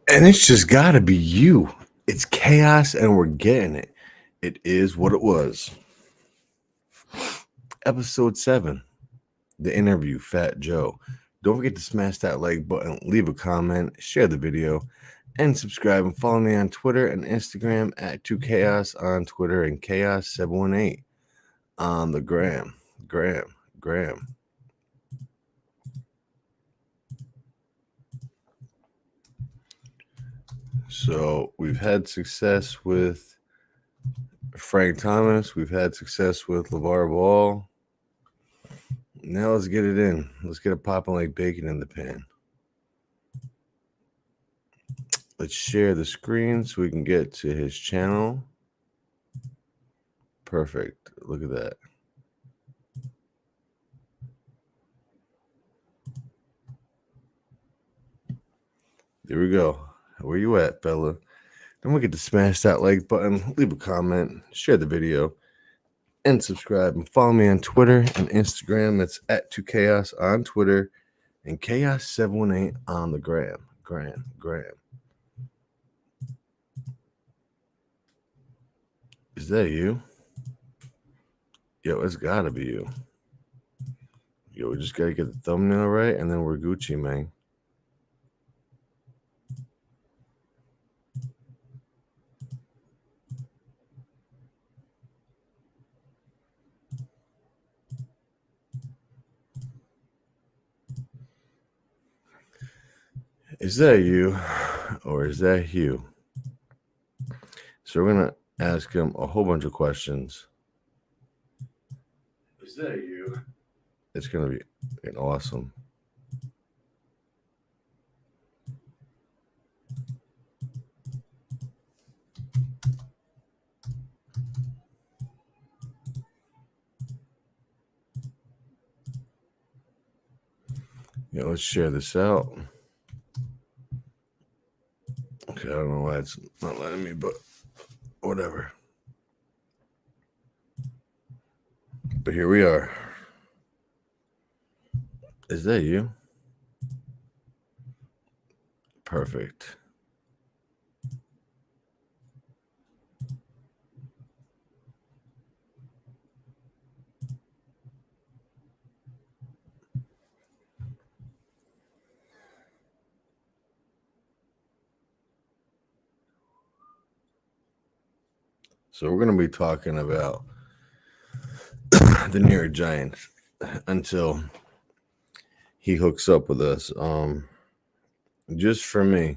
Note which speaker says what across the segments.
Speaker 1: And it's just got to be you. It's chaos and we're getting it. It is what it was. Episode 7, the interview, Fat Joe. Don't forget to smash that like button, leave a comment, share the video, and subscribe and follow me on Twitter and Instagram at 2chaos on Twitter and chaos718 on the gram. Gram. So we've had success with Frank Thomas. We've had success with LeVar Ball. Now let's get it in. Let's get it popping like bacon in the pan. Let's share the screen so we can get to his channel. Perfect. Look at that. There we go. Where you at, fella? Don't forget to smash that like button, leave a comment, share the video, and subscribe. And follow me on Twitter and Instagram. That's at 2chaos on Twitter and chaos718 on the gram. Is that you? Yo, it's gotta be you. Yo, we just gotta get the thumbnail right, and then we're Gucci, man. Is that you, or is that Hugh? So we're gonna ask him a whole bunch of questions. Is that you? It's gonna be awesome. Yeah, let's share this out. Okay, I don't know why it's not letting me, but whatever. But here we are. Is that you? Perfect. So we're going to be talking about the New York Giants until he hooks up with us. Just for me,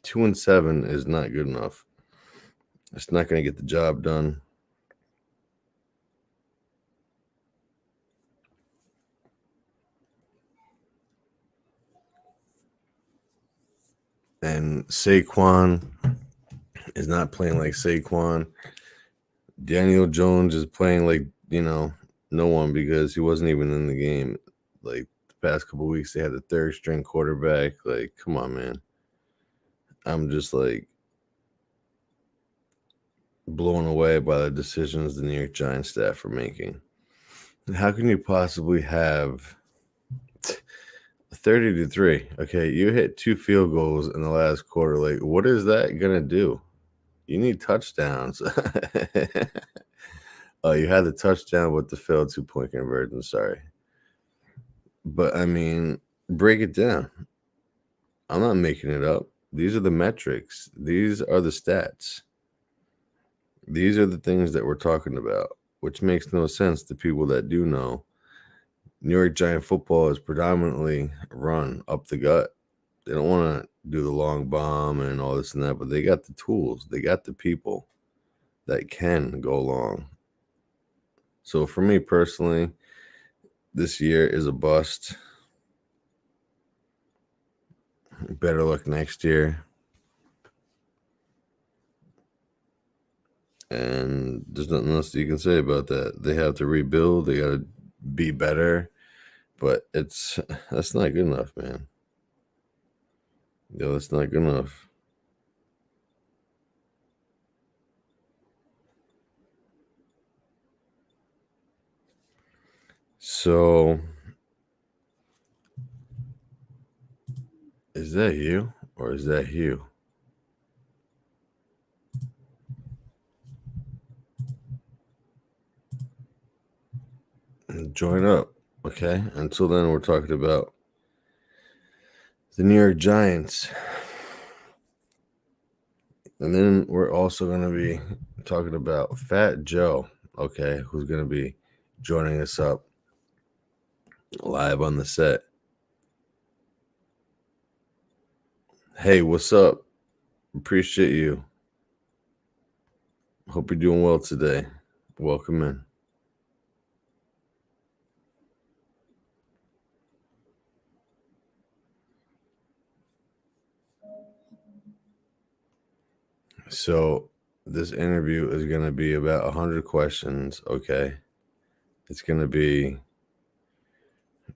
Speaker 1: 2-7 is not good enough. It's not going to get the job done. And Saquon is not playing like Saquon. Daniel Jones is playing like, no one, because he wasn't even in the game. Like the past couple weeks, they had the third string quarterback. Like, come on, man. I'm just like blown away by the decisions the New York Giants staff are making. How can you possibly have 30-3? Okay, you hit 2 field goals in the last quarter. Like, what is that gonna do? You need touchdowns. Oh, you had the touchdown with the failed 2-point conversion. Sorry. But I mean, break it down. I'm not making it up. These are the metrics. These are the stats. These are the things that we're talking about, which makes no sense to people that do know. New York Giant football is predominantly run up the gut. They don't want to do the long bomb and all this and that, but they got the tools. They got the people that can go long. So for me personally, this year is a bust. Better luck next year. And there's nothing else you can say about that. They have to rebuild. They got to be better, but that's not good enough, man. Yo, that's not good enough. So, is that you? Or is that Hugh? Join up. Okay. Until then, we're talking about the New York Giants. And then we're also going to be talking about Fat Joe, okay, who's going to be joining us up live on the set. Hey, what's up? Appreciate you. Hope you're doing well today. Welcome in. So this interview is going to be about 100 questions, okay? It's going to be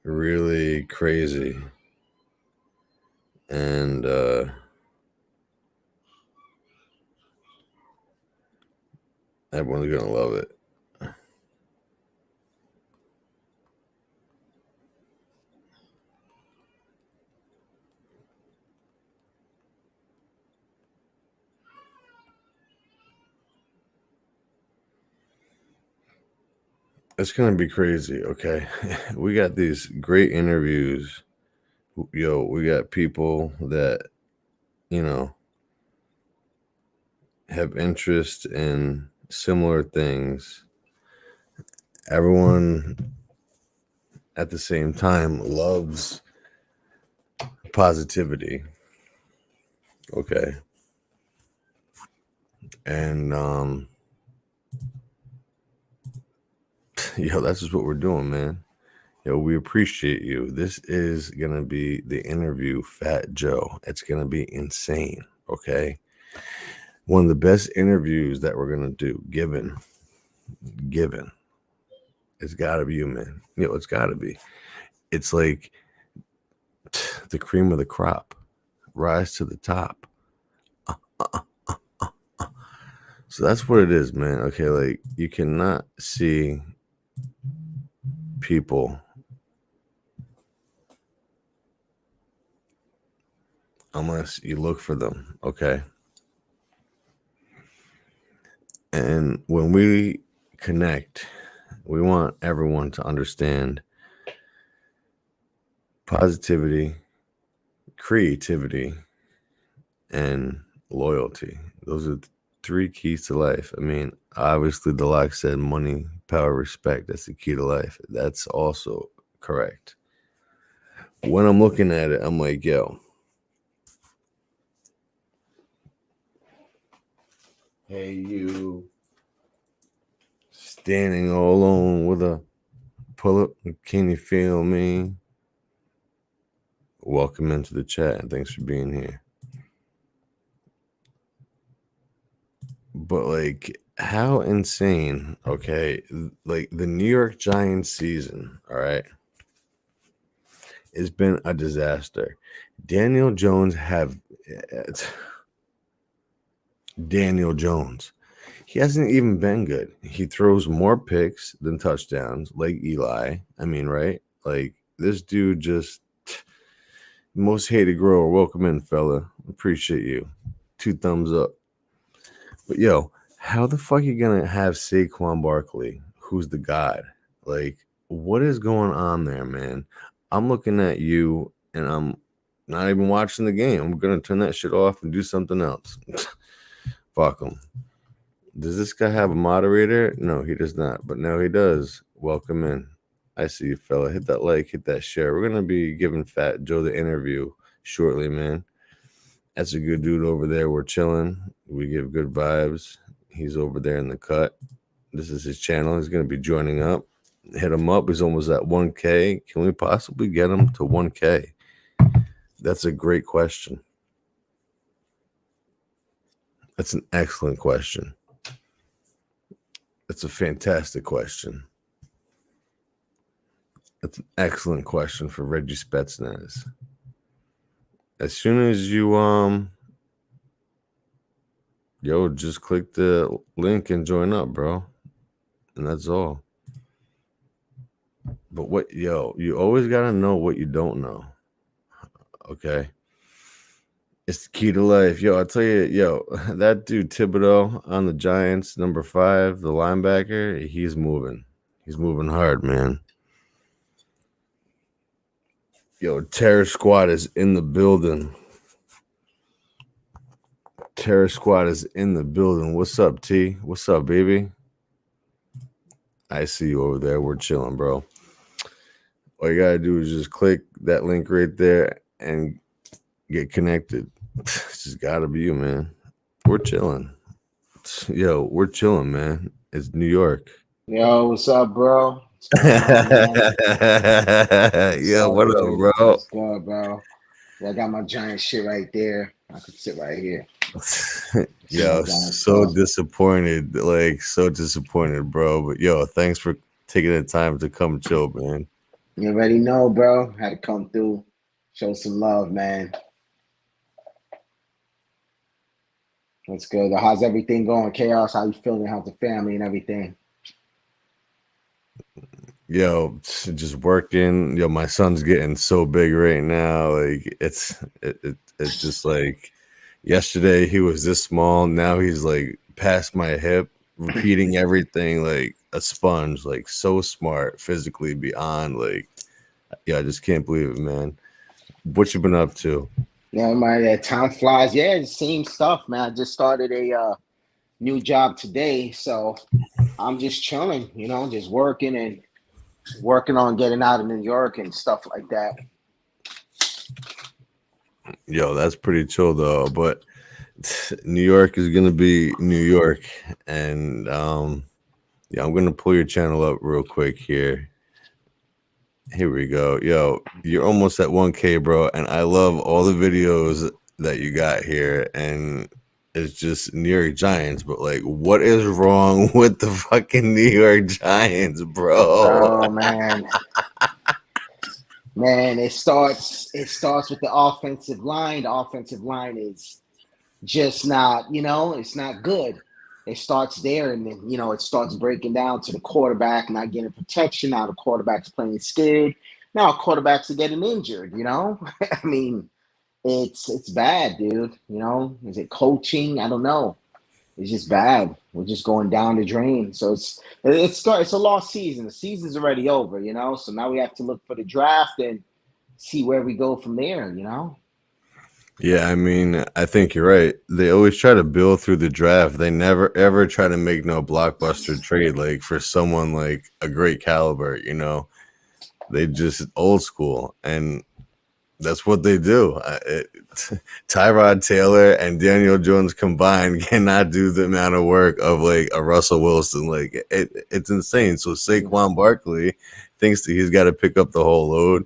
Speaker 1: really crazy. And everyone's going to love it. It's going to be crazy, okay? We got these great interviews. Yo, we got people that, you know, have interest in similar things. Everyone at the same time loves positivity. Okay. And yo, that's just what we're doing, man. Yo, we appreciate you. This is gonna be the interview, Fat Joe. It's gonna be insane. Okay. One of the best interviews that we're gonna do, given. It's gotta be you, man. Yo, it's gotta be. It's like the cream of the crop. Rise to the top. So that's what it is, man. Okay, like you cannot see people unless you look for them, okay? And when we connect, we want everyone to understand positivity, creativity, and loyalty. Those are three keys to life. I mean, obviously, the lock said money, power, respect. That's the key to life. That's also correct. When I'm looking at it, I'm like, yo, hey, you standing all alone with a pull up. Can you feel me? Welcome into the chat and thanks for being here. But like, how insane, okay? Like the New York Giants season, all right, it's been a disaster. Daniel Jones Daniel Jones. He hasn't even been good. He throws more picks than touchdowns, like Eli. I mean, right? Like this dude just most hated grower. Welcome in, fella. Appreciate you. 2 thumbs up. But yo, how the fuck you gonna have Saquon Barkley, who's the god? Like, what is going on there, man? I'm looking at you and I'm not even watching the game. I'm gonna turn that shit off and do something else. Fuck him. Does this guy have a moderator? No, he does not. But now he does. Welcome in. I see you, fella. Hit that like, hit that share. We're gonna be giving Fat Joe the interview shortly, man. That's a good dude over there. We're chilling. We give good vibes. He's over there in the cut. This is his channel. He's going to be joining up. Hit him up. He's almost at 1K. Can we possibly get him to 1K? That's a great question. That's an excellent question. That's a fantastic question. That's an excellent question for Reggie Spetsnaz. As soon as you yo, just click the link and join up, bro. And that's all. But what, yo, you always got to know what you don't know. Okay. It's the key to life. Yo, I'll tell you, yo, that dude Thibodeau on the Giants, number 5, the linebacker, he's moving. He's moving hard, man. Yo, Terror Squad is in the building. Terror Squad is in the building. What's up, T? What's up, baby? I see you over there. We're chilling, bro. All you gotta do is just click that link right there and get connected. It's just gotta be you, man. We're chilling. Yo, we're chilling, man. It's New York.
Speaker 2: Yo, what's up, bro? What's going on, man? What's
Speaker 1: Yo,
Speaker 2: up,
Speaker 1: what up,
Speaker 2: dude?
Speaker 1: bro?
Speaker 2: What's good, bro? Yeah, I got my giant shit right there. I could sit right here. See my
Speaker 1: Yo,
Speaker 2: giant
Speaker 1: so
Speaker 2: stuff.
Speaker 1: disappointed. Like, so disappointed, bro. But yo, thanks for taking the time to come chill, man.
Speaker 2: You already know, bro. Had to come through, show some love, man. What's good? How's everything going? Chaos, how you feeling? How's the family and everything?
Speaker 1: Yo, just working. Yo, my son's getting so big right now. Like, it's just like yesterday he was this small. Now he's like past my hip, repeating everything like a sponge. Like, so smart, physically beyond. Like, yeah, I just can't believe it, man. What you been up to?
Speaker 2: Yeah, man, yeah, time flies. Yeah, the same stuff, man. I just started a new job today, so I'm just chilling, just working and working on getting out of New York and stuff like that.
Speaker 1: Yo, that's pretty chill though. But New York is gonna be New York, and yeah, I'm gonna pull your channel up real quick here. Here we go. Yo, you're almost at 1K, bro, and I love all the videos that you got here, and it's just New York Giants. But like, what is wrong with the fucking New York Giants, bro?
Speaker 2: Bro, man, it starts with the offensive line. The offensive line is just not, it's not good. It starts there, and then it starts breaking down to the quarterback not getting protection. Now the quarterback's playing scared. Now quarterbacks are getting injured. I mean, it's bad, dude. Is it coaching? I don't know. It's just bad. We're just going down the drain. So it's a lost season. The season's already over. So now we have to look for the draft and see where we go from there.
Speaker 1: Yeah, I mean, I think you're right. They always try to build through the draft. They never ever try to make no blockbuster trade like for someone like a great caliber. They just old school, and that's what they do. Tyrod Taylor and Daniel Jones combined cannot do the amount of work of like a Russell Wilson. Like it's insane. So Saquon Barkley thinks that he's got to pick up the whole load.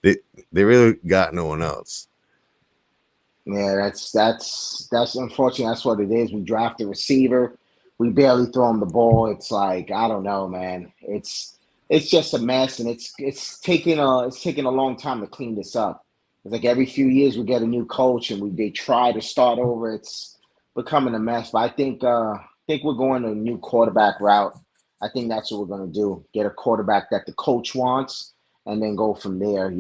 Speaker 1: They really got no one else.
Speaker 2: Yeah, that's unfortunate. That's what it is. We draft a receiver, we barely throw him the ball. It's like I don't know, man. It's just a mess, and it's taking a long time to clean this up. It's like every few years we get a new coach, and they try to start over. It's becoming a mess. But I think we're going a new quarterback route. I think that's what we're gonna do. Get a quarterback that the coach wants, and then go from there.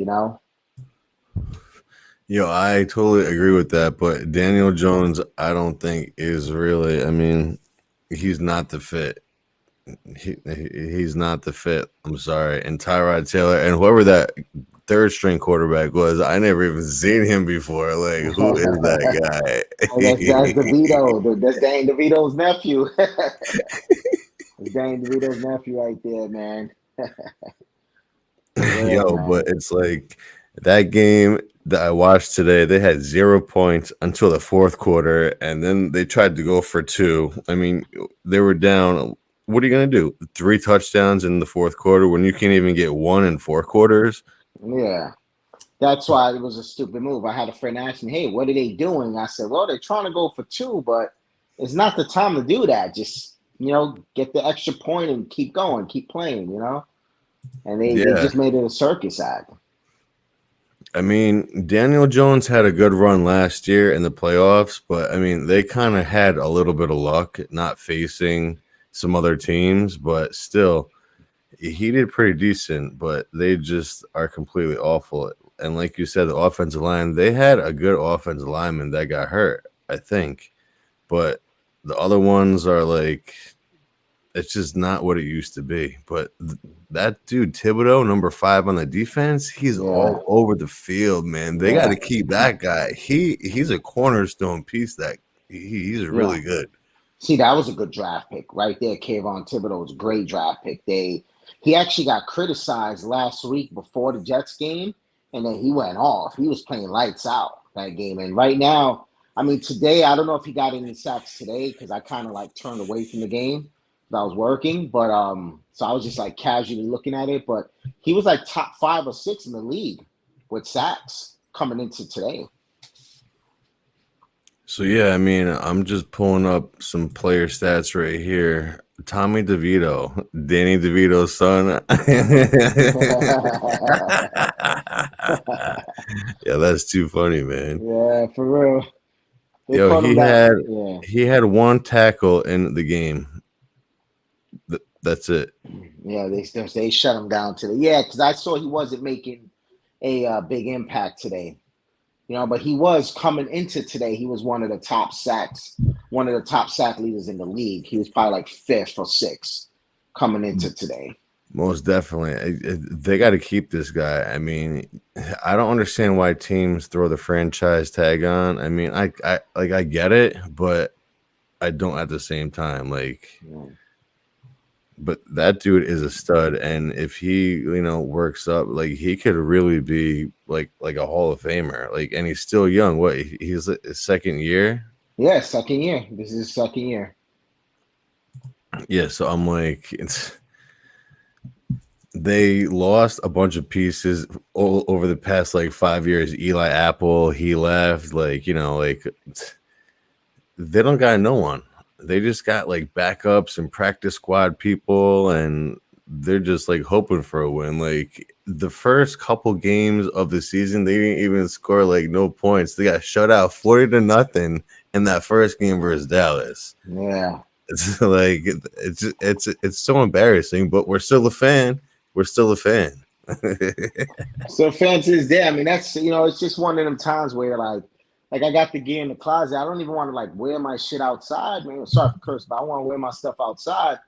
Speaker 1: Yo, I totally agree with that, but Daniel Jones, I don't think is really. I mean, he's not the fit. He's not the fit. I'm sorry. And Tyrod Taylor and whoever that third string quarterback was, I never even seen him before. Like, who is that
Speaker 2: Oh, that's
Speaker 1: guy?
Speaker 2: DeVito. That's Dane DeVito's nephew. That's Dane DeVito's nephew right there, man. For real,
Speaker 1: Yo, but
Speaker 2: man.
Speaker 1: it's like that game that I watched today, they had 0 points until the fourth quarter, and then they tried to go for two. I mean, they were down. What are you going to do? 3 touchdowns in the fourth quarter when you can't even get one in 4 quarters?
Speaker 2: Yeah. That's why it was a stupid move. I had a friend ask me, "Hey, what are they doing?" I said, "Well, they're trying to go for two, but it's not the time to do that. Just get the extra point and keep going, keep playing. And they
Speaker 1: Yeah.
Speaker 2: just made it a circus act.
Speaker 1: I mean, Daniel Jones had a good run last year in the playoffs, but I mean, they kind of had a little bit of luck not facing some other teams, but still, he did pretty decent, but they just are completely awful and like you said, the offensive line, they had a good offensive lineman that got hurt, I think. But the other ones are like, it's just not what it used to be. But that dude, Thibodeau, number 5 on the defense, he's all over the field, man. They got to keep that guy. He's a cornerstone piece. He's really good.
Speaker 2: See, that was a good draft pick right there. Kayvon Thibodeau was a great draft pick. He actually got criticized last week before the Jets game, and then he went off. He was playing lights out that game. And right now, I mean, today, I don't know if he got any sacks today because I kind of like turned away from the game. I was working, but so I was just like casually looking at it. But he was like top 5 or 6 in the league with sacks coming into today.
Speaker 1: So yeah, I mean, I'm just pulling up some player stats right here. Tommy DeVito, Danny DeVito's son. Yeah, that's too funny, man.
Speaker 2: Yeah, for real.
Speaker 1: He had 1 tackle in the game. That's it.
Speaker 2: Yeah, they shut him down today. Yeah, because I saw he wasn't making a big impact today. But he was coming into today. He was one of the top sack leaders in the league. He was probably like 5th or 6th coming into today.
Speaker 1: Most definitely. They got to keep this guy. I mean, I don't understand why teams throw the franchise tag on. I mean, I get it, but I don't at the same time. But that dude is a stud, and if he, works up, like he could really be like a Hall of Famer. And he's still young. What? He's his 2nd year?
Speaker 2: Yeah, 2nd year. This is his 2nd year.
Speaker 1: Yeah, so I'm like, they lost a bunch of pieces all over the past 5 years. Eli Apple, he left. They don't got no one. They just got backups and practice squad people, and they're just hoping for a win. The first couple games of the season, they didn't even score no points. They got shut out 40-0 in that first game versus Dallas.
Speaker 2: Yeah,
Speaker 1: it's it's so embarrassing, but we're still a fan. We're still a fan.
Speaker 2: So fans is there. I mean, that's it's just one of them times where like I got the gear in the closet. I don't even want to wear my shit outside, man. Sorry for curse, but I want to wear my stuff outside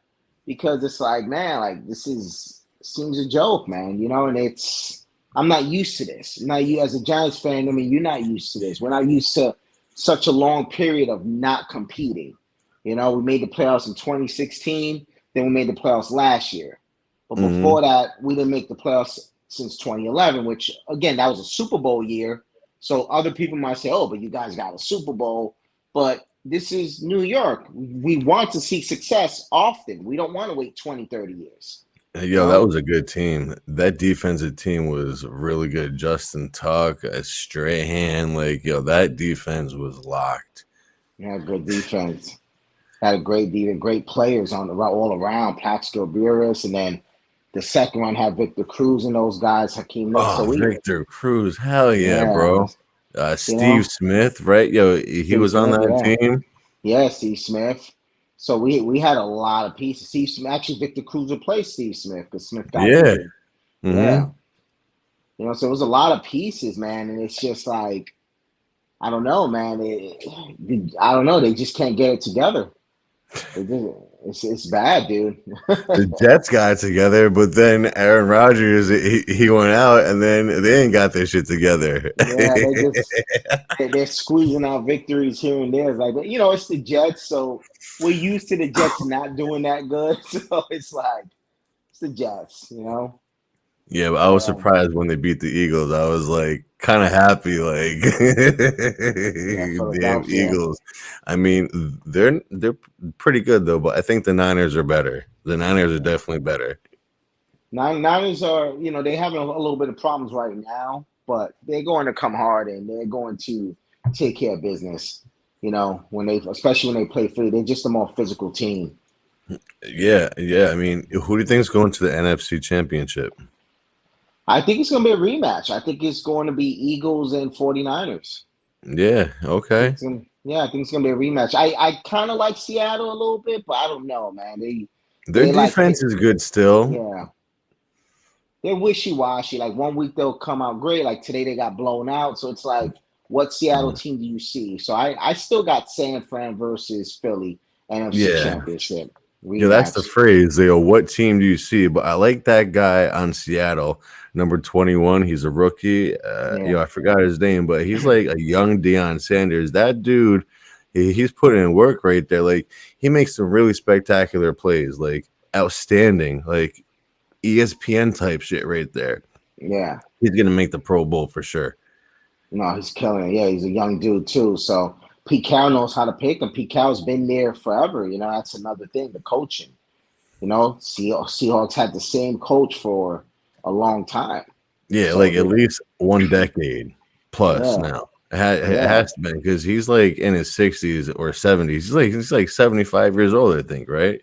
Speaker 2: because it's man, this seems a joke, man. And I'm not used to this. You as a Giants fan. I mean, you're not used to this. We're not used to such a long period of not competing. We made the playoffs in 2016, then we made the playoffs last year. But before that, we didn't make the playoffs since 2011, which again, that was a Super Bowl year. So other people might say, oh, but you guys got a Super Bowl. But this is New York. We want to see success often. We don't want to wait 20, 30 years.
Speaker 1: Yo, that was a good team. That defensive team was really good. Justin Tuck, Strahan, that defense was locked.
Speaker 2: Yeah, good defense. Had a great defense, great players all around. Plaxico Burress, and then the second one had Victor Cruz and those guys. Hakeem Nicks.
Speaker 1: Victor Cruz, hell yeah, bro. Steve Smith, right? Yo, he was on that team.
Speaker 2: Yeah, Steve Smith. So we had a lot of pieces. Steve Smith, actually, Victor Cruz replaced Steve Smith because Smith got injured. Yeah. So it was a lot of pieces, man, and it's just I don't know, man. I don't know. They just can't get it together. It's bad, dude.
Speaker 1: The Jets got it together, but then Aaron Rodgers he went out, and then they ain't got their shit together.
Speaker 2: Yeah, they're squeezing out victories here and there. It's it's the Jets, so we're used to the Jets not doing that good. So it's the Jets,
Speaker 1: Yeah, but I was surprised when they beat the Eagles. I was kind of happy, damn Eagles. I mean, they're pretty good though, but I think the Niners are better. The Niners are definitely better.
Speaker 2: Niners are, they having a little bit of problems right now, but they're going to come hard and they're going to take care of business. Especially when they play Philly, they're just a more physical team.
Speaker 1: Yeah. I mean, who do you think is going to the NFC Championship?
Speaker 2: I think it's going to be a rematch. I think it's going to be Eagles and 49ers.
Speaker 1: Yeah, okay.
Speaker 2: I think it's going to be a rematch. I kind of like Seattle a little bit, but I don't know, man.
Speaker 1: Their defense is good still.
Speaker 2: Yeah. they're wishy washy. Like one week they'll come out great. Like today they got blown out. So it's like, what Seattle team do you see? So I still got San Fran versus Philly NFC
Speaker 1: Yeah.
Speaker 2: Championship
Speaker 1: Yeah, that's the
Speaker 2: rematch.
Speaker 1: phrase. They go, what team do you see? But I like that guy on Seattle, number 21. He's a rookie.
Speaker 2: Yeah,
Speaker 1: I forgot his name, but he's like a young Deion Sanders. That dude, he's putting in work right there. Like, he makes some really spectacular plays, like outstanding, like ESPN type shit right there.
Speaker 2: yeah.
Speaker 1: He's gonna make the Pro Bowl for sure.
Speaker 2: No, he's killing it. Yeah, he's a young dude too. So Pete Carroll knows how to pick him. Pete Carroll's been there forever. That's another thing, the coaching. Seahawks had the same coach for a long time.
Speaker 1: Yeah,
Speaker 2: So
Speaker 1: like at least 1 decade plus
Speaker 2: yeah,
Speaker 1: now. It
Speaker 2: yeah,
Speaker 1: has to be because he's like in his 60s or 70s. He's like 75 years old, I think, right?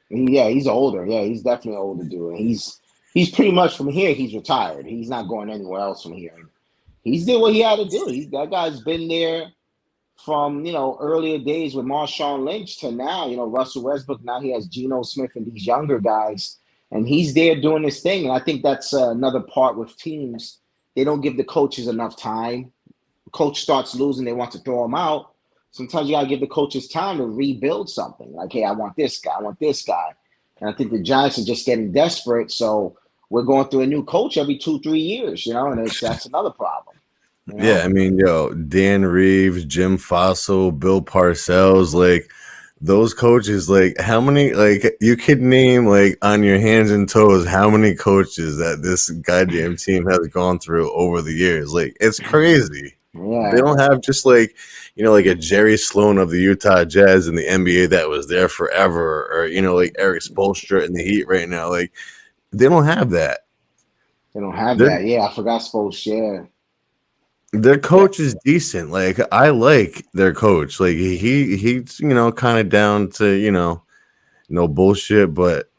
Speaker 2: yeah. He's older. Yeah, he's definitely an older dude. And he's pretty much from here. He's retired. He's not going anywhere else from here. He's did what he had to do. That guy's been there from earlier days with Marshawn Lynch to now. Russell Westbrook. Now he has Geno Smith and these younger guys, and he's there doing this thing. And I think that's another part with teams. They don't give the coaches enough time. The coach starts losing, they want to throw him out. Sometimes you gotta give the coaches time to rebuild something. Like, hey, I want this guy, I want this guy. And I think the Giants are just getting desperate. So we're going through a new coach every 2-3 years, and that's another problem.
Speaker 1: Yeah, I mean, Dan Reeves, Jim Fossil, Bill Parcells, like those coaches, like how many, like you could name like on your hands and toes how many coaches that this goddamn team has gone through over the years. Like it's crazy.
Speaker 2: Yeah.
Speaker 1: They don't have just like like a Jerry Sloan of the Utah Jazz in the NBA that was there forever, or like Eric Spoelstra in the Heat right now. Like they don't have that.
Speaker 2: They don't have
Speaker 1: They're,
Speaker 2: that. Yeah, I forgot Spoelstra.
Speaker 1: Their coach is decent. Like I like their coach. Like he's kind of down to no bullshit. But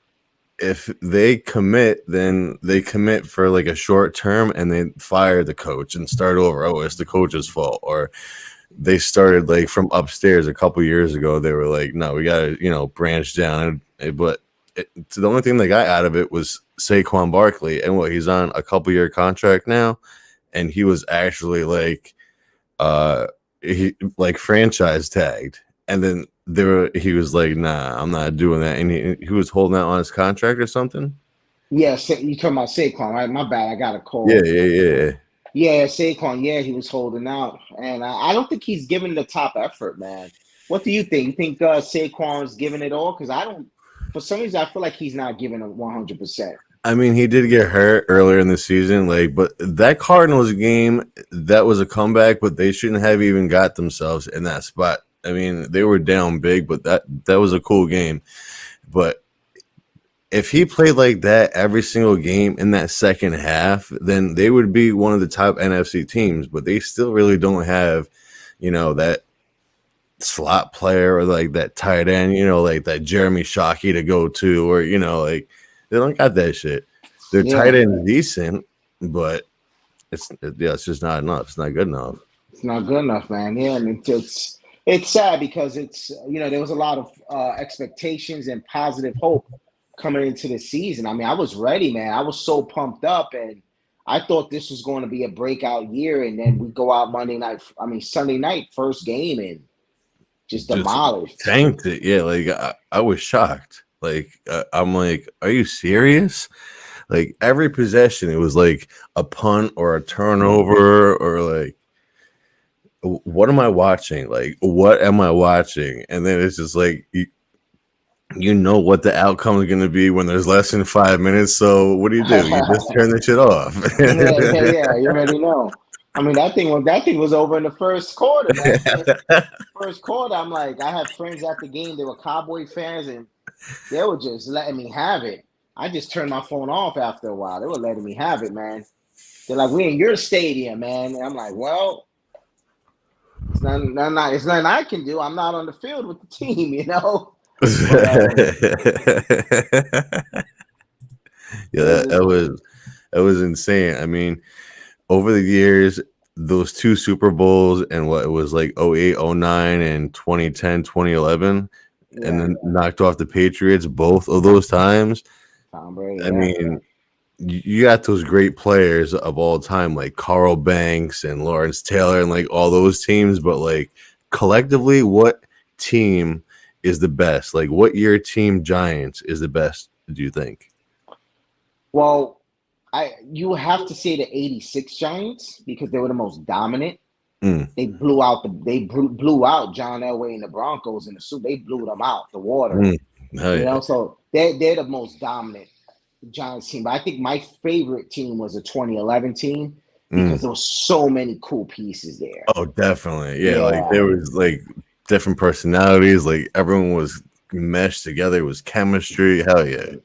Speaker 1: if they commit, then they commit for like a short term, and they fire the coach and start over. Oh, it's the coach's fault. Or they started like from upstairs a couple years ago. They were like, no, we got to branch down. But the only thing they got out of it was Saquon Barkley, and he's on a couple-year contract now. And he was actually like he like franchise tagged, and then he was like, nah, I'm not doing that. And he was holding out on his contract or something.
Speaker 2: Yeah, you talking about Saquon, right? My bad, I got a call.
Speaker 1: Yeah.
Speaker 2: Yeah, Saquon, yeah, he was holding out. And I don't think he's giving the top effort, man. What do you think? You think Saquon's giving it all? Because for some reason, I feel like he's not giving it 100%.
Speaker 1: I mean, he did get hurt earlier in the season, but that Cardinals game, that was a comeback, but they shouldn't have even got themselves in that spot. I mean, they were down big, but that was a cool game. But if he played like that every single game in that second half, then they would be one of the top NFC teams. But they still really don't have, that slot player or like that tight end, like that Jeremy Shockey to go to, or like. They don't got that shit. Their tight end decent, but it's just not enough. It's not good enough.
Speaker 2: It's not good enough, man. Yeah, and it's sad because it's there was a lot of expectations and positive hope coming into the season. I mean, I was ready, man. I was so pumped up, and I thought this was going to be a breakout year. And then we go out Sunday night, first game, and just demolished.
Speaker 1: Tanked it. Yeah, like I was shocked. Like I'm like, are you serious? Like every possession, it was like a punt or a turnover or like, what am I watching? Like, what am I watching? And then it's just like, you know what the outcome is going to be when there's less than 5 minutes. So what do? You just turn the shit off.
Speaker 2: yeah, you already know. I mean, that thing was over in the first quarter. First quarter, I'm like, I had friends at the game. They were Cowboy fans, and they were just letting me have it. I just turned my phone off after a while. They were letting me have it, man. They're like, "We in your stadium, man." And I'm like, "Well, it's nothing I can do. I'm not on the field with the team, But,
Speaker 1: yeah, that was insane. I mean, over the years, those two Super Bowls and what it was like 08, 09 and 2010, 2011. And then knocked off the Patriots both of those times.
Speaker 2: Tom Brady.
Speaker 1: I mean, you got those great players of all time, like Carl Banks and Lawrence Taylor and like all those teams, but like collectively, what team is the best? Like what year team Giants is the best, do you think?
Speaker 2: Well, you have to say the '86 Giants because they were the most dominant.
Speaker 1: Mm,
Speaker 2: Blew out John Elway and the Broncos in the Super. They blew them out the water.
Speaker 1: mm. Hell
Speaker 2: You
Speaker 1: yeah.
Speaker 2: know, so they're the most dominant Giants team. But I think my favorite team was the 2011 team
Speaker 1: Mm.
Speaker 2: because there was so many cool pieces there.
Speaker 1: Oh, definitely. Yeah, like
Speaker 2: Yeah,
Speaker 1: there was like different personalities, like everyone was meshed together, it was chemistry. Hell yeah.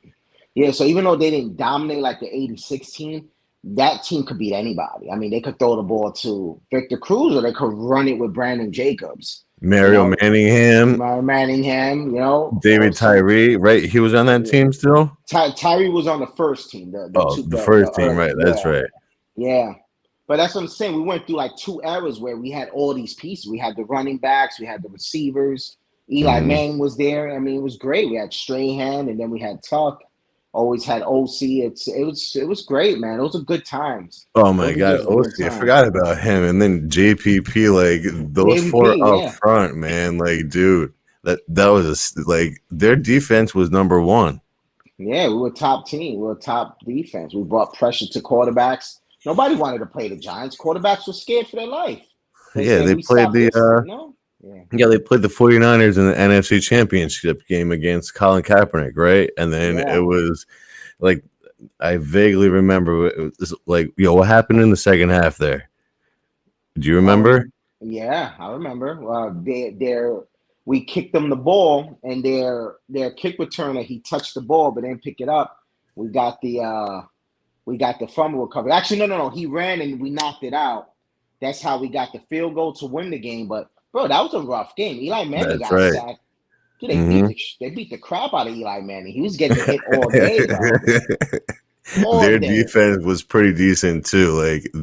Speaker 2: yeah. So even though they didn't dominate like the '86 team, that team could beat anybody. I mean, they could throw the ball to Victor Cruz or they could run it with Brandon Jacobs. You
Speaker 1: Mario
Speaker 2: know,
Speaker 1: Manningham,
Speaker 2: Manningham. You know,
Speaker 1: David Tyree, right? He was on that
Speaker 2: yeah.
Speaker 1: team still.
Speaker 2: Tyree was on the first team,
Speaker 1: Oh, the first
Speaker 2: the
Speaker 1: team,
Speaker 2: early,
Speaker 1: right? That's
Speaker 2: yeah,
Speaker 1: right.
Speaker 2: yeah. But that's what I'm saying. We went through like two eras where we had all these pieces. We had the running backs, we had the receivers. Eli
Speaker 1: Hmm.
Speaker 2: Manning was there. I mean, it was great. We had Strahan, and then we had Tuck. Always had OC. It was great, man. Those are good times.
Speaker 1: Oh my
Speaker 2: Those are
Speaker 1: God,
Speaker 2: just good
Speaker 1: OC, I
Speaker 2: times.
Speaker 1: forgot about him. And then JPP, like those four
Speaker 2: JVP,
Speaker 1: up
Speaker 2: yeah,
Speaker 1: front, man. Like, dude, that was like their defense was number one.
Speaker 2: yeah. We were top team. We were top defense. We brought pressure to quarterbacks. Nobody wanted to play the Giants. Quarterbacks were scared for their life. They
Speaker 1: Yeah,
Speaker 2: said,
Speaker 1: they
Speaker 2: "We
Speaker 1: played
Speaker 2: stop
Speaker 1: the
Speaker 2: this," you know. Yeah.
Speaker 1: yeah, they played the 49ers in the NFC Championship game against Colin Kaepernick, right? And then it
Speaker 2: Yeah.
Speaker 1: was like I vaguely remember it was like, yo, what happened in the second half there? Do you remember?
Speaker 2: Yeah, I remember. We kicked them the ball, and their kick returner he touched the ball but didn't pick it up. We got the fumble recovery. Actually, no. He ran and we knocked it out. That's how we got the field goal to win the game. But bro, that was a rough game. Eli Manning
Speaker 1: That's
Speaker 2: got
Speaker 1: right.
Speaker 2: sacked. Dude,
Speaker 1: Hmm.
Speaker 2: they beat the crap out of Eli Manning. He was getting hit all day, bro. All
Speaker 1: Their
Speaker 2: day.
Speaker 1: defense was pretty decent too. Like,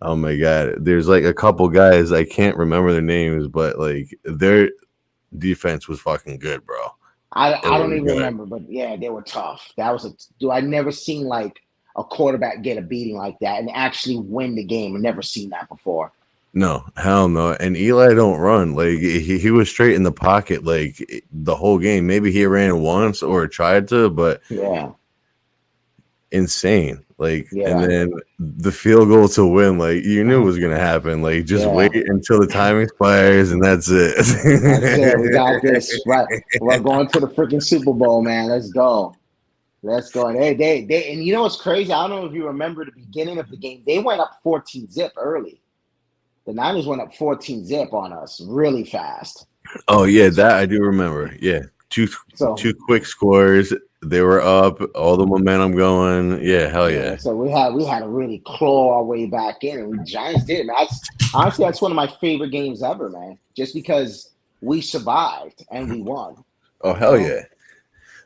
Speaker 1: oh my God, there's like a couple guys I can't remember their names, but like their defense was fucking good, bro. It
Speaker 2: I don't
Speaker 1: was
Speaker 2: even
Speaker 1: good.
Speaker 2: remember, but yeah, they were tough. That was a dude. I never seen like a quarterback get a beating like that and actually win the game. I never seen that before.
Speaker 1: No, hell no. And Eli don't run. Like he was straight in the pocket like the whole game. Maybe he ran once or tried to, but
Speaker 2: Yeah,
Speaker 1: insane. Like, and
Speaker 2: yeah,
Speaker 1: then the field goal to win, like you knew it was gonna happen. Like just
Speaker 2: yeah.
Speaker 1: wait until the time expires and that's
Speaker 2: That's it. We got
Speaker 1: it.
Speaker 2: this. Right, we're going to the freaking Super Bowl, man. Let's go. Let's go. And you know what's crazy? I don't know if you remember the beginning of the game. They went up 14 zip early. The Niners went up 14 zip on us really fast.
Speaker 1: Oh yeah,
Speaker 2: So,
Speaker 1: that I do remember. Yeah. Two
Speaker 2: so
Speaker 1: two quick scores. They were up, all the momentum going. Yeah, hell
Speaker 2: yeah,
Speaker 1: yeah.
Speaker 2: so we had to really claw our way back in, and we Giants did it, man. Honestly, that's one of my favorite games ever, man. Just because we survived and we won,
Speaker 1: Oh
Speaker 2: you
Speaker 1: hell
Speaker 2: know.
Speaker 1: yeah.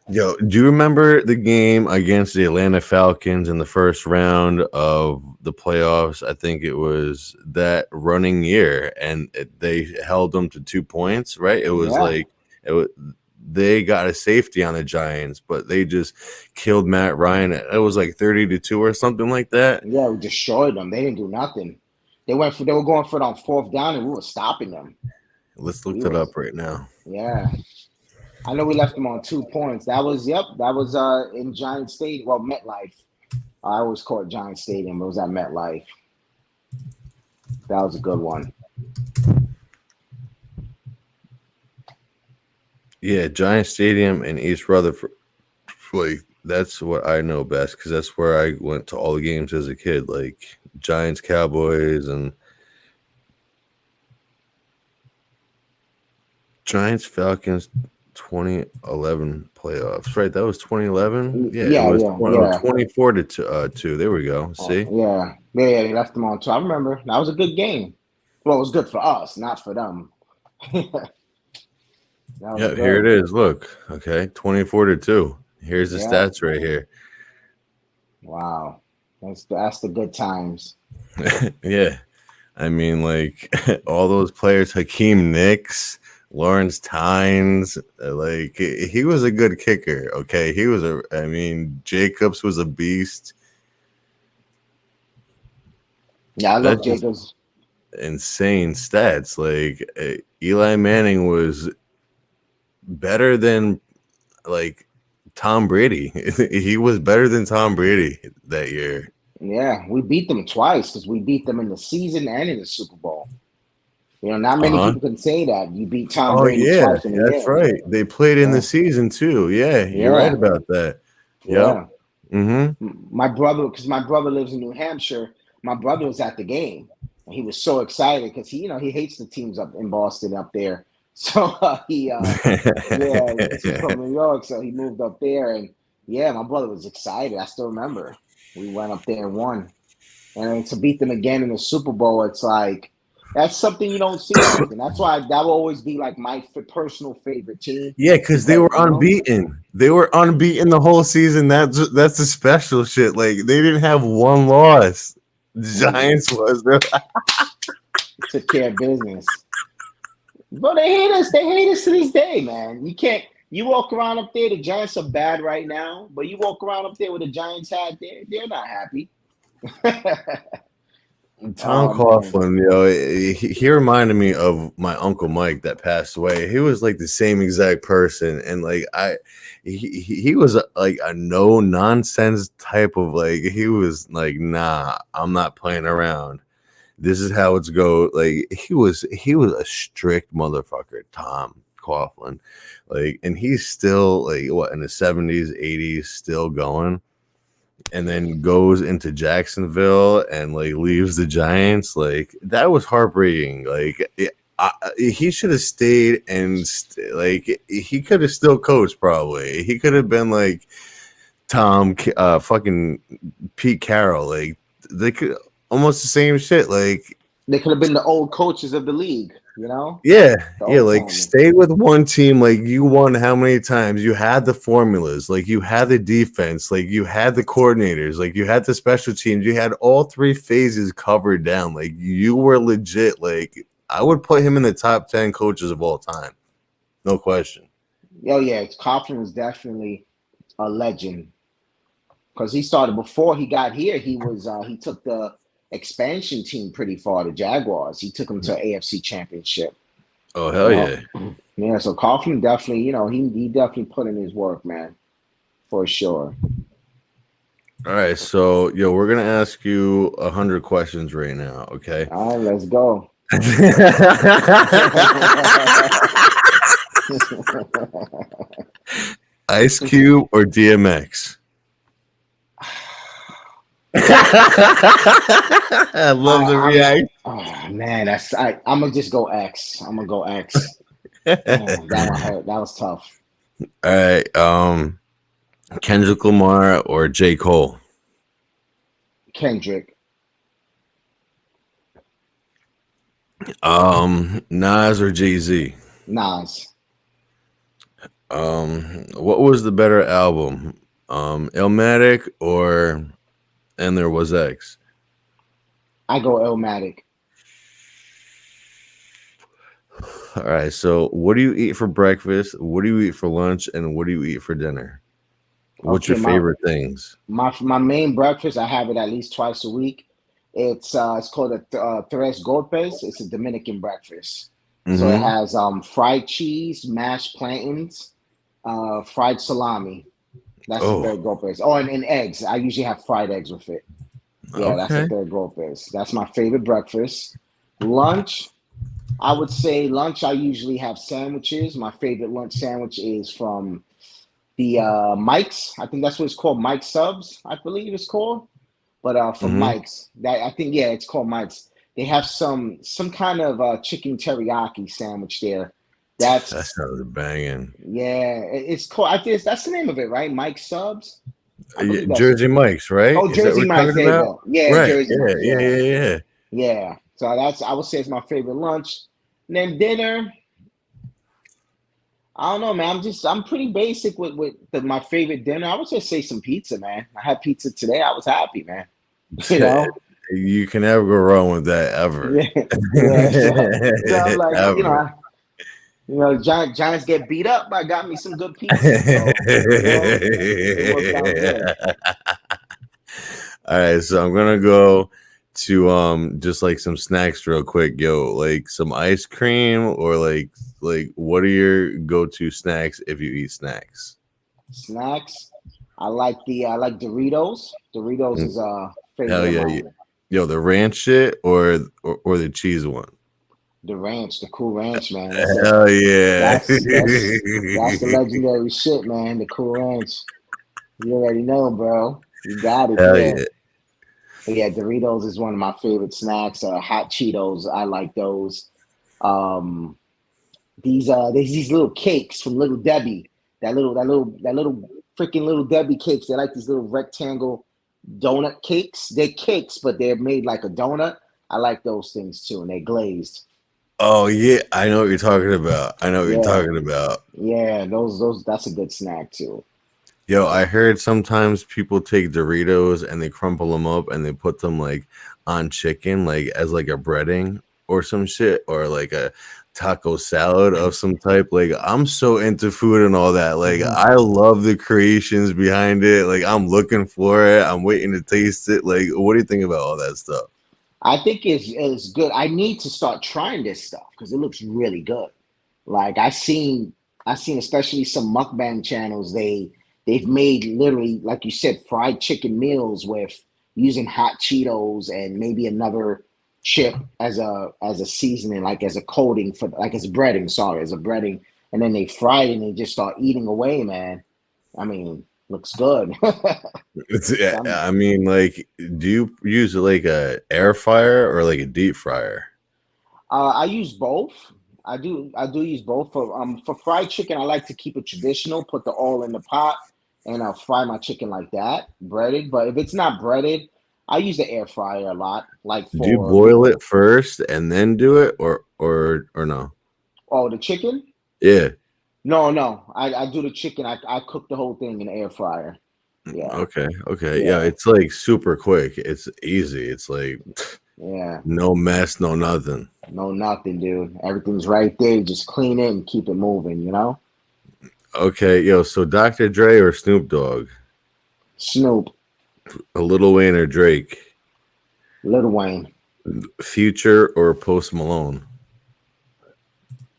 Speaker 1: Yo, do you remember the game against the Atlanta Falcons in the first round of the playoffs? I think it was that running year, and they held them to 2 points, right? It was
Speaker 2: Yeah,
Speaker 1: like it was, they got a safety on the Giants, but they just killed Matt Ryan. It was like 30-2 or something like that.
Speaker 2: yeah, we destroyed them. They didn't do nothing. They were going for it on fourth down, and we were stopping them.
Speaker 1: Let's look
Speaker 2: We
Speaker 1: that
Speaker 2: were,
Speaker 1: up right now.
Speaker 2: yeah. I know we left them on 2 points. That was in Giant Stadium. Well, MetLife. I always call it Giant Stadium, but it was at MetLife. That was a good one.
Speaker 1: Yeah, Giant Stadium in East Rutherford. Like that's what I know best because that's where I went to all the games as a kid, like Giants, Cowboys, and Giants, Falcons, 2011 playoffs. Right, that was 2011. Yeah, it
Speaker 2: Yeah,
Speaker 1: was
Speaker 2: yeah, yeah.
Speaker 1: 24 to 2. There we go. See,
Speaker 2: Yeah, yeah, they left them on two. I remember that was a good game. Well, it was good for us, not for them. That was
Speaker 1: yeah, here it
Speaker 2: good.
Speaker 1: is. Look, okay, 24 to 2. Here's the
Speaker 2: Yeah.
Speaker 1: stats right here.
Speaker 2: Wow. That's the good times.
Speaker 1: Yeah, I mean, like all those players, Hakeem Nicks, Lawrence Tynes, like he was a good kicker. Okay, I mean, Jacobs was a beast.
Speaker 2: Yeah, I love
Speaker 1: That's just
Speaker 2: Jacobs.
Speaker 1: insane stats. Like Eli Manning was better than like Tom Brady. He was better than Tom Brady that year.
Speaker 2: Yeah, we beat them twice because we beat them in the season and in the Super Bowl. You know, not
Speaker 1: Uh
Speaker 2: many
Speaker 1: huh.
Speaker 2: people can say that. You beat Tom
Speaker 1: Oh
Speaker 2: Brady
Speaker 1: yeah,
Speaker 2: twice in a
Speaker 1: that's
Speaker 2: year.
Speaker 1: right. They played in the
Speaker 2: Yeah,
Speaker 1: season too. Yeah, you're right
Speaker 2: yeah,
Speaker 1: about that. Yep.
Speaker 2: yeah.
Speaker 1: Mm-hmm.
Speaker 2: My brother, because my brother lives in New Hampshire, my brother was at the game, and he was so excited because he hates the teams up in Boston up there. So yeah, because he's from New York, so he moved up there, and yeah, my brother was excited. I still remember we went up there and won, and then to beat them again in the Super Bowl, it's like that's something you don't see often. That's why that will always be like my personal favorite team
Speaker 1: Yeah, because they
Speaker 2: because
Speaker 1: were unbeaten. They were unbeaten the whole season. That's the special shit. Like they didn't have one loss. The Giants was.
Speaker 2: took care of business. But they hate us. They hate us to this day, man. You can't. You walk around up there. The Giants are bad right now, but you walk around up there with a Giants hat. They're not happy.
Speaker 1: Tom
Speaker 2: Oh man.
Speaker 1: Coughlin, he reminded me of my uncle Mike that passed away. He was like the same exact person, and like he was like a no nonsense type of like. He was like, nah, I'm not playing around. This is how it's go. Like he was a strict motherfucker, Tom Coughlin. Like, and he's still like what in the 70s, 80s, still going, and then goes into Jacksonville and like leaves the Giants. Like that was heartbreaking. Like he should have stayed and like he could have still coached. Probably he could have been like fucking Pete Carroll. Like they could almost the same shit. Like
Speaker 2: They could have been the old coaches of the league. You know,
Speaker 1: yeah,
Speaker 2: the
Speaker 1: yeah,
Speaker 2: old
Speaker 1: like
Speaker 2: timers.
Speaker 1: stay with one team. Like you won how many times? You had the formulas, like you had the defense, like you had the coordinators, like you had the special teams, you had all three phases covered down. Like you were legit. Like I would put him in the top 10 coaches of all time. No question.
Speaker 2: Oh yeah, Coughlin was definitely a legend because he started before he got here. He took the expansion team pretty far. The Jaguars. He took them to AFC Championship.
Speaker 1: Oh
Speaker 2: You
Speaker 1: hell
Speaker 2: know,
Speaker 1: yeah.
Speaker 2: yeah. So Coughlin definitely, he definitely put in his work, man, for sure.
Speaker 1: All right, so we're gonna ask you 100 questions right now, okay?
Speaker 2: All right, let's go.
Speaker 1: Ice Cube or DMX? I love the
Speaker 2: I'm
Speaker 1: reaction.
Speaker 2: oh man, I'm gonna just go X. I'm gonna go X. Damn, that one hurt. That was tough.
Speaker 1: All right, Kendrick Lamar or J. Cole?
Speaker 2: Kendrick.
Speaker 1: Nas or Jay Z?
Speaker 2: Nas.
Speaker 1: What was the better album? Illmatic or And There Was X?
Speaker 2: I go Illmatic.
Speaker 1: All right, so what do you eat for breakfast? What do you eat for lunch? And what do you eat for dinner? What's
Speaker 2: Okay,
Speaker 1: your favorite things?
Speaker 2: my main breakfast. I have it at least twice a week. It's called a tres golpes. It's a Dominican breakfast. So it
Speaker 1: Mm-hmm.
Speaker 2: has fried cheese, mashed plantains, fried salami. That's the
Speaker 1: Oh,
Speaker 2: third golpes. Oh, and eggs. I usually have fried eggs with it. Yeah, that's the
Speaker 1: okay.
Speaker 2: third golpes. That's my favorite breakfast. Lunch. I would say lunch. I usually have sandwiches. My favorite lunch sandwich is from the Mike's. I think that's what it's called. Mike's Subs, I believe it's called. But from
Speaker 1: Mm-hmm.
Speaker 2: Mike's, that I think, yeah, it's called Mike's. They have some kind of chicken teriyaki sandwich there.
Speaker 1: That
Speaker 2: That's
Speaker 1: sounds banging.
Speaker 2: yeah, it's called. I think that's the name of it, right? Mike's Subs. I
Speaker 1: Yeah,
Speaker 2: believe that's
Speaker 1: Jersey Mike's, right?
Speaker 2: oh
Speaker 1: Is that what
Speaker 2: Jersey
Speaker 1: we're
Speaker 2: Mike's.
Speaker 1: talking
Speaker 2: There you
Speaker 1: about?
Speaker 2: go. Yeah,
Speaker 1: Right.
Speaker 2: Jersey
Speaker 1: Yeah.
Speaker 2: Mike's.
Speaker 1: Yeah.
Speaker 2: Yeah,
Speaker 1: Yeah. Yeah.
Speaker 2: yeah. So that's I would say it's my favorite lunch. And then dinner. I don't know, man. I'm pretty basic with my favorite dinner. I would just say some pizza, man. I had pizza today. I was happy, man. You know.
Speaker 1: You can never go wrong with that ever.
Speaker 2: Yeah, yeah. So I'm like,
Speaker 1: Ever.
Speaker 2: You know, Giants get beat up, but I got me some good pieces. So, you know, it worked out good.
Speaker 1: All right, so I'm gonna go to just like some snacks real quick, yo. Like some ice cream or like what are your go-to snacks if you eat snacks?
Speaker 2: Snacks. I like Doritos. Doritos
Speaker 1: Mm,
Speaker 2: is a
Speaker 1: hell
Speaker 2: favorite of
Speaker 1: yeah,
Speaker 2: mine.
Speaker 1: yo, the ranch shit or the cheese one.
Speaker 2: The ranch, the Cool Ranch, man.
Speaker 1: Hell yeah.
Speaker 2: That's the legendary shit, man. The Cool Ranch. You already know, bro. You got it
Speaker 1: Hell
Speaker 2: there.
Speaker 1: yeah.
Speaker 2: But yeah, Doritos is one of my favorite snacks. Hot Cheetos, I like those. Um, there's these little cakes from Little Debbie. That little freaking Little Debbie cakes. They're like these little rectangle donut cakes. They're cakes, but they're made like a donut. I like those things too, and they're glazed.
Speaker 1: Oh yeah, I know what you're talking about. I know what you're
Speaker 2: Yeah,
Speaker 1: talking about.
Speaker 2: yeah, those that's a good snack too.
Speaker 1: Yo,
Speaker 2: Yeah.
Speaker 1: I heard sometimes people take Doritos and they crumple them up and they put them like on chicken, like as like a breading or some shit, or like a taco salad of some type. Like I'm so into food and all that. Like
Speaker 2: Mhm.
Speaker 1: I love the creations behind it. Like I'm looking for it. I'm waiting to taste it. Like, what do you think about all that stuff?
Speaker 2: I think it's good. I need to start trying this stuff because it looks really good. Like I seen especially some mukbang channels. They've made literally, like you said, fried chicken meals with using hot Cheetos and maybe another chip as a seasoning, like as a coating for like as breading, sorry, as a breading, and then they fry it and they just start eating away, man. I mean, looks good.
Speaker 1: Yeah,
Speaker 2: Some
Speaker 1: I mean, like, do you use like a air fryer or like a deep fryer?
Speaker 2: I use both. I do use both for fried chicken. I like to keep it traditional. Put the oil in the pot, and I'll fry my chicken like that, breaded. But if it's not breaded, I use the air fryer a lot. Like
Speaker 1: Do you
Speaker 2: for
Speaker 1: boil it first and then do it, or no?
Speaker 2: the chicken.
Speaker 1: Yeah.
Speaker 2: No, no, I do the chicken. I cook the whole thing in the air fryer. Yeah,
Speaker 1: Okay. Okay. Yeah.
Speaker 2: yeah,
Speaker 1: It's like super quick. It's easy. It's like
Speaker 2: yeah.
Speaker 1: no mess, no nothing.
Speaker 2: No, nothing, dude. Everything's right there. Just clean it and keep it moving.
Speaker 1: Okay. Yo. So Dr. Dre or Snoop Dogg,
Speaker 2: Snoop,
Speaker 1: a Lil Wayne or Drake,
Speaker 2: Lil Wayne.
Speaker 1: Future or Post Malone.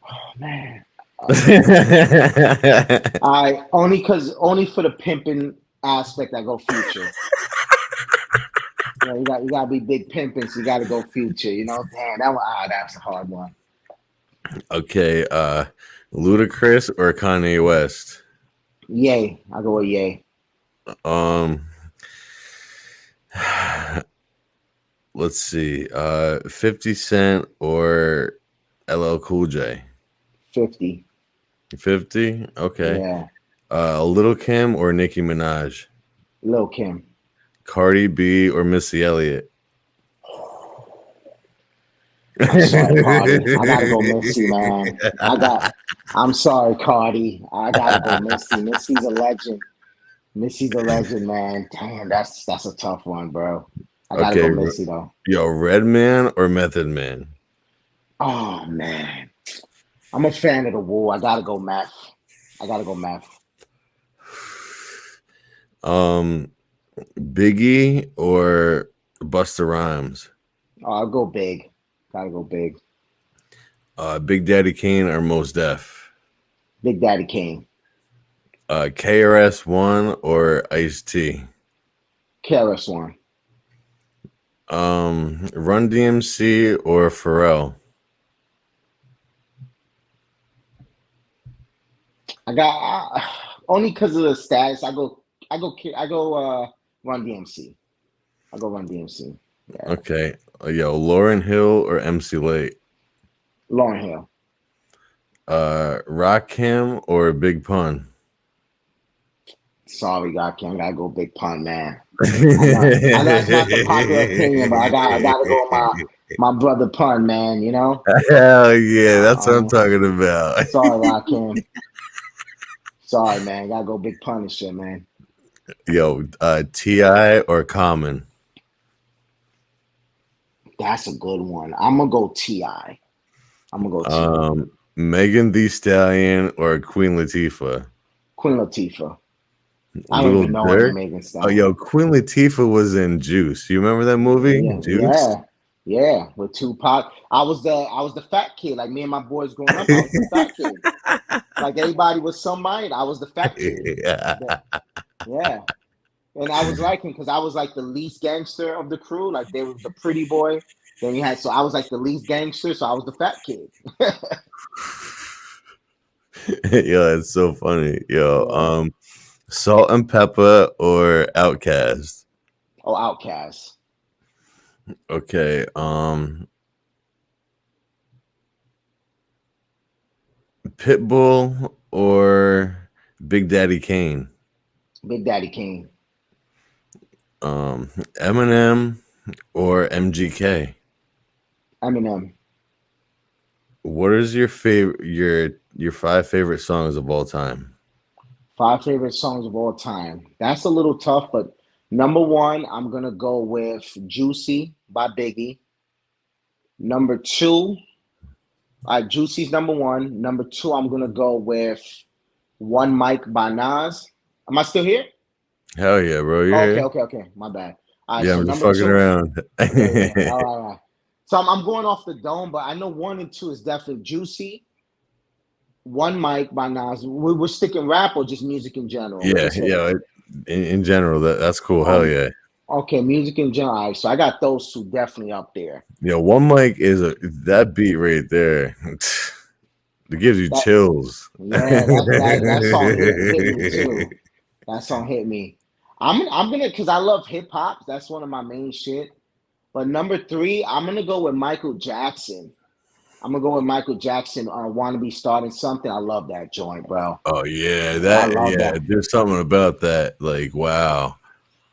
Speaker 2: Oh, man. I only for the pimping aspect I go future. You gotta be big pimping, so you gotta go future. Damn, that's a hard one.
Speaker 1: Okay. Ludacris or Kanye West.
Speaker 2: Yay, I go with yay.
Speaker 1: Um. Let's see. 50 Cent or LL Cool J.
Speaker 2: 50.
Speaker 1: 50? Okay.
Speaker 2: Yeah,
Speaker 1: Little Kim or Nicki Minaj?
Speaker 2: Lil Kim.
Speaker 1: Cardi B or Missy Elliott?
Speaker 2: I'm sorry, Cardi. I gotta go Missy, man. I'm sorry, Cardi. I gotta go Missy. Missy's a legend. Missy's a legend, man. Damn, that's a tough one, bro. I gotta
Speaker 1: Okay.
Speaker 2: go Missy though.
Speaker 1: Yo, Redman or Method Man?
Speaker 2: Oh man. I'm a fan of the Woo. I gotta go Meth. I gotta go Meth.
Speaker 1: Um, Biggie or Busta Rhymes?
Speaker 2: Oh, I'll go big. Gotta go big.
Speaker 1: Big Daddy Kane or Mos Def?
Speaker 2: Big Daddy Kane.
Speaker 1: KRS One or Ice T?
Speaker 2: KRS One.
Speaker 1: Run DMC or Pharrell?
Speaker 2: Only because of the status. I go Run DMC. I go Run DMC. Yeah.
Speaker 1: Okay. Yo, Lauren Hill or MC Late?
Speaker 2: Lauren Hill.
Speaker 1: Rakim or Big Pun?
Speaker 2: Sorry, I gotta go Big Pun, man. I know it's not the popular opinion, but I gotta go my brother Pun, man.
Speaker 1: Hell yeah, that's what I'm
Speaker 2: Um,
Speaker 1: talking about.
Speaker 2: sorry, Rakim. Sorry, man. Gotta go Big Pun and shit, man.
Speaker 1: Yo, Ti or Common?
Speaker 2: That's a good one. I'm gonna go Ti. I'm gonna go Ti.
Speaker 1: Megan Thee Stallion or Queen Latifah?
Speaker 2: Queen Latifah. I don't
Speaker 1: Little
Speaker 2: even know any
Speaker 1: Dirk.
Speaker 2: Megan
Speaker 1: Oh, yo,
Speaker 2: Stallion.
Speaker 1: Queen Latifah was in Juice. You remember that movie,
Speaker 2: Yeah,
Speaker 1: Juice?
Speaker 2: yeah, yeah. With Tupac, I was the fat kid. Like me and my boys growing up, I was the fat kid. Like everybody was somebody. I was the fat kid.
Speaker 1: Yeah.
Speaker 2: But, yeah, and I was like him because I was like the least gangster of the crew. Like they was the pretty boy. Then you had so I was like the least gangster, so I was the fat kid.
Speaker 1: Yo, it's so funny. Yo,
Speaker 2: Yeah.
Speaker 1: Salt and Pepper or Outcast?
Speaker 2: Oh, Outcast.
Speaker 1: Okay, Pitbull or Big Daddy Kane?
Speaker 2: Big Daddy King.
Speaker 1: Eminem or MGK?
Speaker 2: Eminem.
Speaker 1: What is your favorite your five favorite songs of all time?
Speaker 2: Five favorite songs of all time. That's a little tough, but number one, I'm gonna go with "Juicy" by Biggie. Number two, Juicy's number one. Number two, I'm gonna go with "One Mic" by Nas. Am I still here?
Speaker 1: Hell yeah, bro, you're
Speaker 2: Oh, okay,
Speaker 1: here.
Speaker 2: okay, okay. My bad. All right,
Speaker 1: Yeah,
Speaker 2: so
Speaker 1: I'm just
Speaker 2: number
Speaker 1: fucking
Speaker 2: two,
Speaker 1: around.
Speaker 2: yeah, yeah. All right, all right. So I'm going off the dome, but I know one and two is definitely "Juicy." One Mic by Nas. We're sticking rap or just music in general. What do
Speaker 1: Yeah,
Speaker 2: you say?
Speaker 1: yeah. In general, that's cool. Hell
Speaker 2: Um,
Speaker 1: yeah.
Speaker 2: okay, music in general. All right, so I got those two definitely up there.
Speaker 1: Yeah, one mic is that beat right there. It gives you
Speaker 2: That
Speaker 1: chills.
Speaker 2: yeah, that song hit me too. That song hit me. I'm gonna because I love hip hop. That's one of my main shit. But number three, I'm gonna go with Michael Jackson. I'm gonna go with Michael Jackson. "Wanna Be Starting Something." I love that joint, bro.
Speaker 1: Oh yeah,
Speaker 2: I
Speaker 1: that
Speaker 2: love
Speaker 1: yeah.
Speaker 2: that.
Speaker 1: There's something about that. Like wow,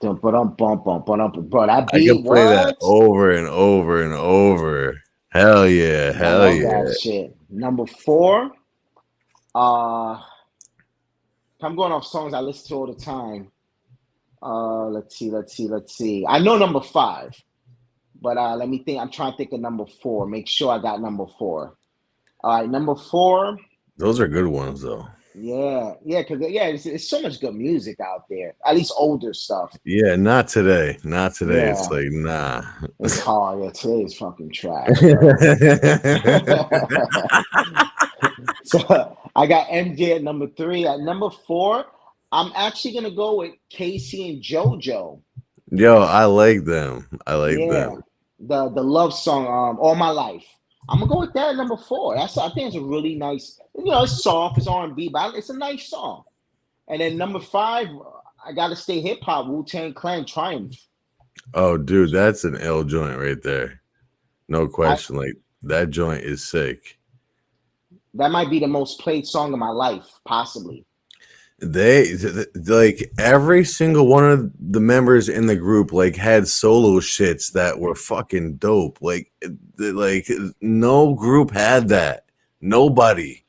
Speaker 2: Bro, that
Speaker 1: I could
Speaker 2: beat,
Speaker 1: play that
Speaker 2: what?
Speaker 1: over and over and over. Hell yeah,
Speaker 2: I
Speaker 1: hell
Speaker 2: love that
Speaker 1: yeah.
Speaker 2: shit. Number four, uh, I'm going off songs I listen to all the time. Let's see. I know number five, but let me think. I'm trying to think of number four. Make sure I got number four. All right, number four.
Speaker 1: Those are good ones though.
Speaker 2: Yeah, yeah, because yeah, it's so much good music out there. At least older stuff.
Speaker 1: Yeah, not today. Not today. It's
Speaker 2: Yeah,
Speaker 1: like nah.
Speaker 2: it's hard. Yeah, today is fucking trash, bro. So I got MJ at number three. At number four, I'm actually gonna go with Casey and JoJo.
Speaker 1: Yo, I like them. I like
Speaker 2: Yeah,
Speaker 1: them.
Speaker 2: the love song, "All My Life." I'm gonna go with that at number four. I think it's a really nice. It's soft, it's R&B, but it's a nice song. And then number five, I gotta stay hip hop. Wu-Tang Clan, "Triumph."
Speaker 1: Oh, dude, that's an L joint right there. No
Speaker 2: I
Speaker 1: question. Like that joint is sick.
Speaker 2: That might be the most played song of my life, possibly.
Speaker 1: Like every single one of the members in the group like had solo shits that were fucking dope. Like no group had that. Nobody.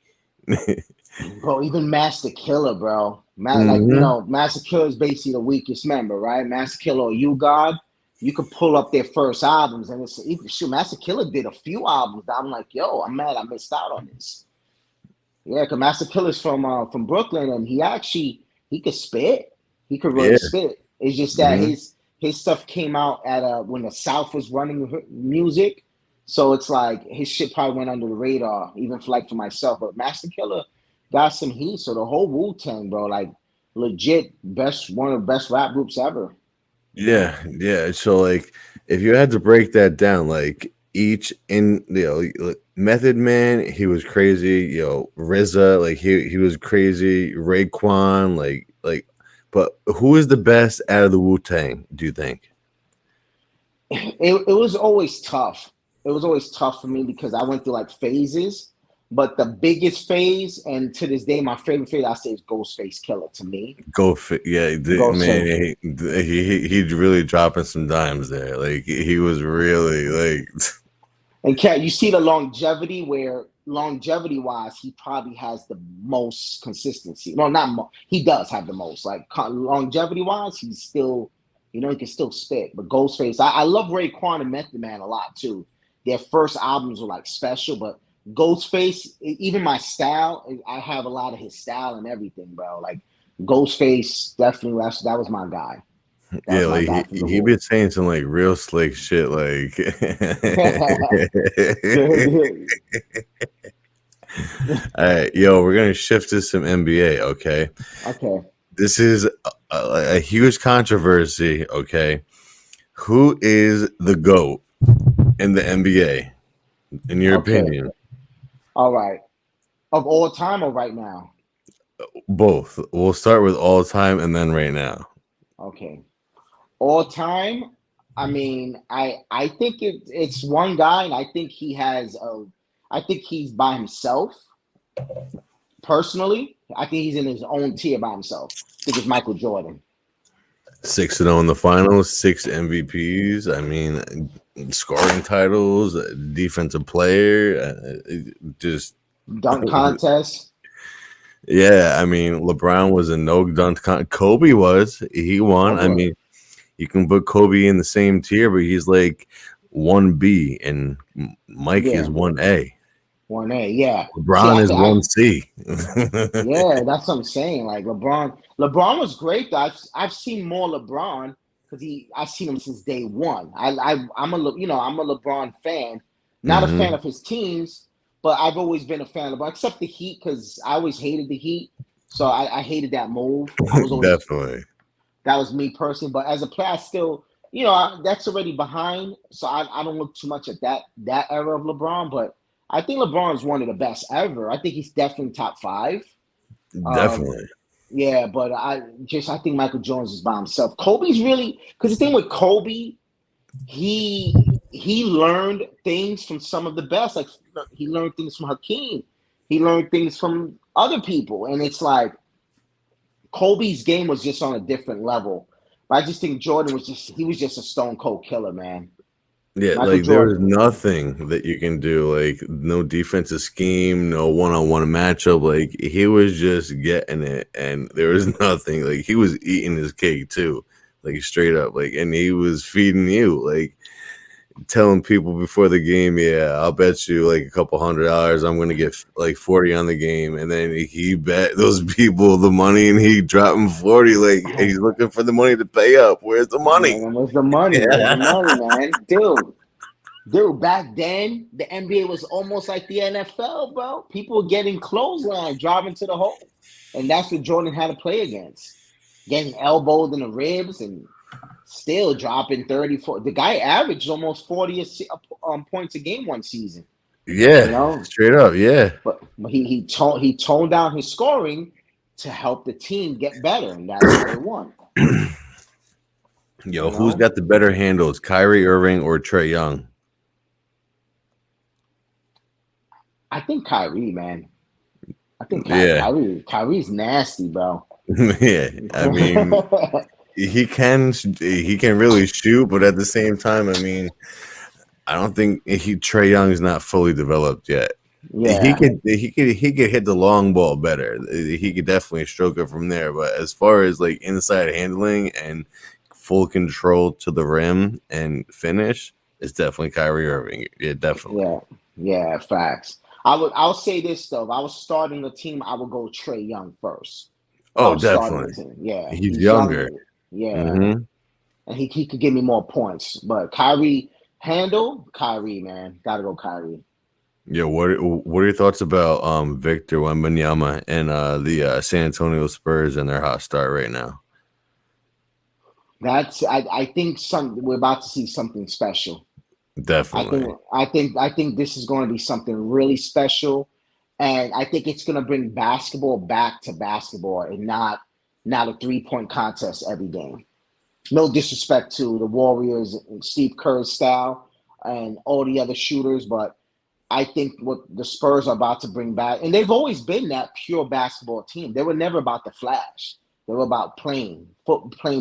Speaker 2: Bro, even Master Killer, bro.
Speaker 1: Hmm.
Speaker 2: Master Killer is basically the weakest member, right? Master Killer or You God, you could pull up their first albums, and shoot, Master Killer did a few albums that I'm like, yo, I'm mad I missed out on this. Yeah, because Master Killer's from Brooklyn, and he could spit. He could really
Speaker 1: Yeah.
Speaker 2: spit. It's just that
Speaker 1: Hmm.
Speaker 2: his stuff came out at when the South was running music, so it's like his shit probably went under the radar, even for myself. But Master Killer got some heat. So the whole Wu Tang, bro, like legit one of the best rap groups ever.
Speaker 1: Yeah, yeah. So like if you had to break that down, like each in Method Man, he was crazy, RZA, like he was crazy, Raekwon, but who is the best out of the Wu-Tang, do you think?
Speaker 2: It was always tough. It was always tough for me because I went through like phases. But the biggest phase, and to this day, my favorite phase I say is Ghostface Killer to me.
Speaker 1: Yeah, man,
Speaker 2: Ghostface.
Speaker 1: he's really dropping some dimes there. Like he was really like
Speaker 2: And Cat, you see the longevity where longevity wise, he probably has the most consistency. Well, not he does have the most. Like longevity wise, he's still, he can still spit. But Ghostface, I love Raekwon and Method Man a lot too. Their first albums were like special, but Ghostface, even my style, I have a lot of his style and everything, bro. Like Ghostface, definitely that was my guy. That
Speaker 1: Yeah,
Speaker 2: was my
Speaker 1: like
Speaker 2: guy from the
Speaker 1: he
Speaker 2: Wolf.
Speaker 1: been saying some like real slick shit. Like, all right, yo, we're gonna shift to some NBA. Okay,
Speaker 2: Okay.
Speaker 1: this is a huge controversy. Okay, who is the GOAT in the NBA, in your
Speaker 2: Okay.
Speaker 1: opinion?
Speaker 2: All right. Of all time or right now?
Speaker 1: Both. We'll start with all time and then right now.
Speaker 2: Okay. All time. I mean, I think it's one guy, and I think he has a. I think he's by himself. Personally, I think he's in his own tier by himself. I think it's Michael Jordan.
Speaker 1: 6-0 in the finals, 6 MVPs. I mean, scoring titles, defensive player, just
Speaker 2: Dunk contest.
Speaker 1: yeah. I mean, LeBron was a no dunk. Kobe was. He won. I
Speaker 2: Okay.
Speaker 1: mean, you can put Kobe in the same tier, but he's like 1B and Mike is
Speaker 2: Yeah.
Speaker 1: 1A.
Speaker 2: 1A. Yeah. See,
Speaker 1: LeBron is 1C.
Speaker 2: yeah, that's what I'm saying. Like LeBron was great though. I've seen more LeBron because I've seen him since day one. I'm I'm a LeBron fan, not a fan
Speaker 1: Hmm.
Speaker 2: of his teams, but I've always been a fan of LeBron, except the Heat because I always hated the Heat. So I hated that move. I was always
Speaker 1: Definitely.
Speaker 2: That was me personally, but as a player, I still, that's already behind. So I don't look too much at that era of LeBron, but I think LeBron is one of the best ever. I think he's definitely top five. Um,
Speaker 1: Definitely.
Speaker 2: yeah, but I think Michael Jones is by himself. Kobe's really because the thing with Kobe, he learned things from some of the best. Like he learned things from Hakeem. He learned things from other people, and it's like Kobe's game was just on a different level. But I just think Jordan was just a stone cold killer, man.
Speaker 1: Yeah,
Speaker 2: Michael
Speaker 1: like there was
Speaker 2: Jordan.
Speaker 1: nothing that you can do, like no defensive scheme, no one-on-one matchup. Like he was just getting it, and there was nothing. Like he was eating his cake too, like straight up. Like, and he was feeding you, like telling people before the game, yeah, I'll bet you like a couple $100. I'm gonna get like 40 on the game, and then he bet those people the money, and he dropped him 40. Like and he's looking for the money to pay up. Where's the money?
Speaker 2: Man, where's the money? Where's the money, man? Dude, back then the NBA was almost like the NFL, bro. People were getting clothesline, driving to the hole, and that's what Jordan had to play against. Getting elbowed in the ribs and still dropping 34. The guy averaged almost 40 points a game one season. You
Speaker 1: Yeah,
Speaker 2: know,
Speaker 1: straight up, yeah.
Speaker 2: but he toned down his scoring to help the team get better, and that's how they won.
Speaker 1: Yo,
Speaker 2: You
Speaker 1: who's
Speaker 2: know,
Speaker 1: got the better handles, Kyrie Irving or Trey Young?
Speaker 2: I think Kyrie, man. I think
Speaker 1: Yeah,
Speaker 2: Kyrie's nasty, bro.
Speaker 1: yeah. I mean, he can really shoot, but at the same time, I mean, I don't think Trey Young is not fully developed yet.
Speaker 2: Yeah,
Speaker 1: He could hit the long ball better. He could definitely stroke it from there. But as far as like inside handling and full control to the rim and finish, it's definitely Kyrie Irving. Yeah, definitely.
Speaker 2: yeah, yeah. Facts. I'll say this though. If I was starting a team, I would go Trey Young first. If I
Speaker 1: Oh,
Speaker 2: was starting a
Speaker 1: definitely.
Speaker 2: team, yeah,
Speaker 1: He's
Speaker 2: he's younger.
Speaker 1: younger.
Speaker 2: Yeah,
Speaker 1: Hmm.
Speaker 2: and he could give me more points. But Kyrie, man, gotta go Kyrie.
Speaker 1: Yeah, what are your thoughts about Victor Wembanyama and the San Antonio Spurs and their hot start right now?
Speaker 2: I think we're about to see something special.
Speaker 1: Definitely.
Speaker 2: I think this is going to be something really special, and I think it's going to bring basketball back to basketball and not a 3 point contest every game. No disrespect to the Warriors and Steve Kerr's style and all the other shooters, but I think what the Spurs are about to bring back, and they've always been that pure basketball team. They were never about the flash. They were about playing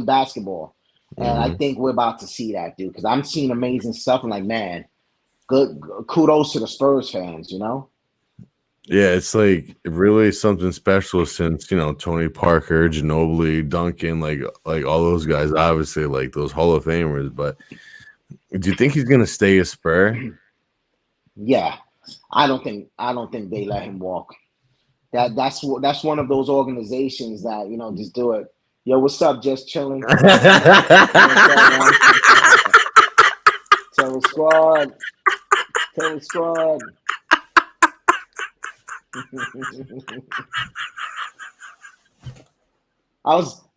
Speaker 2: basketball. And I
Speaker 1: Hmm.
Speaker 2: think we're about to see that, dude, because I'm seeing amazing stuff. And like, man, good kudos to the Spurs fans, you know?
Speaker 1: Yeah, it's like really something special since Tony Parker, Ginobili, Duncan, like all those guys, obviously like those Hall of Famers. But do you think he's gonna stay a Spur?
Speaker 2: Yeah. I don't think they let him walk. That's one of those organizations that just do it. Yo, what's up? Just chilling. What's up, man? Terror Squad. Terror Squad.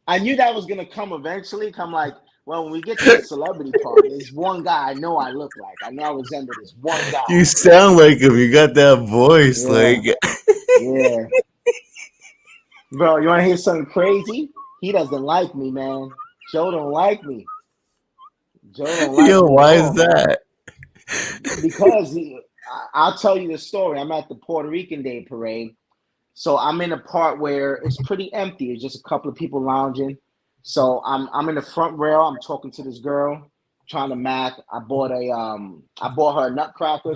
Speaker 2: I knew that was gonna come eventually. Come like, well, when we get to the celebrity part, there's one guy I know I look like. I know I resemble this one guy.
Speaker 1: You sound like him. You got that voice, like.
Speaker 2: Yeah. Bro, you want to hear something crazy? He doesn't like me, man. Joe don't like me. Joe don't like
Speaker 1: Yo,
Speaker 2: me.
Speaker 1: why is that?
Speaker 2: Because I'll tell you the story. I'm at the Puerto Rican Day Parade. So I'm in a part where it's pretty empty. It's just a couple of people lounging. So I'm in the front rail. I'm talking to this girl, trying to mac. I bought her a nutcracker.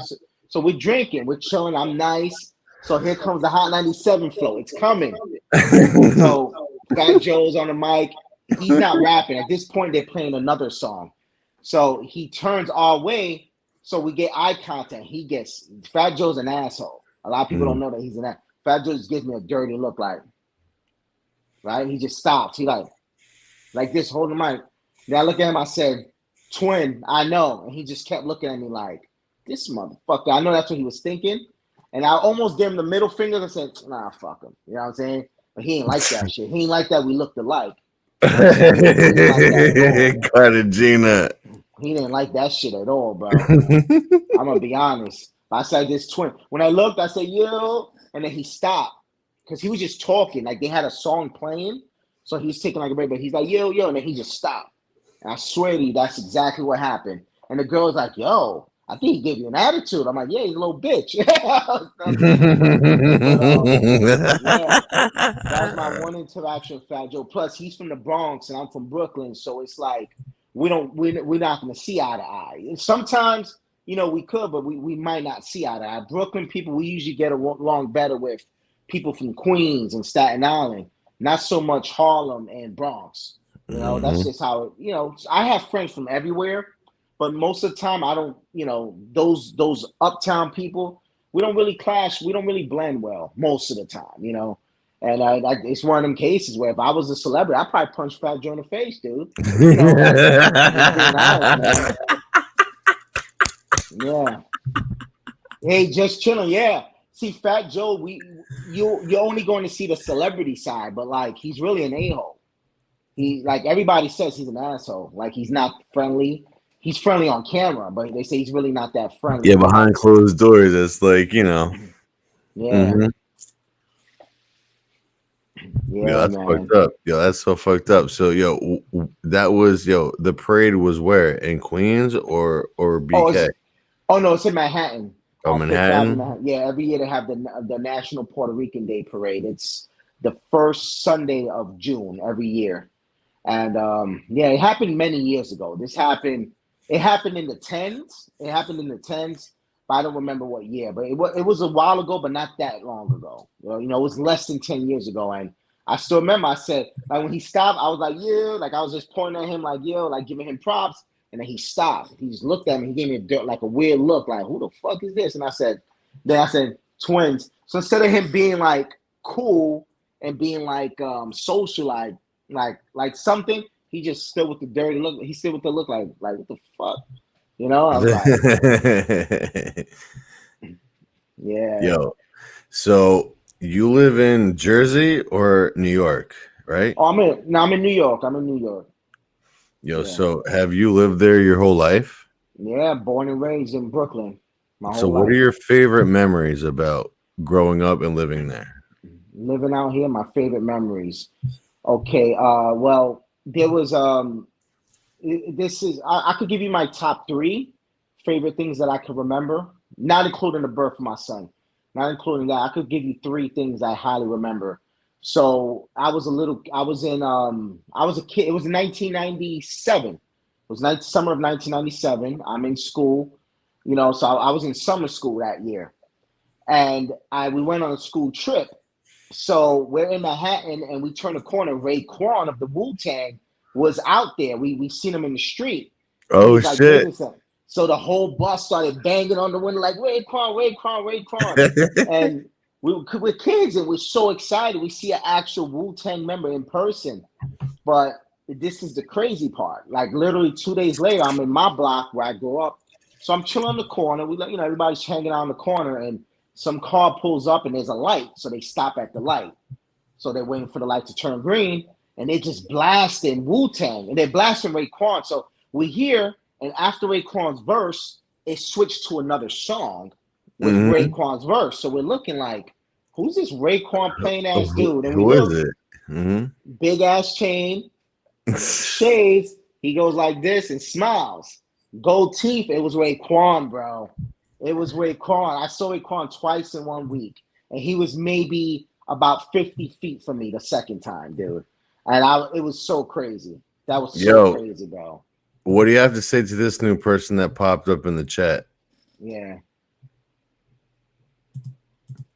Speaker 2: So we're drinking, we're chilling. I'm nice. So here comes the Hot 97 flow. It's coming. So Fat Joe's on the mic. He's not rapping. At this point, they're playing another song. So he turns our way. So we get eye contact. Fat Joe's an asshole. A lot of people don't know that he's an asshole. Fat Joe just gives me a dirty look, like, right? He just stops. He like this, holding the mic. Then I look at him. I said, "Twin, I know." And he just kept looking at me like, "This motherfucker." I know that's what he was thinking. And I almost gave him the middle finger and said, "Nah, fuck him." You know what I'm saying? But he ain't like that shit. He ain't like that we looked alike.
Speaker 1: Cartagena.
Speaker 2: He didn't like that shit at all, bro. I'm gonna be honest. I said this twin. When I looked, I said, "Yo," and then he stopped because he was just talking. Like they had a song playing, so he was taking like a break. But he's like, "Yo, yo," and then he just stopped. And I swear to you, that's exactly what happened. And the girl was like, "Yo, I think he gave you an attitude." I'm like, "Yeah, he's a little bitch." Yeah, that was my one interaction with Fat Joe. Plus, he's from the Bronx and I'm from Brooklyn, so it's like we're not going to see eye to eye. And sometimes, we could, but we might not see eye to eye. Brooklyn people, we usually get along better with people from Queens and Staten Island, not so much Harlem and Bronx. That's just how I have friends from everywhere, but most of the time I don't. Those uptown people, we don't really clash. We don't really blend well most of the time. And it's one of them cases where if I was a celebrity, I'd probably punch Fat Joe in the face, dude. Just being honest, man. Yeah. Hey, just chilling. Yeah. See, Fat Joe, you're only going to see the celebrity side, but like he's really an a-hole. He, like everybody says, he's an asshole. Like he's not friendly. He's friendly on camera, but they say he's really not that friendly.
Speaker 1: Yeah, behind closed doors, it's like
Speaker 2: Yeah.
Speaker 1: Mm-hmm.
Speaker 2: Yeah,
Speaker 1: that's
Speaker 2: man.
Speaker 1: fucked up. Yo, that's so fucked up. So, that was the parade was where, in Queens or BK?
Speaker 2: Oh no, it's in Manhattan.
Speaker 1: Oh, Manhattan.
Speaker 2: Yeah, every year they have the National Puerto Rican Day Parade. It's the first Sunday of June every year, and it happened many years ago. It happened in the tens. It happened in the tens. But I don't remember what year. But it was a while ago, but not that long ago. It was less than 10 years ago, and I still remember. I said, like, when he stopped, I was like, "Yeah," like I was just pointing at him, like, "Yo," like giving him props. And then he stopped. He just looked at me. He gave me a weird look, like, "Who the fuck is this?" And I said, "Twins." So instead of him being like cool and being like social, like something, he just stood with the dirty look. He stood with the look like what the fuck, I was like, yeah.
Speaker 1: Yo, so you live in Jersey or New York, right?
Speaker 2: Oh, I'm in New York. I'm in New York.
Speaker 1: Yo, so have you lived there your whole life?
Speaker 2: Yeah, born and raised in Brooklyn.
Speaker 1: So what are your favorite memories about growing up and living there?
Speaker 2: Living out here, my favorite memories. Okay, well, there was I could give you my top 3 favorite things that I can remember, not including the birth of my son. Not including that. I could give you 3 things I highly remember. So I was a kid. It was 1997. It was summer of 1997. I'm in school, so I was in summer school that year. And we went on a school trip. So we're in Manhattan and we turn a corner. Raekwon of the Wu-Tang was out there. We seen him in the street.
Speaker 1: Oh, shit.
Speaker 2: So the whole bus started banging on the window like Raekwon, Raekwon, Raekwon. And we're kids and we're so excited. We see an actual Wu-Tang member in person. But this is the crazy part. Like literally 2 days later, I'm in my block where I grew up. So I'm chilling on the corner. Everybody's hanging out in the corner, and some car pulls up and there's a light. So they stop at the light. So they're waiting for the light to turn green, and they just blasting Wu-Tang, and they're blasting Raekwon. So we hear, and after Raekwon's verse, it switched to another song with Raekwon's verse. So we're looking like, who's this Raekwon playing ass dude? And we
Speaker 1: Who
Speaker 2: look,
Speaker 1: is it?
Speaker 2: big ass chain, shades. He goes like this and smiles. Gold teeth. It was Raekwon, bro. It was Raekwon. I saw Raekwon twice in 1 week, and he was maybe about 50 feet from me the second time, dude. And it was so crazy. That was so crazy, bro.
Speaker 1: What do you have to say to this new person that popped up in the chat?
Speaker 2: Yeah.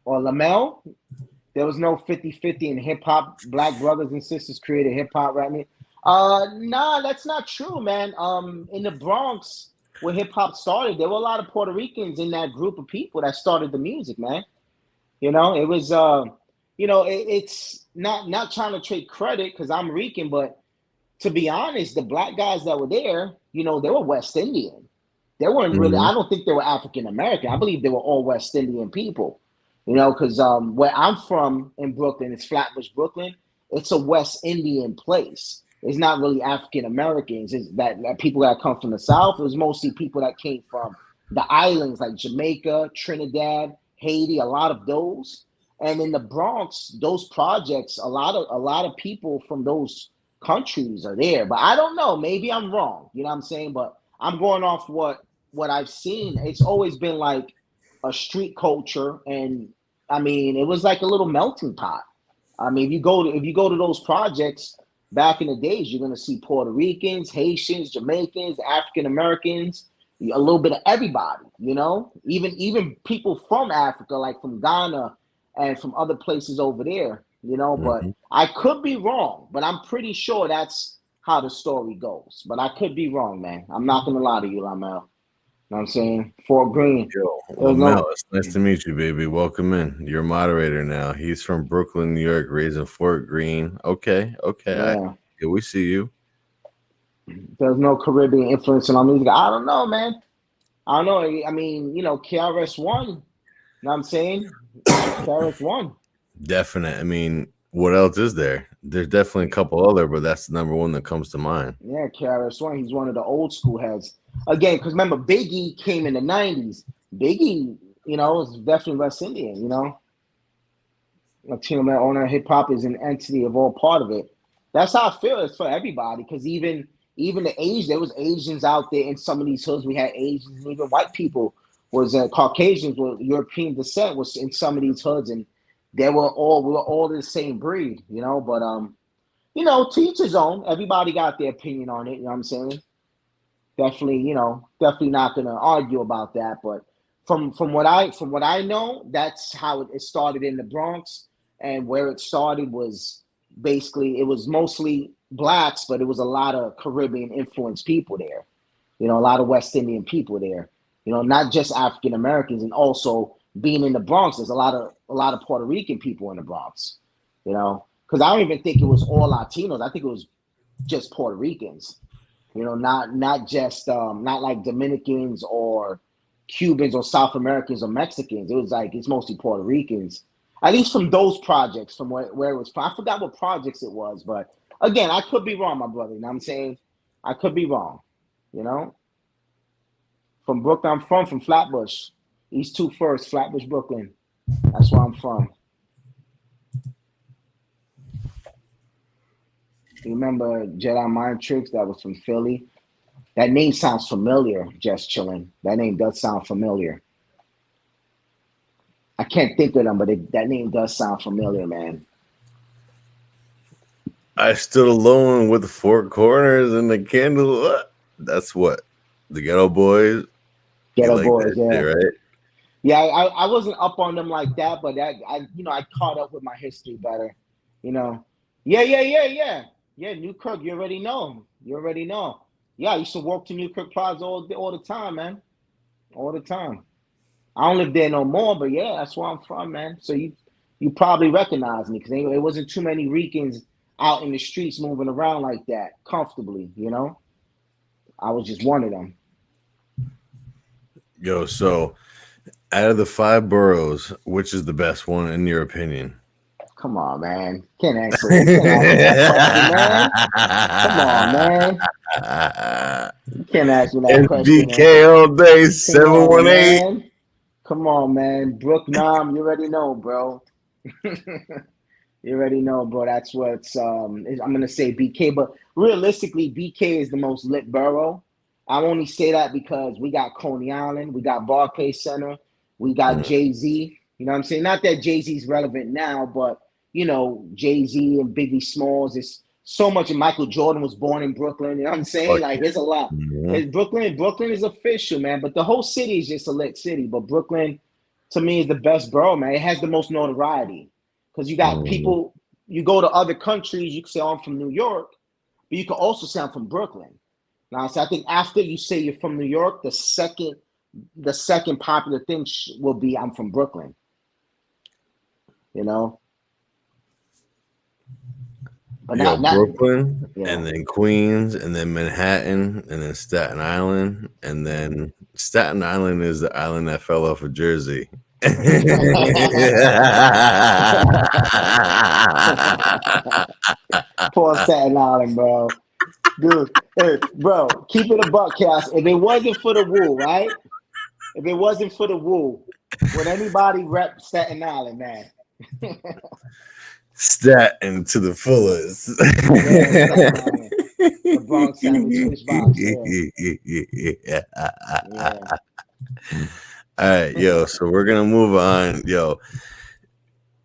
Speaker 2: Or Lamel, there was no 50-50 in hip-hop. Black brothers and sisters created hip-hop right now. Nah, that's not true, man. In the Bronx, where hip-hop started, there were a lot of Puerto Ricans in that group of people that started the music, man. It was it's not trying to take credit because I'm Rican, but to be honest, the black guys that were there, they were West Indian. They weren't really, I don't think they were African American. I believe they were all West Indian people, because where I'm from in Brooklyn, it's Flatbush, Brooklyn. It's a West Indian place. It's not really African Americans. It's that people that come from the South. It was mostly people that came from the islands like Jamaica, Trinidad, Haiti, a lot of those. And in the Bronx, those projects, a lot of people from those countries are there. But I don't know. Maybe I'm wrong. You know what I'm saying? But I'm going off what I've seen. It's always been like a street culture, and I mean, it was like a little melting pot. I mean, if you go to those projects back in the days, you're gonna see Puerto Ricans, Haitians, Jamaicans, African Americans, a little bit of everybody. Even people from Africa, like from Ghana and from other places over there. But I could be wrong, but I'm pretty sure that's how the story goes. But I could be wrong, man. I'm not gonna lie to you, Lamel. You know what I'm saying? Fort Greene.
Speaker 1: Yo, Lamel, it's nice to meet you, baby. Welcome in. You're a moderator now. He's from Brooklyn, New York, raised in Fort Greene. Okay.
Speaker 2: Yeah.
Speaker 1: We see you.
Speaker 2: There's no Caribbean influence in our music. I don't know, man. I don't know. I mean, KRS-One. You know what I'm saying? KRS-One.
Speaker 1: Definite. I mean, what else is there? There's definitely a couple other, but that's the number one that comes to mind.
Speaker 2: Yeah, KRS-One. He's one of the old school heads. Again, because remember, Biggie came in the 90s. Biggie, is definitely West Indian, Latino man owner hip hop is an entity of all part of it. That's how I feel. It's for everybody. Because even the there was Asians out there in some of these hoods. We had Asians, and even white people was Caucasians with European descent was in some of these hoods, and we were all the same breed, But to each his own. Everybody got their opinion on it. You know what I'm saying? Definitely not gonna argue about that. But from what I know, that's how it started in the Bronx, and where it started was basically it was mostly blacks, but it was a lot of Caribbean influenced people there. A lot of West Indian people there. Not just African Americans, and also being in the Bronx, there's a lot of Puerto Rican people in the Bronx. Because I don't even think it was all Latinos. I think it was just Puerto Ricans. Not just not like Dominicans or Cubans or South Americans or Mexicans. It was like it's mostly Puerto Ricans, at least from those projects, from where it was from. I forgot what projects it was, but again, I could be wrong, my brother. You know what I'm saying? I could be wrong. From Brooklyn, I'm from Flatbush, East 2 Flatbush, Brooklyn. That's where I'm from. You remember Jedi Mind Tricks? That was from Philly. That name sounds familiar, Just Chillin'. That name does sound familiar. I can't think of them, but that name does sound familiar, man.
Speaker 1: I stood alone with the four corners and the candle. What? That's what? The Ghetto Boys?
Speaker 2: Ghetto Boys, yeah.
Speaker 1: Shit, right?
Speaker 2: Yeah, I wasn't up on them like that, but I caught up with my history better. Yeah. Yeah, New Kirk, you already know. Yeah, I used to walk to Newkirk Plaza all the time, man. All the time. I don't live there no more, but yeah, that's where I'm from, man. So you probably recognize me because there wasn't too many Ricans out in the streets moving around like that comfortably, you know? I was just one of them.
Speaker 1: Yo, so out of the 5 boroughs, which is the best one in your opinion?
Speaker 2: Come on, man. Can't answer it. Can't ask me that question, man. Come on, man. You can't ask me that question, man.
Speaker 1: SBK all day,
Speaker 2: Come on,
Speaker 1: 718.
Speaker 2: man. Come on, man. Brook Nam, you already know, bro. You already know, bro. That's what's I'm gonna say BK, but realistically, BK is the most lit borough. I only say that because we got Coney Island, we got Barclays Center, we got Jay-Z. You know what I'm saying? Not that Jay-Z's relevant now, but you know, Jay-Z and Biggie Smalls is so much. And Michael Jordan was born in Brooklyn. You know what I'm saying?
Speaker 1: Fuck
Speaker 2: Like,
Speaker 1: yeah.
Speaker 2: there's a lot.
Speaker 1: Mhm.
Speaker 2: Brooklyn is official, man. But the whole city is just a lit city. But Brooklyn, to me, is the best borough, man. It has the most notoriety because you got
Speaker 1: Mhm.
Speaker 2: people. You go to other countries, you can say, oh, I'm from New York, but you can also say I'm from Brooklyn. Now, so I think after you say you're from New York, the second popular thing will be I'm from Brooklyn. You know, but
Speaker 1: Yo,
Speaker 2: not
Speaker 1: Brooklyn,
Speaker 2: yeah.
Speaker 1: and then Queens, and then Manhattan, and then Staten Island, and then Staten Island is the island that fell off of Jersey.
Speaker 2: Poor Staten Island, bro. Dude, hey, bro, keep it a buck, Cass. If it wasn't for the wool, right? If it wasn't for the wool, would anybody rep Staten Island, man?
Speaker 1: Staten to the fullest.
Speaker 2: Yeah, Staten Island. The Bronx sandwich fish box, yeah. Yeah.
Speaker 1: All right, yo. So we're gonna move on, yo.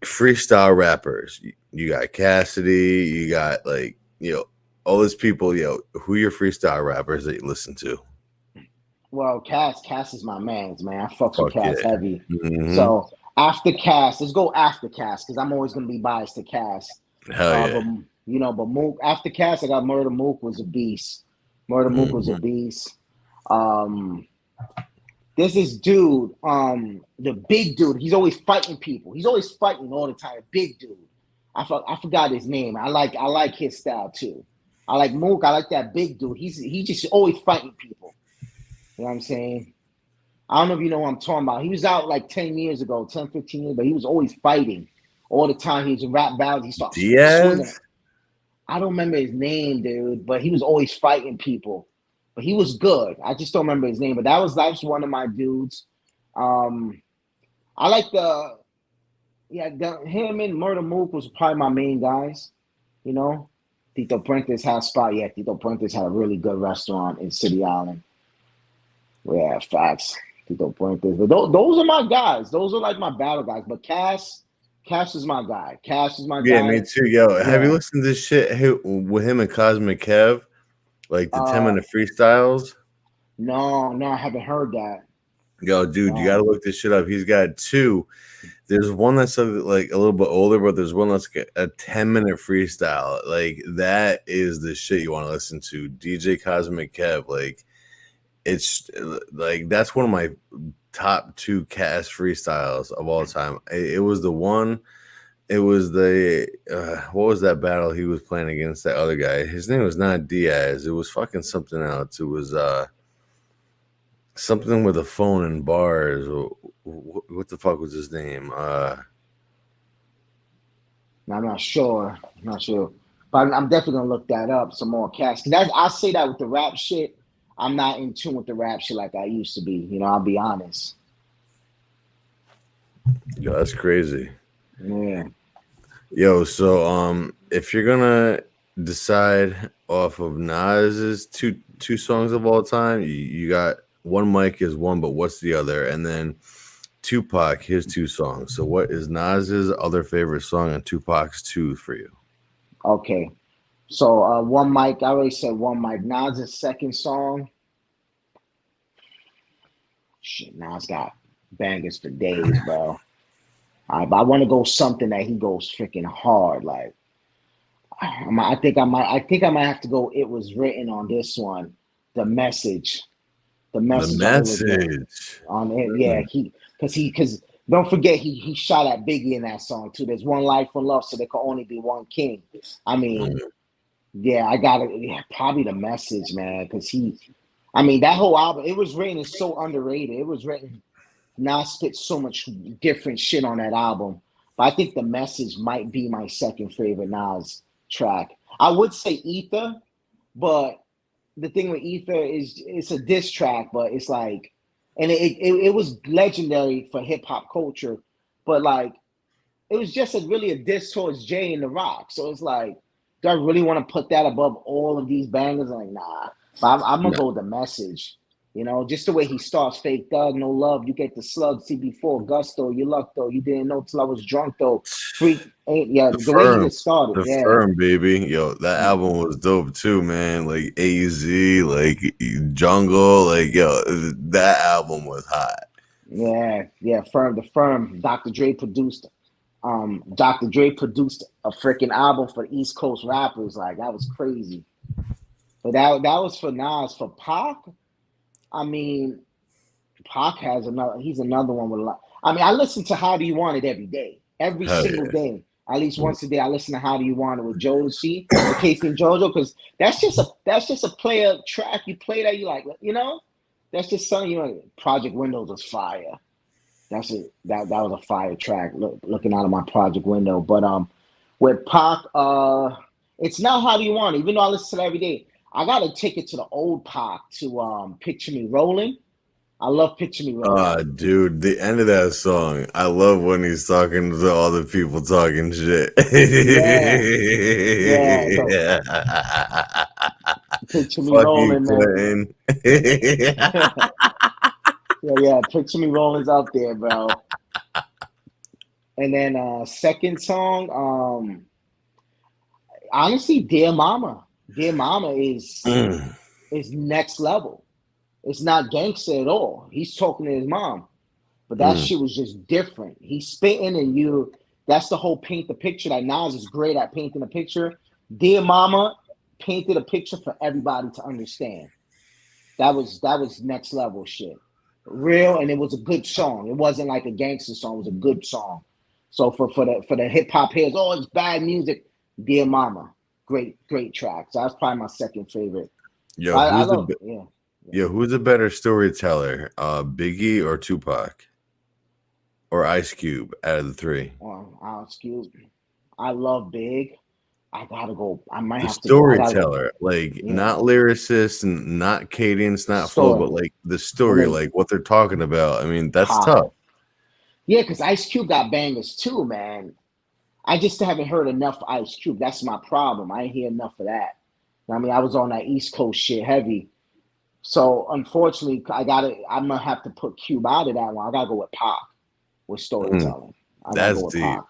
Speaker 1: Freestyle rappers. You got Cassidy. You got like all these people. Yo, who your freestyle rappers that you listen to?
Speaker 2: Well, Cass is my man's, man. I fucks with
Speaker 1: Fuck
Speaker 2: Cass
Speaker 1: yeah.
Speaker 2: heavy.
Speaker 1: Hmm.
Speaker 2: So after Cass, let's go after Cass because I'm always gonna be biased to Cass.
Speaker 1: Hell yeah.
Speaker 2: But you know, but Mook after Cass, I got Murder Mook was a beast. Murder Mook was a
Speaker 1: Mhm.
Speaker 2: beast. There's this dude, the big dude. He's always fighting people. He's always fighting all the time. Big dude. I forgot his name. I like his style too. I like Mook. I like that big dude. He just always fighting people. You know what I'm saying? I don't know if you know what I'm talking about. He was out like 10 years ago, 10, 15 years, but he was always fighting all the time. He was in rap battles. He starts swinging.
Speaker 1: Diaz.
Speaker 2: I don't remember his name, dude, but he was always fighting people. But he was good. I just don't remember his name. But that was one of my dudes. Um, I like him and Murder Mook was probably my main guys. You know, Tito Puentes had a spot. Yeah, Tito Puentes had a really good restaurant in City Island. Yeah, facts. Tito Puentes. But those are my guys. Those are like my battle guys. But Cass is my guy. Cass is my
Speaker 1: Yeah, me
Speaker 2: guy.
Speaker 1: too. Yo, have you
Speaker 2: Yeah.
Speaker 1: listened to this shit with him and Cosmic Kev? Like the 10-minute freestyles?
Speaker 2: No, I haven't heard that.
Speaker 1: Yo, dude, you
Speaker 2: No.
Speaker 1: gotta look this shit up. He's got 2. There's one that's like a little bit older, but there's one that's like a 10-minute freestyle. Like that is the shit you want to listen to. DJ Cosmic Kev, like it's like that's one of my top 2 cast freestyles of all time. It was the one. It was the what was that battle he was playing against that other guy? His name was not Diaz. It was fucking something else. It was something with a phone and bars. What the fuck was his name?
Speaker 2: I'm not sure. I'm not sure. But I'm definitely gonna look that up some more Cass. Cause I say that with the rap shit. I'm not in tune with the rap shit like I used to be. You know, I'll be honest.
Speaker 1: Yo, that's crazy.
Speaker 2: Yeah.
Speaker 1: Yo, so if you're gonna decide off of Nas's two songs of all time, you got One Mic is one, but what's the other? And then Tupac, his 2 songs. So what is Nas's other favorite song and Tupac's 2 for you?
Speaker 2: Okay. So One Mic, I already said One Mic. Nas' second song. Shit, Nas got bangers for days, bro. But I want to go something that he goes freaking hard. Like I think I might have to go. It Was Written on this one. The Message. The
Speaker 1: The
Speaker 2: Message on the legit.
Speaker 1: Message.
Speaker 2: On it, yeah. Because don't forget he shot at Biggie in that song too. There's one life, one love, so there can only be one king. I mean, yeah, I got it. Yeah, probably The Message, man, because that whole album, it was written is so underrated. It was written. Nas spit so much different shit on that album, but I think The Message might be my second favorite Nas track. I would say Ether, but the thing with Ether is it's a diss track, but it's like, and it was legendary for hip hop culture, but like it was just really a diss towards Jay and The Rock. So it's like, do I really want to put that above all of these bangers? I'm like, nah. But I'm gonna go with The Message. You know, just the way he starts, fake thug, no love. You get the slug, CB4, gusto. You luck though. You didn't know till I was drunk though. Freak, ain't the way he just started.
Speaker 1: The
Speaker 2: Yeah,
Speaker 1: Firm, baby. Yo, that album was dope too, man. Like AZ, like Jungle, like yo, that album was hot.
Speaker 2: yeah. Firm, the Firm. Dr. Dre produced. Dr. Dre produced a freaking album for East Coast rappers. Like that was crazy. But that was for Nas. For Pac, I mean, Pac has another. He's another one with a lot. I mean, I listen to How Do You Want It every day, every
Speaker 1: Hell
Speaker 2: single
Speaker 1: yeah.
Speaker 2: day. At least once a day, I listen to How Do You Want It with Josie, with Casey and JoJo, because that's just a player track. You play that, you like, you know, that's just something you know. Project Windows was fire. That's it. That was a fire track. Looking out of my project window, but with Pac, it's not How Do You Want It. Even though I listen to that every day, I gotta take it to the old Pac to Picture Me Rolling. I love Picture Me Rolling.
Speaker 1: Dude, the end of that song. I love when he's talking to all the people talking shit.
Speaker 2: Yeah. Picture Me
Speaker 1: Fuck you,
Speaker 2: Rolling, man.
Speaker 1: Clinton.
Speaker 2: Yeah. Picture Me Rolling's up there, bro. And then second song, honestly, Dear Mama. Dear Mama is next level. It's not gangster at all. He's talking to his mom, but that shit was just different. He's spitting, and that's the whole paint the picture. That Nas is great at painting a picture. Dear Mama painted a picture for everybody to understand. That was next level shit. Real, and it was a good song. It wasn't like a gangster song. It was a good song. So for the hip hop heads, oh, it's bad music. Dear Mama, great track. So that's probably my second favorite.
Speaker 1: Yo, who's a better storyteller, Biggie or Tupac, or Ice Cube out of the three?
Speaker 2: Ice Cube. I love Big. I gotta go. I might
Speaker 1: the
Speaker 2: have to
Speaker 1: storyteller, not lyricist and not cadence, not flow, but like the story, like what they're talking about. I mean, that's tough.
Speaker 2: Yeah, because Ice Cube got bangers too, man. I just haven't heard enough Ice Cube. That's my problem. I ain't hear enough of that. I mean, I was on that East Coast shit heavy. So unfortunately, I'm gonna have to put Cube out of that one. I gotta go with Pac with storytelling.
Speaker 1: That's deep. Pac.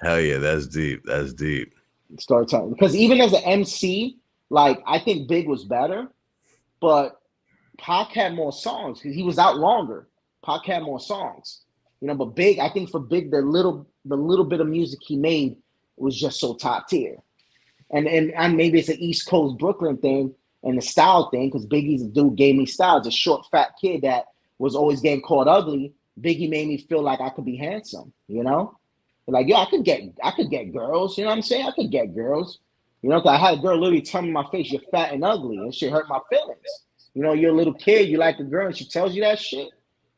Speaker 1: Hell yeah, that's deep. That's deep.
Speaker 2: Storytelling, because even as an MC, like I think Big was better, but Pac had more songs because he was out longer. Pac had more songs, you know. But Big, I think for Big, the little bit of music he made was just so top tier. And maybe it's an East Coast Brooklyn thing and the style thing, because Biggie's a dude gave me style. It's a short, fat kid that was always getting called ugly. Biggie made me feel like I could be handsome, you know? Like, yo, I could get girls, you know what I'm saying? I could get girls. You know, 'cause I had a girl literally tell me in my face, you're fat and ugly, and shit hurt my feelings. You know, you're a little kid, you like a girl, and she tells you that shit.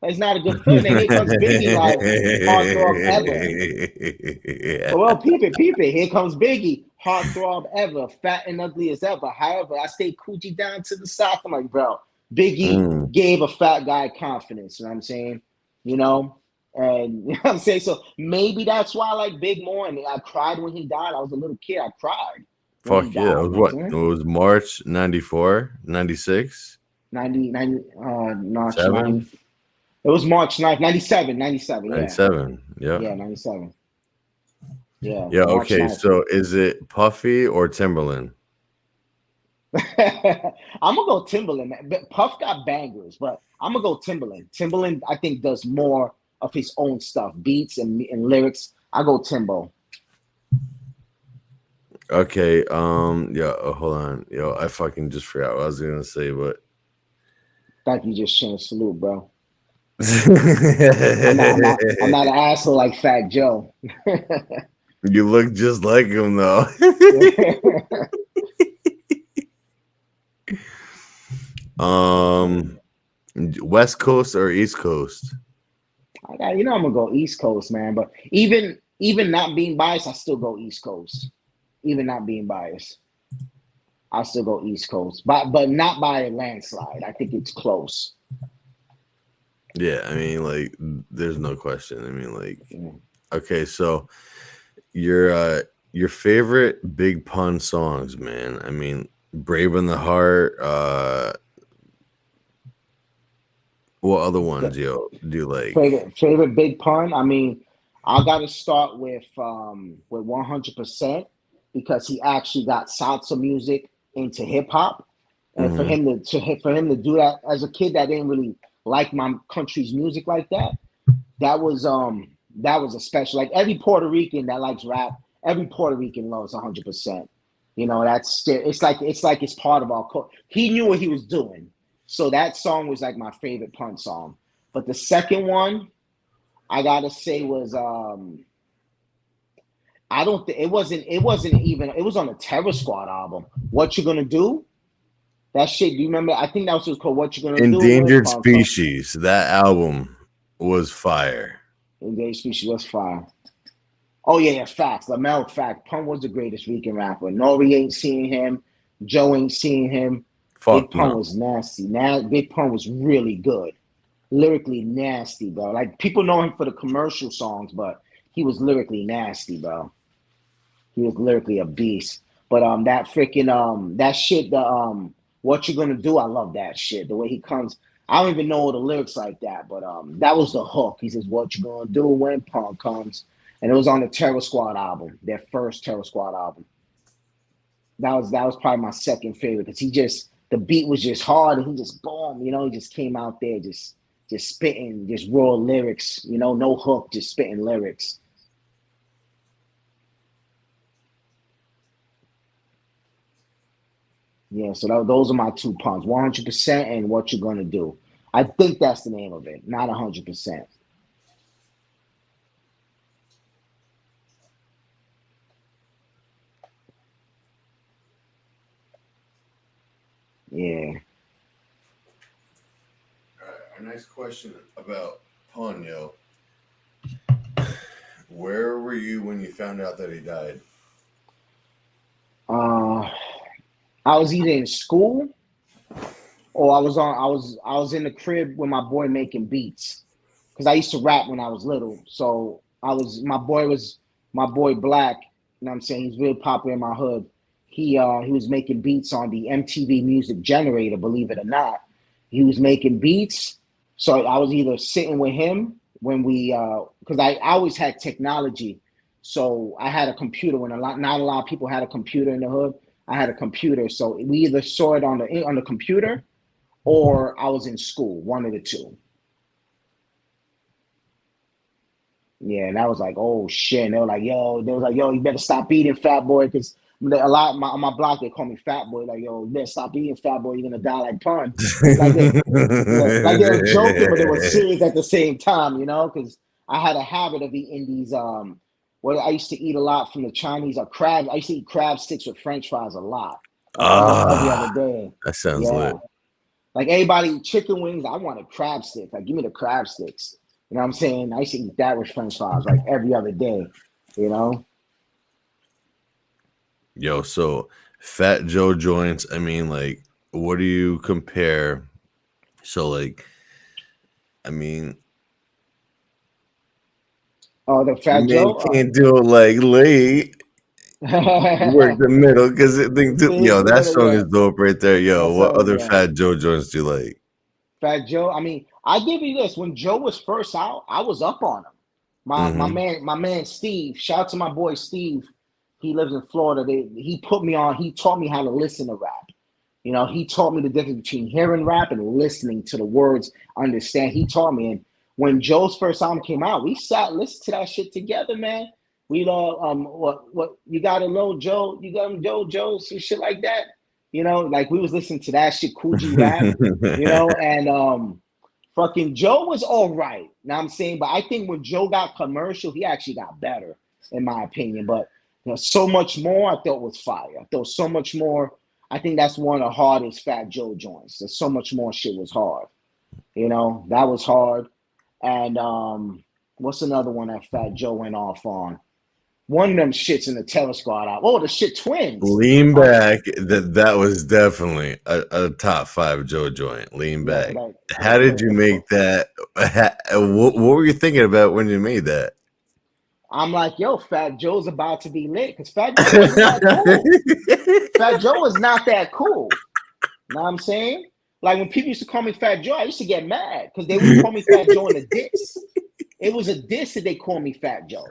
Speaker 2: That's not a good feeling. And here comes Biggie, like, heartthrob ever. Yeah. Well, peep it. Here comes Biggie, heartthrob ever, fat and ugly as ever. However, I stay coochie down to the south. I'm like, bro, Biggie gave a fat guy confidence. You know what I'm saying? You know? And you know what I'm saying? So maybe that's why I like Big more. And I cried when he died. I was a little kid. I cried.
Speaker 1: Fuck yeah. It was what? It was March 94, 96?
Speaker 2: 90, March 9th. It was March 9th, 97.
Speaker 1: 97, yeah.
Speaker 2: Yeah, 97. Yeah.
Speaker 1: Yeah, okay. 9th. So is it Puffy or Timberland?
Speaker 2: I'm gonna go Timberland, man. Puff got bangers, but I'm gonna go Timberland. Timberland, I think, does more of his own stuff, beats and lyrics. I go Timbo.
Speaker 1: Okay. Hold on. Yo, I fucking just forgot what I was gonna say, but
Speaker 2: Thank you, just changed salute, bro. I'm not
Speaker 1: You
Speaker 2: an asshole like Fat Joe.
Speaker 1: look just like him though. um, West Coast or East Coast?
Speaker 2: You know I'm gonna go East Coast, man. But even not being biased, I still go East Coast. Even not being biased, I still go East Coast, but not by a landslide. I think it's close.
Speaker 1: Yeah, I mean, like, there's no question. I mean, like,
Speaker 2: Mm.
Speaker 1: okay, so your favorite Big Pun songs, man. I mean, Brave in the Heart. What other ones do you like?
Speaker 2: Favorite big pun. I mean, I got to start with 100% because he actually got salsa music into hip hop, and for
Speaker 1: Hmm.
Speaker 2: him for him to do that as a kid that didn't really like my country's music like that, that was a special. Like every Puerto Rican that likes rap, every Puerto Rican loves 100%. You know, it's like it's part of our culture. He knew what he was doing, so that song was like my favorite pun song. But the second one, I gotta say was I don't think it wasn't even it was on the Terror Squad album. What you gonna do? That shit. Do you remember? I think that was called "What You Gonna Do" when
Speaker 1: Endangered
Speaker 2: punk come.
Speaker 1: Species. That album was fire.
Speaker 2: Engaged Species was fire. Oh yeah, facts. Lamel fact. Pun was the greatest Rican rapper. Nori ain't seen him. Joe ain't seen him. Big
Speaker 1: Fuck
Speaker 2: Pun
Speaker 1: no.
Speaker 2: was nasty. Now Big Pun was really good. Lyrically nasty, bro. Like people know him for the commercial songs, but he was lyrically nasty, bro. He was lyrically a beast. But that freaking that shit, the what you gonna do? I love that shit. The way he comes, I don't even know the lyrics like that, but that was the hook. He says, "What you gonna do when Punk comes?" And it was on the Terror Squad album, their first Terror Squad album. That was probably my second favorite because he just the beat was just hard and he just boom, you know, he just came out there just spitting just raw lyrics, you know, no hook, just spitting lyrics. Yeah, so those are my two puns, 100% and what you're gonna do. I think that's the name of it, not 100%. Yeah.
Speaker 1: All right, our next question about Pun, yo. Where were you when you found out that he died?
Speaker 2: Uh, I was either in school or I was in the crib with my boy making beats because I used to rap when I was little. So I was my boy Black. You know what I'm saying? He's real popular in my hood. He was making beats on the MTV Music Generator. Believe it or not, he was making beats. So I was either sitting with him when we because I always had technology. So I had a computer when not a lot of people had a computer in the hood. I had a computer, so we either saw it on the computer or I was in school, one of the two. Yeah, and I was like, oh shit. And they was like, yo, you better stop eating, fat boy, because a lot on my block they call me fat boy. Like, yo, you better stop eating, fat boy. You're gonna die like Pun. Like they, yeah, like they were joking, but they were serious at the same time, you know, because I had a habit of eating these. What I used to eat a lot from the Chinese are crab. I used to eat crab sticks with French fries a lot, like almost every other
Speaker 1: Ah,
Speaker 2: day.
Speaker 1: that sounds
Speaker 2: Yeah,
Speaker 1: lit.
Speaker 2: like everybody eat chicken wings. I want a crab stick. Like, give me the crab sticks. You know what I'm saying? I used to eat that with French fries like every other day. You know?
Speaker 1: Yo, so Fat Joe joints, I mean, like, what do you compare? So, like, I mean,
Speaker 2: Oh, the Fat
Speaker 1: men
Speaker 2: Joe.
Speaker 1: can't do it like late. Work the middle because it think yo, that song
Speaker 2: Yeah,
Speaker 1: is dope right there. Yo,
Speaker 2: that's
Speaker 1: what
Speaker 2: all.
Speaker 1: other
Speaker 2: Yeah,
Speaker 1: Fat Joe joints do you like?
Speaker 2: Fat Joe. I mean, I give you this. When Joe was first out, I was up on him.
Speaker 1: Mm-hmm.
Speaker 2: My man Steve. Shout out to my boy Steve. He lives in Florida. He put me on. He taught me how to listen to rap. You know, he taught me the difference between hearing rap and listening to the words, understand. He taught me. And when Joe's first album came out, we sat, listened to that shit together, man. We what you got to know, Joe, you got him, Joe, some shit like that. You know, like we was listening to that shit, Coogee Rap. You know, and fucking Joe was all right. Now I'm saying, but I think when Joe got commercial, he actually got better, in my opinion. But you know, so much more I thought was fire. I thought so much more. I think that's one of the hardest Fat Joe joints. There's so much more shit was hard. You know, that was hard. And what's another one that Fat Joe went off on? One of them shits in the Terror Squad out. Oh, the shit Twins.
Speaker 1: Lean Back. That was definitely a top 5 Joe joint. Lean Back. How did you make that? What were you thinking about when you made that?
Speaker 2: I'm like, yo, Fat Joe's about to be lit because Fat Joe wasn't that cool. Fat Joe was not that cool. You know what I'm saying? Like when people used to call me Fat Joe, I used to get mad because they would call me Fat Joe in a diss. It was a diss that they call me Fat Joe.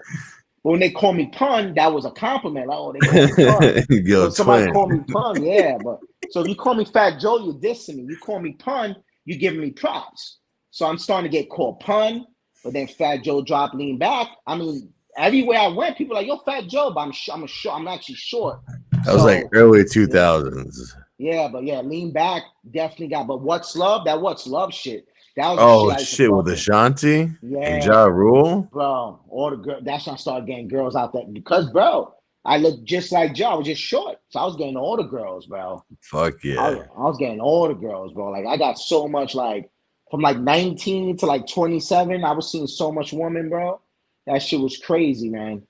Speaker 2: But when they call me Pun, that was a compliment. Like, oh, they call me Pun.
Speaker 1: Yo,
Speaker 2: so somebody call me Pun, yeah. But so if you call me Fat Joe, you're dissing me. You call me Pun, you're giving me props. So I'm starting to get called Pun, but then Fat Joe dropped Lean Back. I mean, everywhere I went, people were like, yo, Fat Joe, but I'm actually short.
Speaker 1: That was like early 2000s.
Speaker 2: Yeah, but yeah, Lean Back definitely got. But What's Love? That What's Love shit. That was
Speaker 1: shit with Ashanti and Ja Rule,
Speaker 2: bro. All the girls. That's when I started getting girls out there because, bro, I looked just like Ja. I was just short, so I was getting all the girls, bro.
Speaker 1: Fuck yeah,
Speaker 2: I was getting all the girls, bro. Like I got so much, like from like 19 to like 27, I was seeing so much woman, bro. That shit was crazy, man.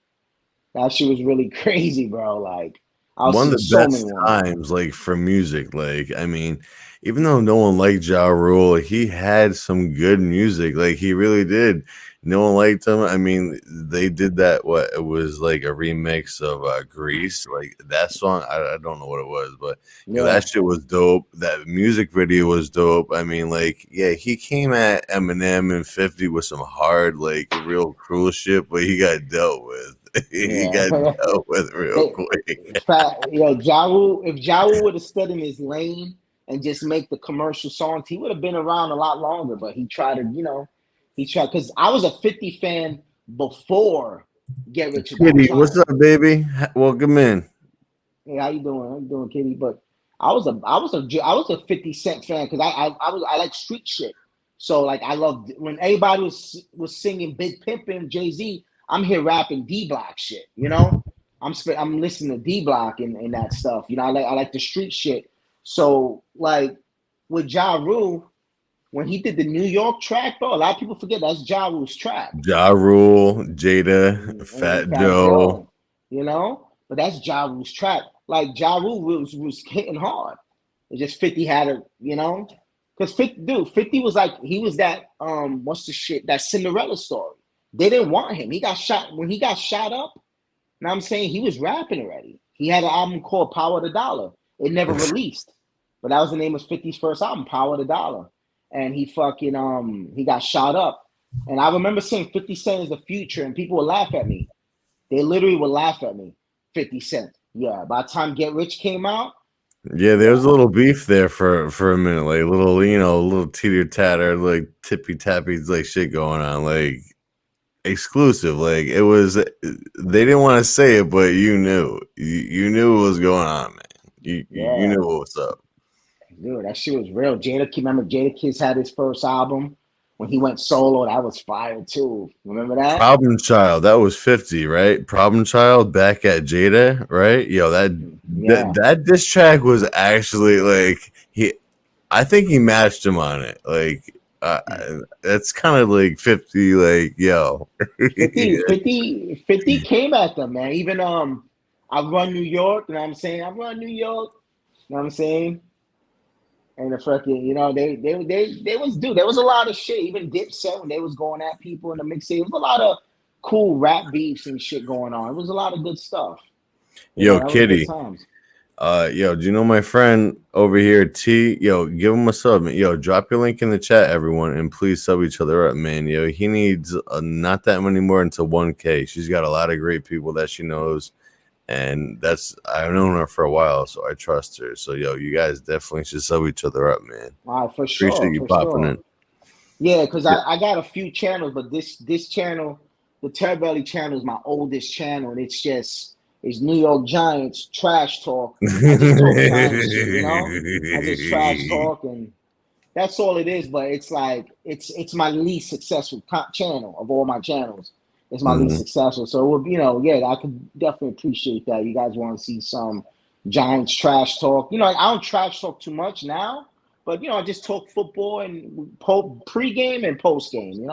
Speaker 2: That shit was really crazy, bro. Like I was
Speaker 1: one of the
Speaker 2: so
Speaker 1: best times, like for music. Like I mean, even though no one liked Ja Rule, he had some good music. Like he really did. No one liked him. I mean, they did that. What it was like a remix of Grease, like that song. I don't know what it was, but you know, that shit was dope. That music video was dope. I mean, like, yeah, he came at Eminem and 50 with some hard, like, real cruel shit, but he got dealt with. He got dealt with real quick.
Speaker 2: Ja Rule, if Ja Rule would have stood in his lane and just make the commercial songs, he would have been around a lot longer. But he tried to, you know. He tried because I was a 50 fan before Get Rich or Die
Speaker 1: Kitty, what's up, baby? Welcome in.
Speaker 2: Hey, how you doing? How you doing, Kitty? But I was a 50 Cent fan because I like street shit. So like I loved when everybody was singing Big Pimpin', Jay-Z. I'm here rapping D Block shit. You know, I'm listening to D Block and that stuff. You know, I like the street shit. So like with Ja Rule. When he did the New York track, bro, a lot of people forget that's Ja Rule's track.
Speaker 1: Ja Rule, Jada, Fat Joe.
Speaker 2: You know? But that's Ja Rule's track. Like, Ja Rule was hitting hard. It just 50 had a, you know? Because 50 was like, he was that, what's the shit? That Cinderella story. They didn't want him. He got shot. When he got shot up, now I'm saying he was rapping already. He had an album called Power the Dollar. It never released. But that was the name of 50's first album, Power the Dollar. And he fucking he got shot up. And I remember saying 50 Cent is the future, and people would laugh at me. They literally would laugh at me. 50 Cent. Yeah. By the time Get Rich came out.
Speaker 1: Yeah, there was a little beef there for a minute, like a little teeter tatter, like tippy tappy, like shit going on, like exclusive. Like it was, they didn't want to say it, but you knew what was going on, man. You knew what was up.
Speaker 2: Dude, that shit was real. Remember Jadakiss had his first album when he went solo. That was fire too. Remember that?
Speaker 1: Problem Child, that was 50, right? Problem Child back at Jada, right? Yo, that diss track was actually like I think he matched him on it. Like that's kind of like 50, like yo.
Speaker 2: 50 came at them, man. Even I Run New York, you know what I'm saying? I Run New York, you know what I'm saying? And the fucking, you know, they there was a lot of shit. Even Dipset when they was going at people in the mixtape, it was a lot of cool rap beefs and shit going on. It was a lot of good stuff.
Speaker 1: Yo, Kitty. Yo, do you know my friend over here, T? Yo, give him a sub. Yo, drop your link in the chat, everyone, and please sub each other up, man. Yo, he needs not that many more until 1K. She's got a lot of great people that she knows. And I've known her for a while, so I trust her. So, yo, you guys definitely should sub each other up, man.
Speaker 2: Wow, for sure.
Speaker 1: Appreciate you popping in.
Speaker 2: Yeah, because I got a few channels, but this channel, the Terror Belly channel, is my oldest channel, and it's just is New York Giants trash talk. I just talk Giants shit, I just trash talk, and that's all it is. But it's like it's my least successful channel of all my channels. It's my least
Speaker 1: Mhm.
Speaker 2: successful. So it would, yeah, I could definitely appreciate that. You guys want to see some Giants trash talk? I don't trash talk too much now, but I just talk football and pre-game and post-game.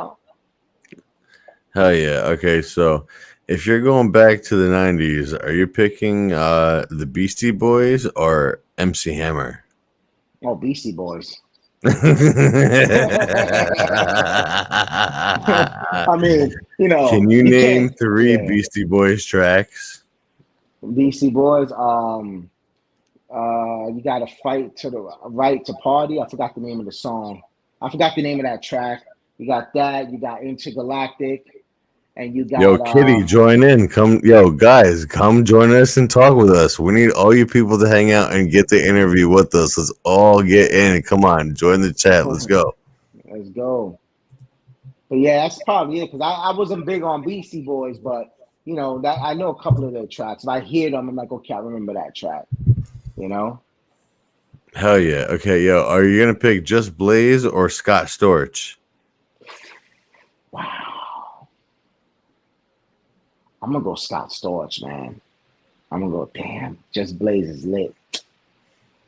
Speaker 1: Hell yeah. Okay, so if you're going back to the 90s, are you picking the Beastie Boys or MC Hammer?
Speaker 2: Oh, Beastie Boys. I mean,
Speaker 1: Can you
Speaker 2: you
Speaker 1: name
Speaker 2: can't.
Speaker 1: three
Speaker 2: Yeah,
Speaker 1: Beastie Boys tracks?
Speaker 2: Beastie Boys. You got to fight to the right to party. I forgot the name of the song. I forgot the name of that track. You got that. You got Intergalactic, and you
Speaker 1: Yo,
Speaker 2: got
Speaker 1: Kitty, join in. Come, yo, guys, come join us and talk with us. We need all you people to hang out and get the interview with us. Let's all get in. Come on, join the chat. Let's go.
Speaker 2: Let's go. But yeah, that's probably it because I wasn't big on Beastie Boys, but that I know a couple of their tracks. If I hear them, I'm like, okay, I remember that track.
Speaker 1: Hell yeah. Okay, yo, are you gonna pick Just Blaze or Scott Storch?
Speaker 2: Wow. I'm gonna go Scott Storch, man. I'm gonna go, damn, Just Blaze is lit.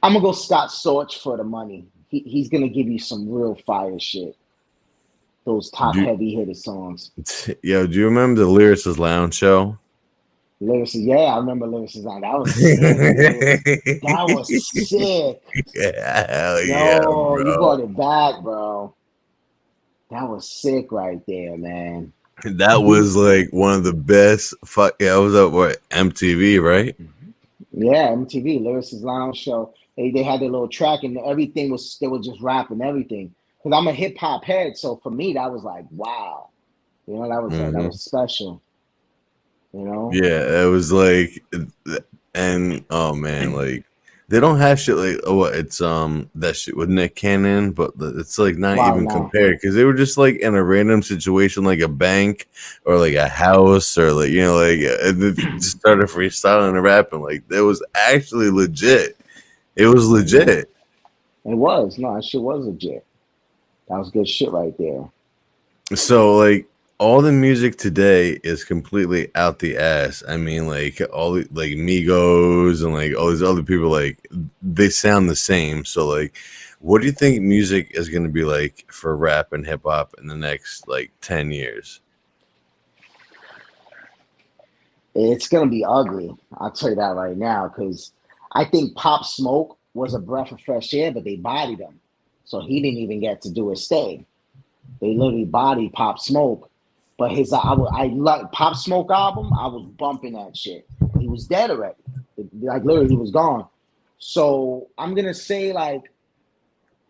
Speaker 2: I'm gonna go Scott Storch for the money. He's gonna give you some real fire shit. Those top
Speaker 1: Do
Speaker 2: heavy hitter songs.
Speaker 1: yo, do you remember the Lyricist Lounge show?
Speaker 2: Lyrics, yeah, I remember lyrics. That was sick, dude. That was sick.
Speaker 1: Hell yeah,
Speaker 2: Yo, you
Speaker 1: bro.
Speaker 2: brought it back, bro. That was sick right there, man.
Speaker 1: That was like one of the best. Fuck yeah, I was up what MTV, right?
Speaker 2: Yeah, MTV, Lyricist Lounge show. They had their little track and everything was they were just rapping everything. Because I'm a hip hop head, so for me that was like wow. That
Speaker 1: Hmm.
Speaker 2: was special. You know?
Speaker 1: Yeah, it was like, and oh man, like they don't have shit like what it's that shit with Nick Cannon, but it's like not
Speaker 2: Wow,
Speaker 1: even
Speaker 2: nah.
Speaker 1: compared because they were just like in a random situation like a bank or like a house or like and they just started freestyling and rapping like it was actually legit. It was
Speaker 2: Yeah.
Speaker 1: legit.
Speaker 2: It was. No, that shit was legit. That was good shit right there.
Speaker 1: So like all the music today is completely out the ass. I mean, like like Migos and like all these other people, like they sound the same. So like, what do you think music is going to be like for rap and hip hop in the next like 10 years?
Speaker 2: It's gonna be ugly. I'll tell you that right now, because I think Pop Smoke was a breath of fresh air, but they bodied him. So he didn't even get to do his thing. They literally bodied Pop Smoke. But I like Pop Smoke album. I was bumping that shit. He was dead already. Like literally, he was gone. So I'm gonna say like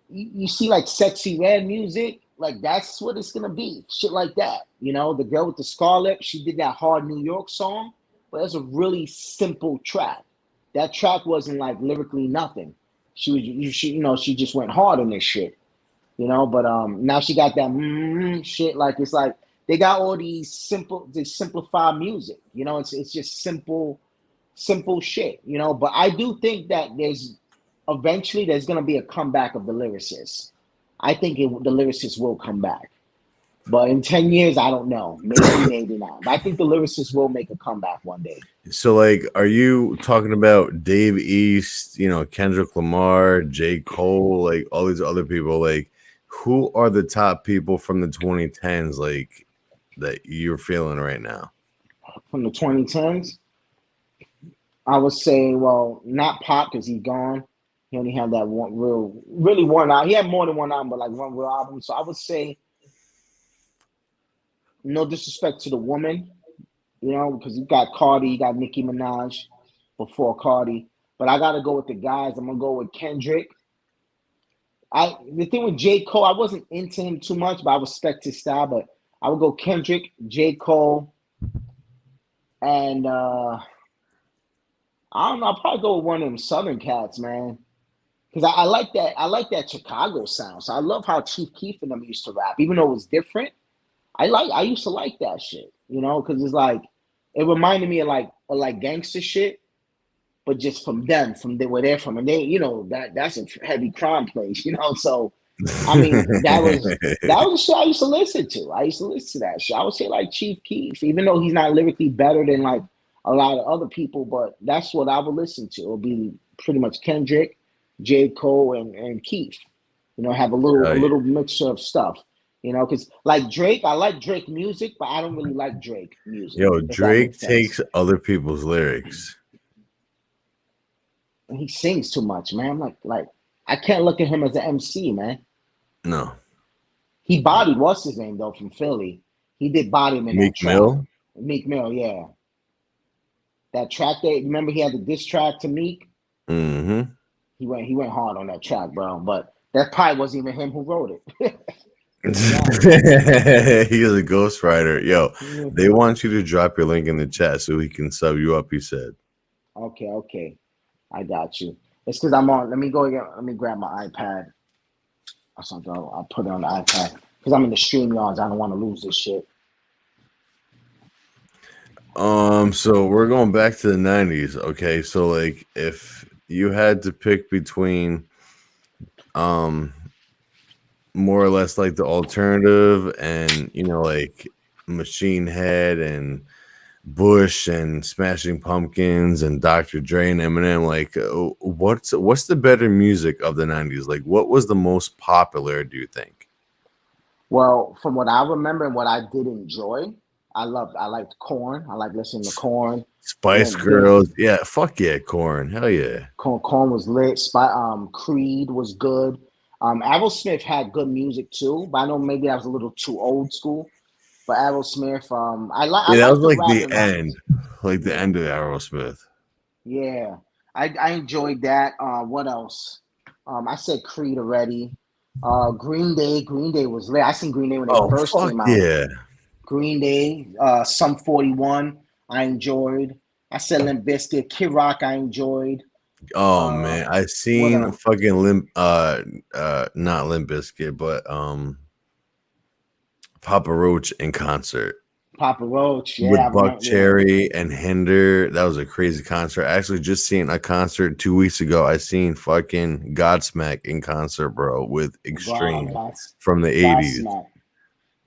Speaker 2: you see like Sexy Red music, like that's what it's gonna be. Shit like that. The girl with the scarlet, she did that hard New York song, but it's a really simple track. That track wasn't like lyrically nothing. She just went hard on this shit. But now she got that shit. Like it's like they got all they simplify music. It's just simple shit. But I do think that there's gonna be a comeback of the lyricists. I think the lyricists will come back. But in 10 years, I don't know. Maybe, maybe not. But I think the lyricists will make a comeback one day.
Speaker 1: So like, are you talking about Dave East, Kendrick Lamar, J. Cole, like all these other people? Like, who are the top people from the 2010s, like that you're feeling right now?
Speaker 2: From the 2010s, I would say, well, not Pop because he's gone. He only had that really one album. He had more than one album, but like one real album. So I would say, no disrespect to the woman, because you got Cardi, you got Nicki Minaj before Cardi. But I got to go with the guys. I'm going to go with Kendrick. The thing with J. Cole, I wasn't into him too much, but I respect his style. But I would go Kendrick, J. Cole, and I don't know. I'll probably go with one of them Southern cats, man. Because I like that. I like that Chicago sound. So I love how Chief Keef and them used to rap, even though it was different. I used to like that shit, because it's like It reminded me of like gangster shit, but just from where they're from, and they, you know, that's a heavy crime place, you know. So, I mean, that was the shit I used to listen to. I used to listen to that shit. I would say like Chief Keef, even though he's not lyrically better than like a lot of other people, but that's what I would listen to. It'll be pretty much Kendrick, J. Cole, and Keith. You know, have a
Speaker 1: Oh, yeah.
Speaker 2: little mixture of stuff. You know, because like Drake, I like Drake music, but I don't really like Drake music.
Speaker 1: Yo,
Speaker 2: If that
Speaker 1: Drake
Speaker 2: makes sense.
Speaker 1: takes other people's lyrics.
Speaker 2: And he sings too much, man. I'm like I can't look at him as an MC, man.
Speaker 1: No.
Speaker 2: He bodied what's his name though from Philly. He did body him in that
Speaker 1: Meek
Speaker 2: track.
Speaker 1: Mill?
Speaker 2: Meek Mill, yeah. That track that remember he had the diss track to Meek.
Speaker 1: Mm-hmm.
Speaker 2: He went hard on that track, bro. But that probably wasn't even him who wrote it.
Speaker 1: He is a ghostwriter. Yo, they want you to drop your link in the chat so he can sub you up, he said.
Speaker 2: Okay. I got you. It's because I'm on. Let me go again. Let me grab my iPad or something. I'll put it on the iPad because I'm in the stream yards. I don't want to lose this shit.
Speaker 1: So we're going back to the 90s. Okay, so like if you had to pick between more or less like the alternative and, you know, like Machine Head and Bush and Smashing Pumpkins and Dr. Dre and Eminem, like what's the better music of the 90s? Like what was the most popular, do you think?
Speaker 2: Well, from what I remember and what I did enjoy, I liked Korn. I like listening to Korn.
Speaker 1: Spice Girls. Yeah, fuck yeah, Korn. Hell yeah.
Speaker 2: Korn was lit. Creed was good. Aerosmith had good music too, but I know maybe that was a little too old school. But Aerosmith,
Speaker 1: that was like the end, like the end of Aerosmith.
Speaker 2: Yeah, I enjoyed that. What else? I said Creed already. Green Day was lit. I seen Green Day when they first came out.
Speaker 1: Yeah.
Speaker 2: Green Day, Sum 41, I enjoyed. I said Limp Bizkit, Kid Rock, I enjoyed.
Speaker 1: Oh man, I seen fucking not Limp Bizkit, but Papa Roach in concert.
Speaker 2: Papa Roach, yeah,
Speaker 1: with Buck Cherry and Hinder. That was a crazy concert. I actually just seen a concert 2 weeks ago. I seen fucking Godsmack in concert, bro, with Extreme from the 80s.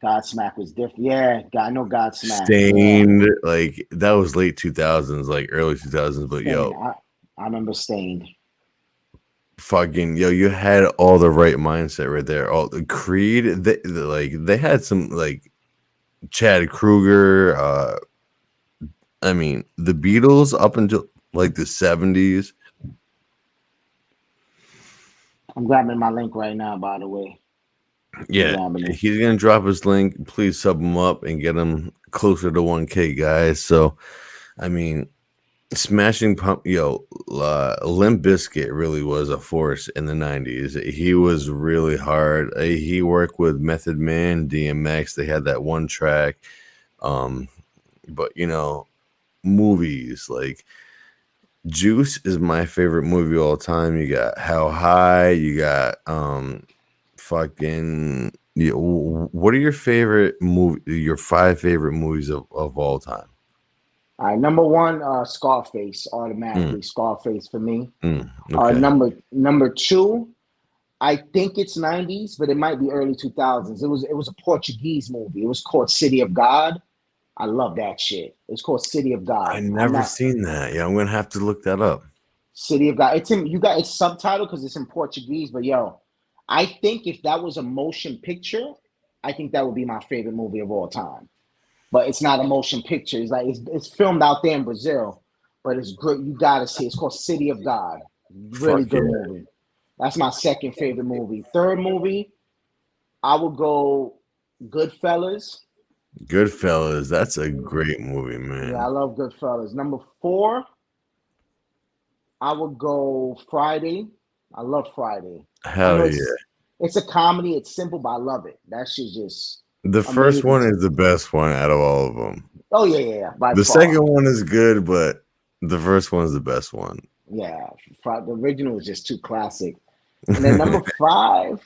Speaker 2: Godsmack was different. Yeah, I know Godsmack.
Speaker 1: Stained, like that was late 2000s, like early 2000s. But
Speaker 2: Stained. I remember Stained.
Speaker 1: Fucking yo, you had all the right mindset right there. All the Creed, they had some like Chad Kruger. I mean, the Beatles up until like the 70s.
Speaker 2: I'm grabbing my link right now, by the way.
Speaker 1: Yeah, he's gonna drop his link. Please sub him up and get him closer to 1K, guys. So, I mean, Limp Bizkit really was a force in the 90s. He was really hard. He worked with Method Man, DMX. They had that one track. But you know, movies like Juice is my favorite movie of all time. You got How High. You got fucking. What are your favorite movie? Your 5 favorite movies of all time?
Speaker 2: All right, number 1, Scarface, automatically. Scarface for me.
Speaker 1: Okay.
Speaker 2: Number 2, I think it's 90s, but it might be early 2000s. It was a Portuguese movie. It was called City of God. I love that shit. It's called City of God.
Speaker 1: I never seen that. Yeah, I'm gonna have to look that up.
Speaker 2: City of God. It's subtitled because it's in Portuguese. But yo, I think if that was a motion picture, I think that would be my favorite movie of all time. But it's not a motion picture. It's like it's filmed out there in Brazil, but it's great. You gotta see. It's called City of God. Really good movie. That's my second favorite movie. Third movie, I would go Goodfellas.
Speaker 1: Goodfellas, that's a great movie, man.
Speaker 2: Yeah, I love Goodfellas. Number 4, I would go Friday. I love Friday.
Speaker 1: Hell yeah.
Speaker 2: It's a comedy. It's simple, but I love it. That shit just
Speaker 1: the first one is the best one out of all of them.
Speaker 2: Oh yeah.
Speaker 1: The second one is good, but the first one is the best one.
Speaker 2: Yeah, the original was just too classic. And then number 5,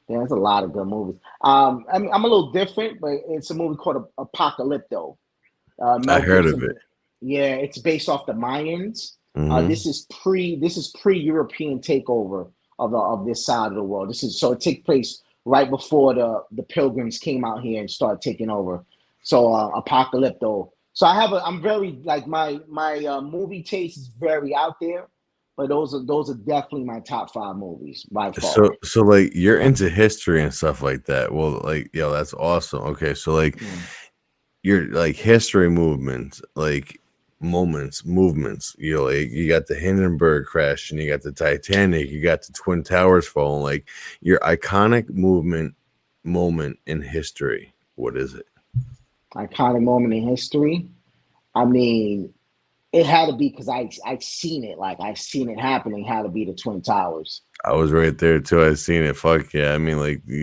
Speaker 2: there's a lot of good movies. I mean, I'm a little different, but it's a movie called Apocalypto.
Speaker 1: I
Speaker 2: Mel
Speaker 1: heard of
Speaker 2: Gibson.
Speaker 1: it.
Speaker 2: Yeah, it's based off the Mayans.
Speaker 1: Hmm.
Speaker 2: This is pre European takeover of this side of the world. It took place right before the Pilgrims came out here and started taking over. So Apocalypto. So I'm very like my movie taste is very out there, but those are definitely my top 5 movies by far.
Speaker 1: So like you're into history and stuff like that. Well, like yo, that's awesome. Okay, so like
Speaker 2: Mm.
Speaker 1: you're like history movements, like movements. You know, like you got the Hindenburg crash, and you got the Titanic, you got the Twin Towers falling. Like your iconic moment in history. What is it?
Speaker 2: Iconic moment in history. I mean, it had to be because I've seen it. Like I've seen it happening. Had to be the Twin Towers.
Speaker 1: I was right there too. I seen it. Fuck yeah. I mean, like
Speaker 2: That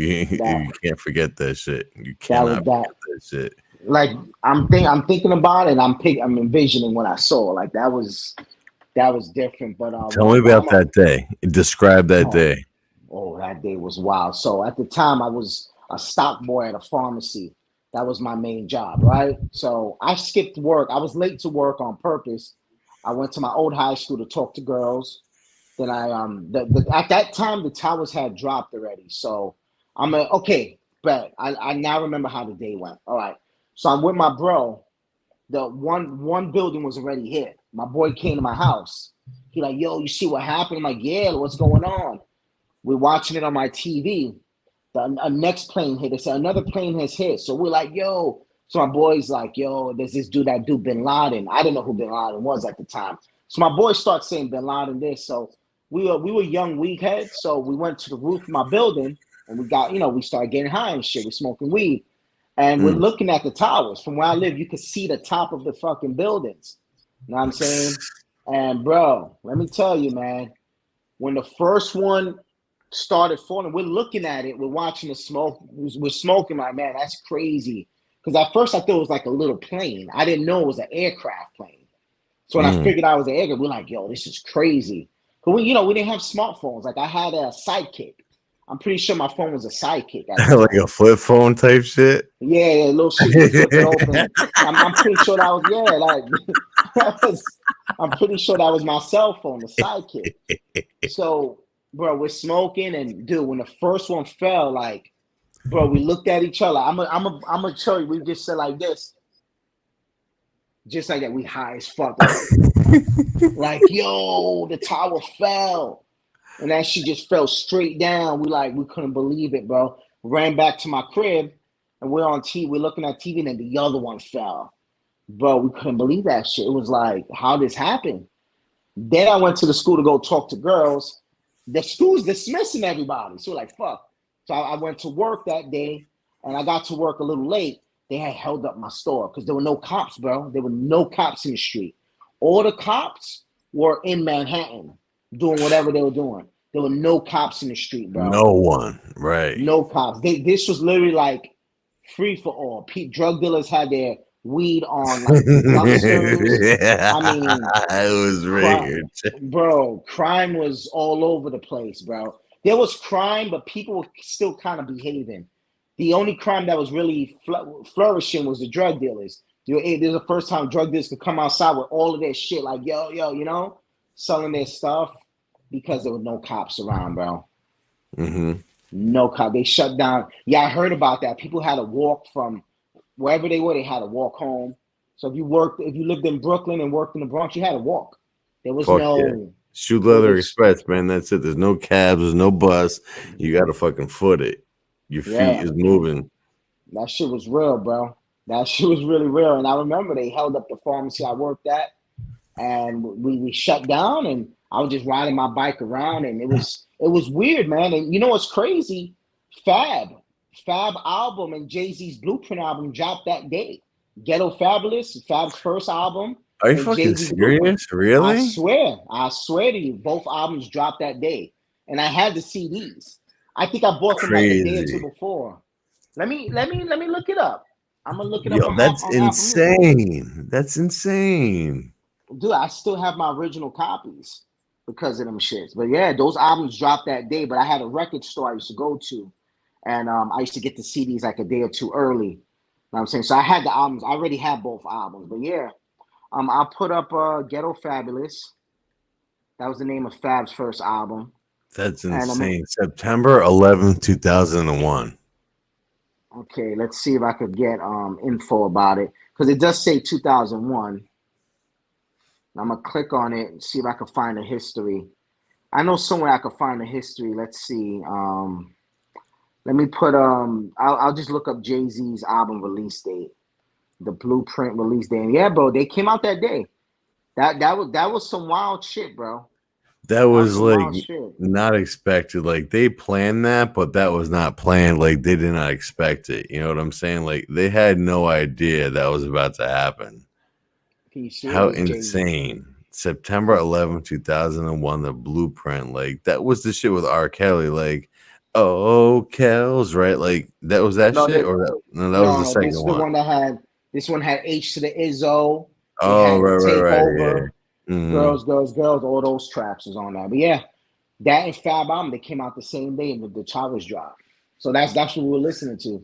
Speaker 1: you can't forget that shit. You
Speaker 2: that was
Speaker 1: cannot
Speaker 2: that.
Speaker 1: forget that shit.
Speaker 2: Like I'm thinking about it. I'm envisioning what I saw. Like that was different. But
Speaker 1: Tell me about that day. Describe that
Speaker 2: oh,
Speaker 1: day.
Speaker 2: oh, that day was wild. So at the time I was a stock boy at a pharmacy. That was my main job, right? So I skipped work. I was late to work on purpose. I went to my old high school to talk to girls. Then at that time the towers had dropped already. So okay, but I now remember how the day went. All right. So I'm with my bro. The one building was already hit. My boy came to my house. He like, yo, you see what happened? I'm like, yeah, what's going on? We're watching it on my TV. A next plane hit. They said another plane has hit. So we're like, yo. So my boy's like, yo, there's this dude, that dude Bin Laden. I didn't know who Bin Laden was at the time. So my boy starts saying Bin Laden this. So we were young weed heads. So we went to the roof of my building and we started getting high and shit. We're smoking weed. And we're
Speaker 1: Mm.
Speaker 2: looking at the towers. From where I live, you could see the top of the fucking buildings. You know what I'm saying? And bro, let me tell you, man, when the first one started falling, we're looking at it, we're watching the smoke, we're smoking, like, man, that's crazy. Because at first I thought it was like a little plane. I didn't know it was an aircraft plane. So when I
Speaker 1: Mm.
Speaker 2: figured out it was an aircraft, we're like, yo, this is crazy. But we didn't have smartphones. Like I had a sidekick. I'm pretty sure my phone was a sidekick at the
Speaker 1: Like
Speaker 2: time.
Speaker 1: a flip phone type shit.
Speaker 2: Yeah, little shit you flip it open. I'm pretty sure that was that was. I'm pretty sure that was my cell phone, the sidekick. So, bro, we're smoking, and dude, when the first one fell, like, bro, we looked at each other. I'm gonna show you. We just said like this, just like that. We high as fuck, like, yo, the tower fell, and that shit just fell straight down. We couldn't believe it, bro. Ran back to my crib, and we're on TV. We're looking at TV, and then the other one fell. Bro, we couldn't believe that shit. It was like, how this happened? Then I went to the school to go talk to girls. The school's dismissing everybody. So we're like, fuck. So I went to work that day, and I got to work a little late. They had held up my store because there were no cops, bro. There were no cops in the street. All the cops were in Manhattan doing whatever they were doing. There were no cops in the street, bro.
Speaker 1: No one. Right.
Speaker 2: No cops. This was literally like free for all. Drug dealers had their weed on like dumpsters. I mean,
Speaker 1: It was
Speaker 2: crime,
Speaker 1: weird.
Speaker 2: bro. Crime was all over the place, bro. There was crime, but people were still kind of behaving. The only crime that was really flourishing was the drug dealers. There's the first time drug dealers could come outside with all of their shit, like yo, selling their stuff because there were no cops around, bro.
Speaker 1: Mm-hmm.
Speaker 2: No cop. They shut down. Yeah, I heard about that. People had to walk from wherever they were. They had to walk home. So if you lived in Brooklyn and worked in the Bronx, you had to walk. There was
Speaker 1: Fuck yeah.
Speaker 2: no.
Speaker 1: Shoe
Speaker 2: It
Speaker 1: Leather
Speaker 2: was
Speaker 1: Express, man. That's it. There's no cabs. There's no bus. You got to fucking foot it. Your feet
Speaker 2: yeah.
Speaker 1: is moving.
Speaker 2: That shit was real, bro. That shit was really real. And I remember they held up the pharmacy I worked at, and we shut down. And I was just riding my bike around, and it was weird, man. And you know what's crazy? Fab, Fab album and Jay-Z's Blueprint album dropped that day. Ghetto Fabulous, Fab's first album,
Speaker 1: Are you
Speaker 2: and
Speaker 1: fucking
Speaker 2: Jay-Z's Blueprint.
Speaker 1: serious? Really?
Speaker 2: I swear to you, both albums dropped that day. And I had the CDs. I think I bought them like a day or two
Speaker 1: Crazy.
Speaker 2: before. Let me look it up. I'm gonna look it up
Speaker 1: Yo,
Speaker 2: on
Speaker 1: that's
Speaker 2: Apple Music.
Speaker 1: insane. That's insane.
Speaker 2: Dude, I still have my original copies because of them shits. But yeah, those albums dropped that day. But I had a record store I used to go to, and I used to get the CDs like a day or two early. what I'm saying? So I had the albums. I already had both albums. But yeah, I'll put up Ghetto Fabulous. That was the name of Fab's first album.
Speaker 1: That's
Speaker 2: And I mean,
Speaker 1: insane. September 11th, 2001.
Speaker 2: okay, let's see if I could get info about it. Because it does say 2001. I'm gonna click on it and see if I can find the history. I know somewhere I could find the history. Let's see. Let me put I'll just look up Jay-Z's album release date, the Blueprint release date. And yeah, bro, they came out that day. That was some wild shit, bro.
Speaker 1: That
Speaker 2: That was
Speaker 1: was
Speaker 2: some
Speaker 1: like
Speaker 2: wild shit.
Speaker 1: not expected. Like they planned that, but that was not planned. Like they did not expect it. You know what I'm saying? Like they had no idea that was about to happen.
Speaker 2: Can you see it?
Speaker 1: How
Speaker 2: It's Jay-Z.
Speaker 1: insane. September 11th, 2001, the Blueprint. Like that was the shit with R. Kelly. Like, oh, Kells, right? Like that was that
Speaker 2: No,
Speaker 1: shit, or that, no, that was
Speaker 2: no,
Speaker 1: the
Speaker 2: no. This
Speaker 1: second
Speaker 2: is the
Speaker 1: one.
Speaker 2: one that had this one had H to the Izzo. It
Speaker 1: Oh,
Speaker 2: had
Speaker 1: right, right,
Speaker 2: Take
Speaker 1: right. Yeah.
Speaker 2: Over,
Speaker 1: Mhm.
Speaker 2: Girls, Girls, Girls. All those tracks was on that. But yeah, that and Fab album they came out the same day, and the Towers dropped. So that's what we were listening to.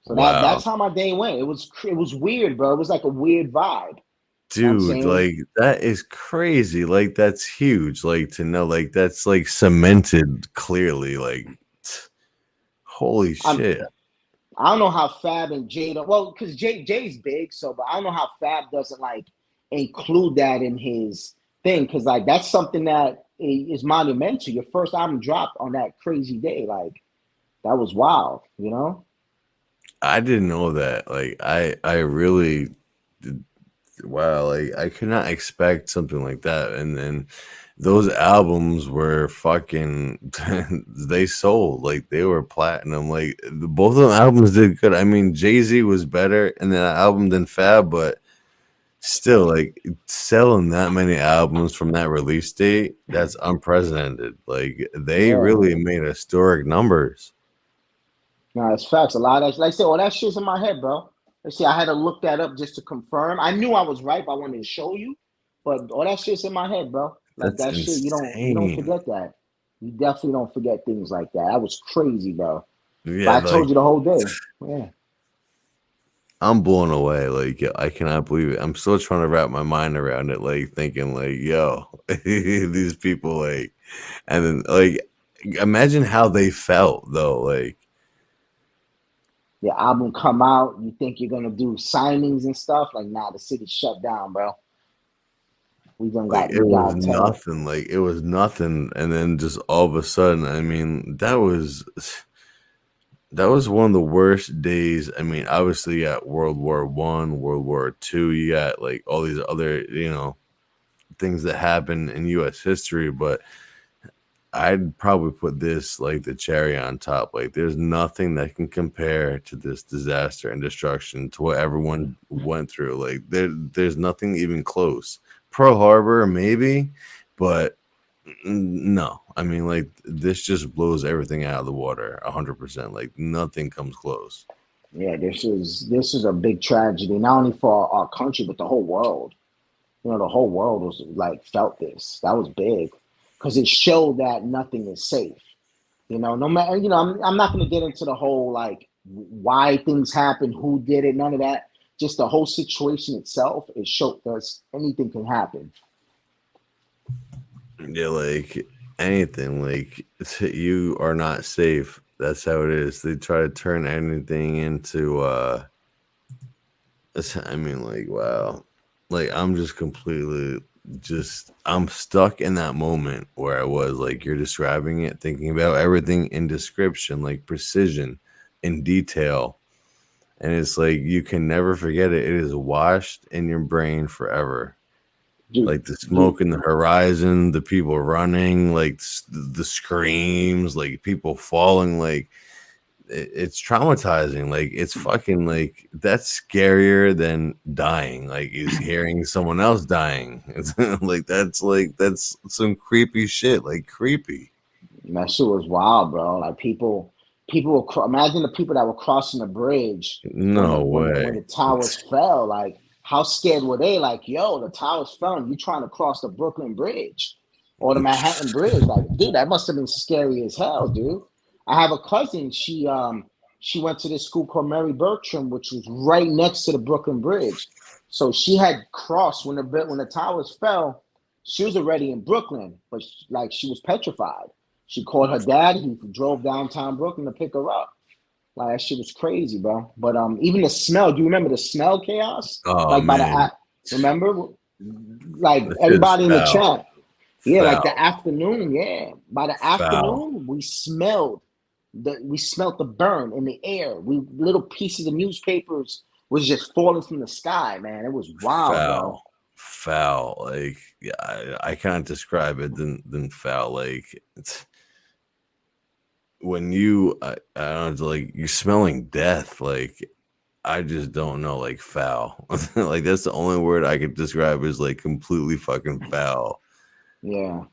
Speaker 2: So
Speaker 1: Wow.
Speaker 2: that's how my day went. It was weird, bro. It was like a weird vibe. You know what I'm
Speaker 1: Dude,
Speaker 2: saying?
Speaker 1: like that is crazy. Like that's huge. Like to know, like that's like cemented clearly. Like, holy
Speaker 2: I'm
Speaker 1: shit.
Speaker 2: I don't know how Fab and Jay don't, well, because Jay's big, so but I don't know how Fab doesn't like include that in his thing, because like that's something that is monumental. Your first album dropped on that crazy day, like that was wild, you know?
Speaker 1: I didn't know that. Like I really did, wow, like I could not expect something like that. And then those albums were fucking they sold like they were platinum. Like both of them albums did good. I mean, Jay-Z was better in that album than Fab, but still like selling that many albums from that release date, that's unprecedented. Like they
Speaker 2: Yeah,
Speaker 1: really made historic numbers.
Speaker 2: no, it's facts. A lot of like I said, all that shit's in my head, bro. Let's see, I had to look that up just to confirm. I knew I was right, but I wanted to show you. But all that shit's in my head, bro. Like
Speaker 1: That's
Speaker 2: that shit, you don't
Speaker 1: insane.
Speaker 2: forget that. You definitely don't forget things like that. That was crazy, bro.
Speaker 1: Yeah,
Speaker 2: But I
Speaker 1: like
Speaker 2: told you the whole day. Yeah.
Speaker 1: I'm blown away. Like I cannot believe it. I'm still trying to wrap my mind around it. Like thinking, like, yo, these people, like, and then like, imagine how they felt though. Like,
Speaker 2: Your album come out, you think you're gonna do signings and stuff. Like, nah, the city shut down, bro.
Speaker 1: it
Speaker 2: We
Speaker 1: was
Speaker 2: got tenant.
Speaker 1: nothing. Like it was nothing, and then just all of a sudden, I mean, that was one of the worst days. I mean, obviously, you got World War I, World War II. You got like all these other, things that happened in U.S. history, but I'd probably put this like the cherry on top. Like, there's nothing that can compare to this disaster and destruction to what everyone went through. Like, there's nothing even close. Pearl Harbor, maybe, but no. I mean, like, this just blows everything out of the water, 100%. Like, nothing comes close.
Speaker 2: Yeah, this is a big tragedy, not only for our country, but the whole world. The whole world was like felt this. That was big. Because it showed that nothing is safe. No matter, I'm not gonna get into the whole like why things happen, who did it, none of that. Just the whole situation itself, it showed us anything can happen.
Speaker 1: Yeah, like anything, like you are not safe. That's how it is. They try to turn anything into I mean, like, wow. Like I'm just completely just I'm stuck in that moment where I was like you're describing it, thinking about everything in description, like precision in detail. And it's like you can never forget it. It is washed in your brain forever.
Speaker 2: Dude,
Speaker 1: Like the
Speaker 2: dude,
Speaker 1: smoke in the horizon, the people running, like the screams, like people falling, like it's traumatizing. Like it's fucking like that's scarier than dying. Like is hearing someone else dying. It's like that's some creepy shit. Like creepy.
Speaker 2: that shit was wild, bro. Like people imagine the people that were crossing the bridge when
Speaker 1: No
Speaker 2: when
Speaker 1: way.
Speaker 2: the towers fell. Like, how scared were they? Like, yo, the towers fell, and you trying to cross the Brooklyn Bridge or the Manhattan Bridge? Like, dude, that must have been scary as hell, dude. I have a cousin. She she went to this school called Mary Bertram, which was right next to the Brooklyn Bridge. So she had crossed when the towers fell. She was already in Brooklyn, but like she was petrified. She called her dad. He drove downtown Brooklyn to pick her up. Like that shit was crazy, bro. But even the smell. Do you remember the smell, Chaos?
Speaker 1: Oh
Speaker 2: Like by
Speaker 1: man,
Speaker 2: remember, like
Speaker 1: that shit is
Speaker 2: everybody in the
Speaker 1: foul.
Speaker 2: chat. Yeah, like the
Speaker 1: Foul.
Speaker 2: afternoon. Yeah, by the
Speaker 1: Foul.
Speaker 2: afternoon, we smelled the burn in the air. We little pieces of newspapers was just falling from the sky, man. It was wild, bro.
Speaker 1: Foul. Foul. Like, yeah, I can't describe it than foul. Like, it's when I don't know, like you're smelling death. Like, I just don't know, like foul. Like that's the only word I could describe is like completely fucking foul.
Speaker 2: Yeah,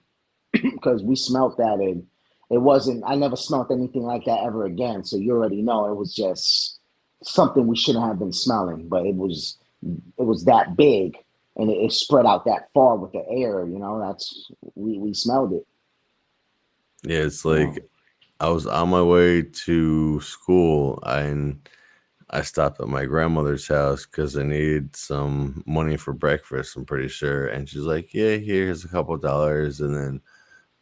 Speaker 2: because we smelt that and it wasn't. I never smelt anything like that ever again. So you already know it was just something we shouldn't have been smelling, but it was that big and it spread out that far with the air. That's we smelled it.
Speaker 1: Yeah, it's
Speaker 2: Yeah.
Speaker 1: like I was on my way to school and I stopped at my grandmother's house because I needed some money for breakfast, I'm pretty sure. And she's like, yeah, here's a couple dollars. And then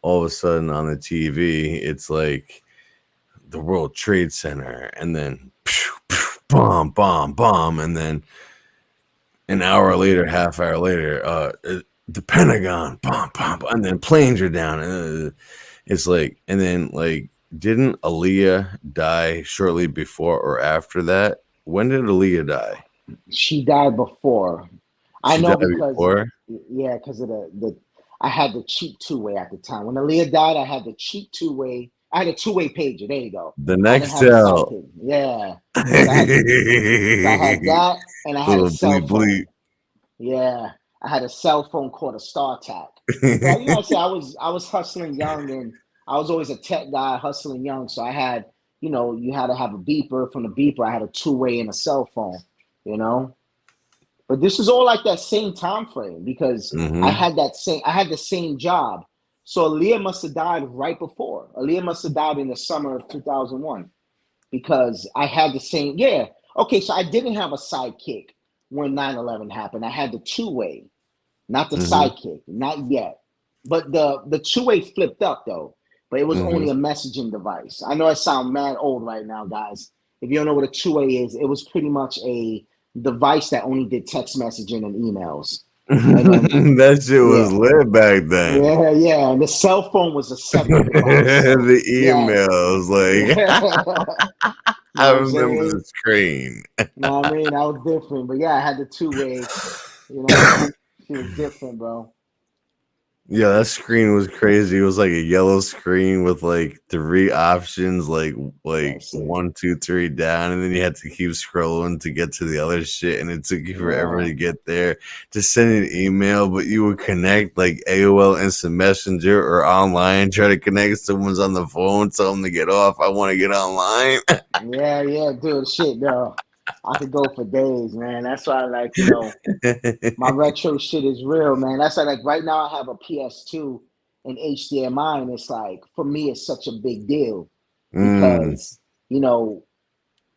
Speaker 1: all of a sudden on the TV, it's like the World Trade Center. And then pew, pew, bomb, bomb, bomb. And then an hour later, half hour later, the Pentagon, bomb, bomb. And then planes are down. It's like, and then like, didn't Aaliyah die shortly before or after that? When did Aaliyah die?
Speaker 2: She died before. I
Speaker 1: She
Speaker 2: know
Speaker 1: died
Speaker 2: because
Speaker 1: before.
Speaker 2: yeah, because of the I had the cheap two-way at the time. When Aaliyah died, I had the cheap two-way. I had a two-way pager. There you go.
Speaker 1: The
Speaker 2: I didn't
Speaker 1: next
Speaker 2: have the side
Speaker 1: cell.
Speaker 2: page. Yeah. So I had
Speaker 1: Little
Speaker 2: that and I had a cell
Speaker 1: bleep
Speaker 2: phone. Yeah. I had a cell phone called a StarTAC. But I
Speaker 1: bleep.
Speaker 2: say I was hustling young and I was always a tech guy hustling young. So I had, you had to have a beeper. From the beeper, I had a two-way and a cell phone, you know. But this is all like that same time frame because
Speaker 1: Hmm.
Speaker 2: I had the same job. So Aaliyah must have died right before. Aaliyah must have died in the summer of 2001 because I had the same. Yeah. Okay. So I didn't have a sidekick when 9/11 happened. I had the two-way, not the
Speaker 1: Hmm.
Speaker 2: sidekick, not yet. But the two-way flipped up though. But it was
Speaker 1: Hmm.
Speaker 2: only a messaging device. I know I sound mad old right now, guys. If you don't know what a two-way is, it was pretty much a device that only did text messaging and emails. And then
Speaker 1: That shit was
Speaker 2: yeah,
Speaker 1: lit back then.
Speaker 2: yeah, yeah. And the cell phone was a separate device. So
Speaker 1: The
Speaker 2: yeah,
Speaker 1: emails, like
Speaker 2: you know
Speaker 1: I
Speaker 2: what I'm
Speaker 1: remember
Speaker 2: saying?
Speaker 1: the screen.
Speaker 2: You know what I mean? I was different. But yeah, I had the two-way, you know. She was different, bro.
Speaker 1: Yeah, that screen was crazy. It was like a yellow screen with like three options, like
Speaker 2: That's it.
Speaker 1: 1, 2, 3 down, and then you had to keep scrolling to get to the other shit, and it took you forever
Speaker 2: Yeah.
Speaker 1: to get there. To send an email, but you would connect like AOL Instant Messenger or online, try to connect. Someone's on the phone, tell them to get off. I want to get online.
Speaker 2: Yeah, yeah, dude. Shit, though. I could go for days, man. That's why, like, my retro shit is real, man. That's why, like, right now I have a PS2 and HDMI, and it's like, for me, it's such a big deal
Speaker 1: Mm.
Speaker 2: because, you know,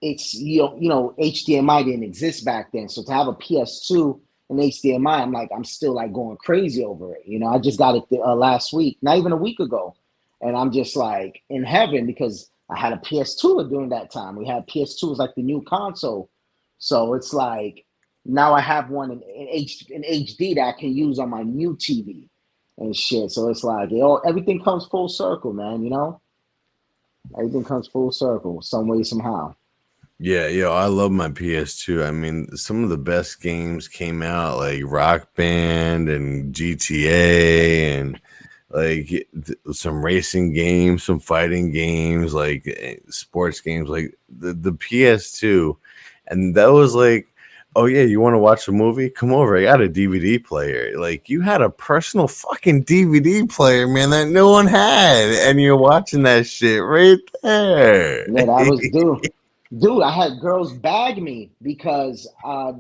Speaker 2: it's, HDMI didn't exist back then. So to have a PS2 and HDMI, I'm still like going crazy over it. I just got it last week, not even a week ago. And I'm just like in heaven because I had a PS2 during that time. We had PS2 was like the new console. So it's like now I have one in HD that I can use on my new TV and shit. So it's like everything comes full circle, man. Everything comes full circle, some way, somehow.
Speaker 1: Yeah, yo, I love my PS2. I mean, some of the best games came out like Rock Band and GTA and like some racing games, some fighting games, like sports games, like the PS2. And that was like, oh yeah, you want to watch a movie? Come over. I got a DVD player. Like you had a personal fucking DVD player, man, that no one had, and you're watching that shit right there.
Speaker 2: Yeah, that was dude. I had girls bag me because I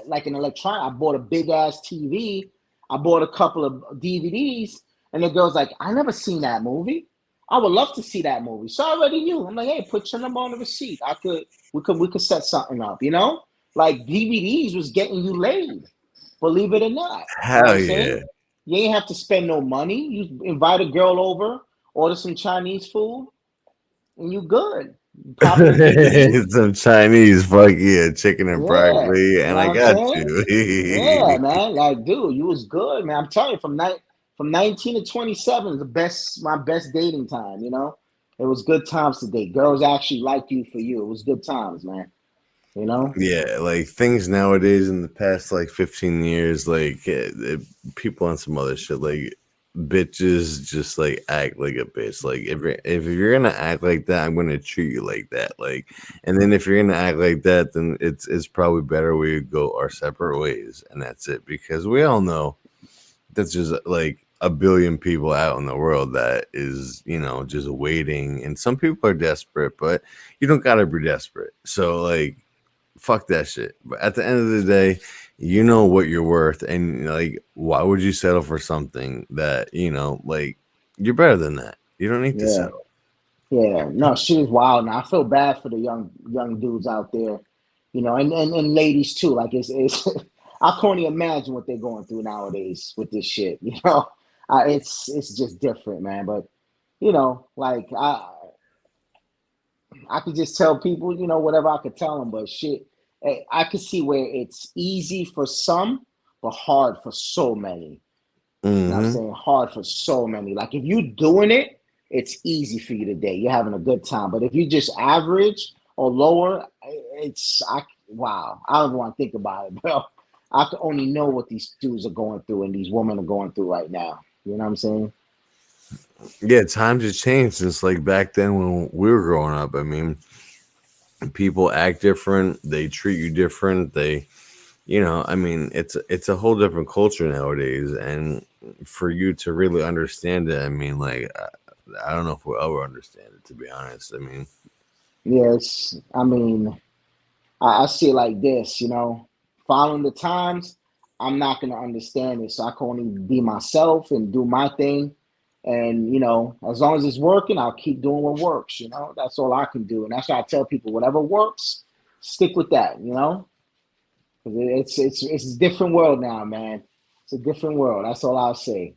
Speaker 2: like an electronic. I bought a big ass TV. I bought a couple of DVDs, and the girls like, I never seen that movie. I would love to see that movie. So I already knew. I'm like, hey, put your number on the receipt. We could set something up, you know? Like DVDs was getting you laid, believe it or not. You know what I'm
Speaker 1: Hell yeah.
Speaker 2: saying? You ain't have to spend no money. You invite a girl over, order some Chinese food, and you good. You pop in a DVD.
Speaker 1: Some Chinese, fuck yeah, chicken and
Speaker 2: Yeah.
Speaker 1: broccoli,
Speaker 2: You know
Speaker 1: and
Speaker 2: what
Speaker 1: I
Speaker 2: I'm
Speaker 1: got
Speaker 2: saying? Yeah,
Speaker 1: you.
Speaker 2: man. Like, dude, you was good, man. I'm telling you, from 19 to 27, my best dating time, you know? It was good times to date. Girls actually liked you for you. It was good times, man. You know?
Speaker 1: Yeah, like things nowadays in the past like 15 years, like people on some other shit, like bitches just like act like a bitch. Like if you're gonna act like that, I'm gonna treat you like that. Like, and then if you're gonna act like that, then it's probably better we go our separate ways, and that's it. Because we all know that's just like a billion people out in the world that is, just waiting, and some people are desperate, but you don't gotta be desperate. So like fuck that shit. But at the end of the day, you know what you're worth, and like, why would you settle for something that like you're better than that? You don't need to
Speaker 2: Yeah.
Speaker 1: settle.
Speaker 2: Yeah. No, shit is wild now. I feel bad for the young dudes out there, you know, and ladies too. Like it's I can't only imagine what they're going through nowadays with this shit, you know. It's just different, man. But you know, like I could just tell people, you know, whatever I could tell them, but shit, I could see where it's easy for some, but hard for so many. You know what I'm
Speaker 1: Hmm.
Speaker 2: saying? Hard for so many. Like if you're doing it, it's easy for you today. You're having a good time. But if you just average or lower, wow. I don't want to think about it, bro. I can only know what these dudes are going through and these women are going through right now. You know what I'm saying?
Speaker 1: Yeah, times have changed since like back then when we were growing up. I mean, people act different, they treat you different, I mean, it's a whole different culture nowadays, and for you to really understand it, I mean, like, I don't know if we'll ever understand it, to be honest. I mean,
Speaker 2: Yes. I mean, I see it like this, you know, following the times, I'm not going to understand it. So I can only be myself and do my thing. And, you know, as long as it's working, I'll keep doing what works. You know, that's all I can do. And that's why I tell people whatever works, stick with that, you know, 'cause it's a different world now, man. It's a different world. That's all I'll say.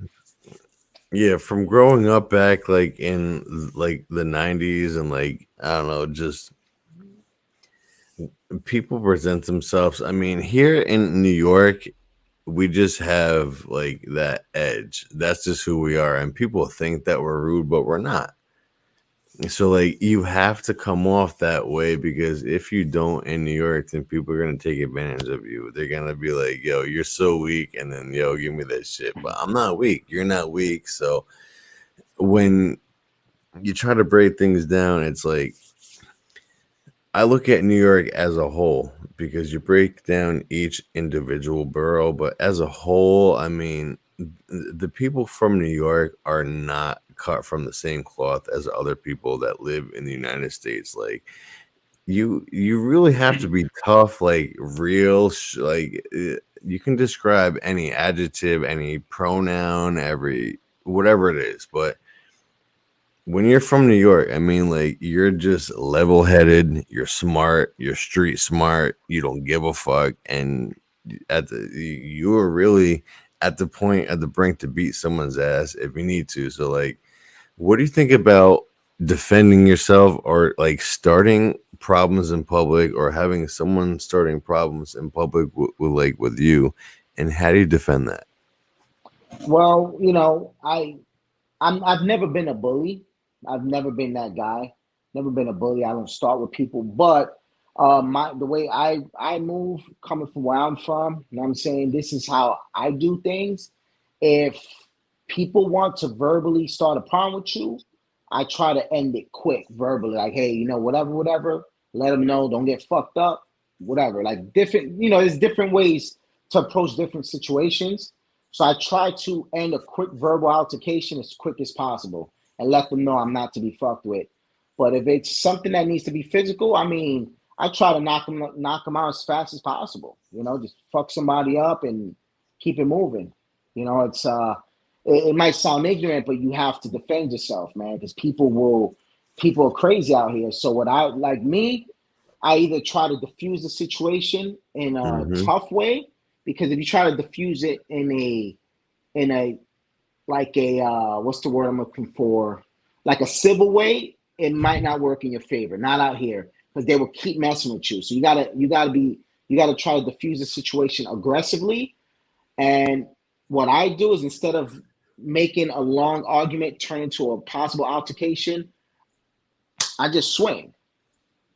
Speaker 1: yeah, from growing up back like in like the 90s, and like, I don't know, just people present themselves. I mean, here in New York, we just have like that edge. That's just who we are, and people think that we're rude, but we're not. So like, you have to come off that way, because if you don't in New York, then people are gonna take advantage of you. They're gonna be like, "Yo, you're so weak," and then, "Yo, give me that shit." But I'm not weak. You're not weak. So when you try to break things down, it's like, I look at New York as a whole, because you break down each individual borough, but as a whole, I mean, the people from New York are not cut from the same cloth as other people that live in the United States. Like, you really have to be tough, like real, you can describe any adjective, any pronoun, every whatever it is, but when you're from New York, I mean, like, you're just level headed, you're smart, you're street smart, you don't give a fuck, and you're really at the point, at the brink, to beat someone's ass if you need to. So, like, what do you think about defending yourself, or like starting problems in public, or having someone starting problems in public with you, and how do you defend that?
Speaker 2: Well, you know, I've never been a bully. I've never been that guy. Never been a bully. I don't start with people, but the way I move, coming from where I'm from, and I'm saying this is how I do things. If people want to verbally start a problem with you, I try to end it quick verbally, like, hey, you know, whatever, whatever. Let them know. Don't get fucked up. Whatever. Like different, you know, there's different ways to approach different situations. So I try to end a quick verbal altercation as quick as possible and let them know I'm not to be fucked with. But if it's something that needs to be physical, I mean, I try to knock them out as fast as possible. You know, just fuck somebody up and keep it moving. You know, it's it might sound ignorant, but you have to defend yourself, man, because people are crazy out here. So what I like me, I either try to diffuse the situation in a
Speaker 1: Hmm.
Speaker 2: tough way, because if you try to diffuse it in a like a what's the word I'm looking for? Like a civil way, it might not work in your favor. Not out here, because they will keep messing with you. So you gotta try to diffuse the situation aggressively. And what I do is, instead of making a long argument turn into a possible altercation, I just swing.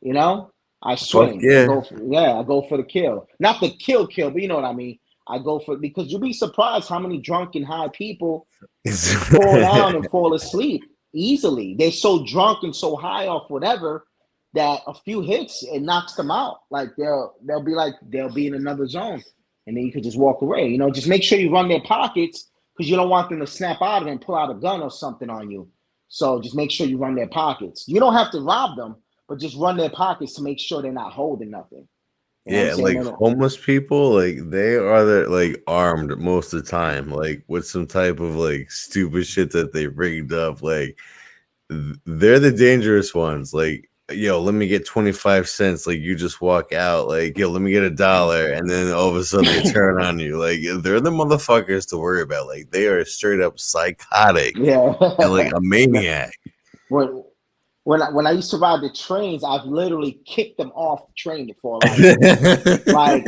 Speaker 2: You know, I
Speaker 1: Fuck
Speaker 2: swing.
Speaker 1: yeah.
Speaker 2: I go for the kill. Not the kill, but you know what I mean. I go for, because you'll be surprised how many drunk and high people fall down and fall asleep easily. They're so drunk and so high off whatever that a few hits, it knocks them out. Like they'll be in another zone, and then you could just walk away. You know, just make sure you run their pockets, because you don't want them to snap out of it and pull out a gun or something on you. So just make sure you run their pockets. You don't have to rob them, but just run their pockets to make sure they're not holding nothing. You know what I'm
Speaker 1: Yeah,
Speaker 2: saying?
Speaker 1: like homeless people, like they are like armed most of the time, like with some type of like stupid shit that they rigged up. Like they're the dangerous ones. Like, yo, let me get 25 cents. Like you just walk out, like, yo, let me get $1. And then all of a sudden they turn on you. Like they're the motherfuckers to worry about. Like they are straight up psychotic and like
Speaker 2: Yeah.
Speaker 1: a maniac.
Speaker 2: when when I used to ride the trains, I've literally kicked them off the train before. Like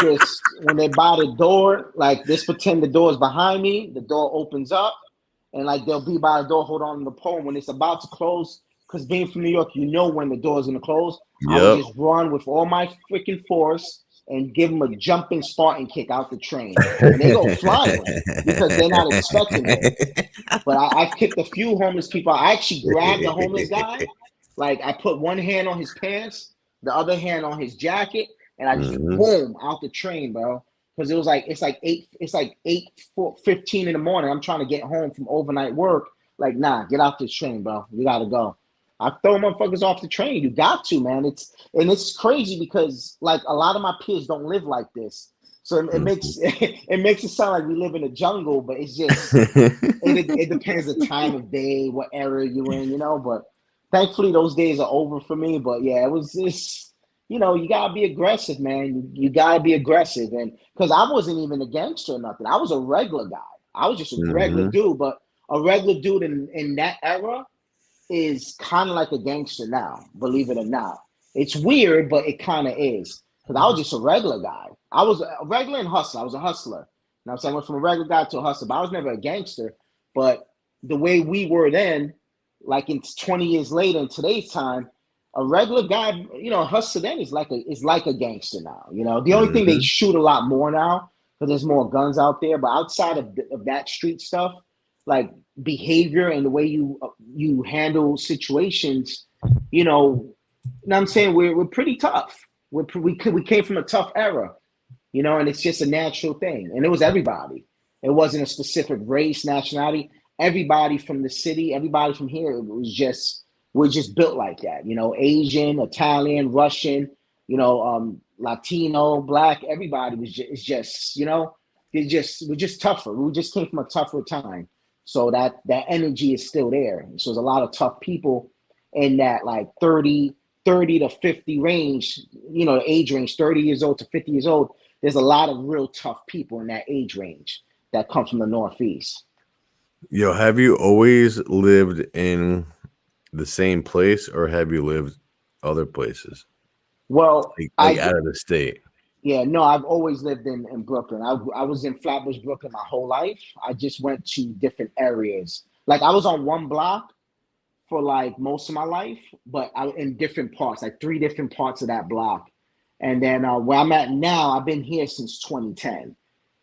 Speaker 2: just when they buy the door, like just pretend the door is behind me, the door opens up, and like they'll be by the door, hold on to the pole. When it's about to close, because being from New York, you know when the door's gonna close. I would
Speaker 1: Yep.
Speaker 2: just run with all my freaking force and give them a jumping Spartan kick out the train, and they go flying because they're not expecting it. But I've kicked a few homeless people. I actually grabbed the homeless guy. Like I put one hand on his pants, the other hand on his jacket, and I just
Speaker 1: Mhm.
Speaker 2: boom out the train, bro. Because it's like 8:15 in the morning. I'm trying to get home from overnight work. Like, nah, get off this train, bro. You gotta go. I throw motherfuckers off the train. You got to, man. It's crazy because like a lot of my peers don't live like this. So it makes it makes it sound like we live in a jungle, but it's just it depends the time of day, what area you're in, you know. But thankfully, those days are over for me. But yeah, it was this. You know, you gotta be aggressive, man. You gotta be aggressive, and because I wasn't even a gangster or nothing, I was a regular guy. I was just a regular
Speaker 1: Mhm.
Speaker 2: dude. But a regular dude in that era is kind of like a gangster now. Believe it or not, it's weird, but it kind of is. Because I was just a regular guy. I was a regular and hustler. I was a hustler. You know what I'm saying? I went from a regular guy to a hustler, but I was never a gangster. But the way we were then, like in 20 years later in today's time, a regular guy, you know, a hustler then is like a gangster now. You know, the only thing they
Speaker 1: Mhm.
Speaker 2: shoot a lot more now because there's more guns out there. But outside of that street stuff, like behavior and the way you handle situations, you know what I'm saying, we're pretty tough. We came from a tough era, you know, and it's just a natural thing. And it was everybody. It wasn't a specific race, nationality. Everybody from the city, everybody from here, it was just we're just built like that. You know, Asian, Italian, Russian, Latino, Black. Everybody was just, it's just you know, we're just tougher. We just came from a tougher time, so that energy is still there. So there's a lot of tough people in that like 30 to 50 range, you know, age range, 30 years old to 50 years old. There's a lot of real tough people in that age range that come from the Northeast.
Speaker 1: Yo, have you always lived in the same place or have you lived other places?
Speaker 2: Well,
Speaker 1: Like out of the state.
Speaker 2: yeah, no, I've always lived in Brooklyn. I was in Flatbush, Brooklyn my whole life. I just went to different areas. Like I was on one block for like most of my life, but I in different parts, like three different parts of that block. And then where I'm at now, I've been here since 2010. You know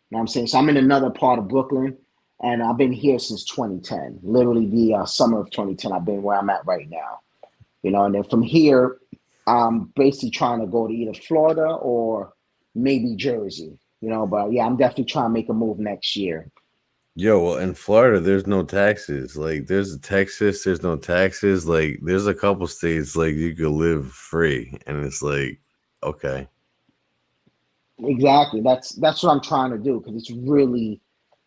Speaker 2: what I'm saying? So I'm in another part of Brooklyn, and I've been here since 2010. Literally the summer of 2010, I've been where I'm at right now. You know, and then from here, I'm basically trying to go to either Florida or maybe Jersey. You know, but yeah, I'm definitely trying to make a move next year.
Speaker 1: Yo, well, in Florida, there's no taxes. Like, there's Texas, there's no taxes. Like, there's a couple states like you could live free, and it's like, okay,
Speaker 2: Exactly. That's what I'm trying to do because it's really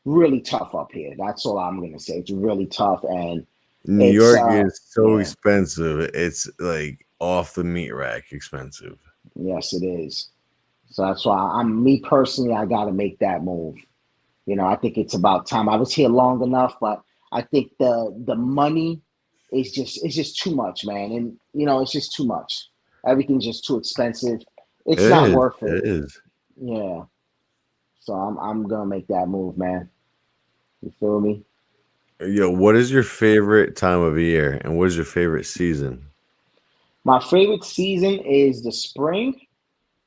Speaker 2: really tough up here. That's all I'm gonna say. It's really tough, and
Speaker 1: New
Speaker 2: it's
Speaker 1: York is so
Speaker 2: yeah,
Speaker 1: expensive. It's like off the meat rack expensive.
Speaker 2: yes, it is. So that's why I'm me personally. I got to make that move. I think it's about time. I was here long enough, but I think the money is just it's just too much, man. And it's just too much. Everything's just too expensive.
Speaker 1: It
Speaker 2: It's not
Speaker 1: is.
Speaker 2: worth it.
Speaker 1: It is.
Speaker 2: Yeah. So I'm gonna make that move, man. You feel me?
Speaker 1: Yo, what is your favorite time of year and what is your favorite season?
Speaker 2: My favorite season is the spring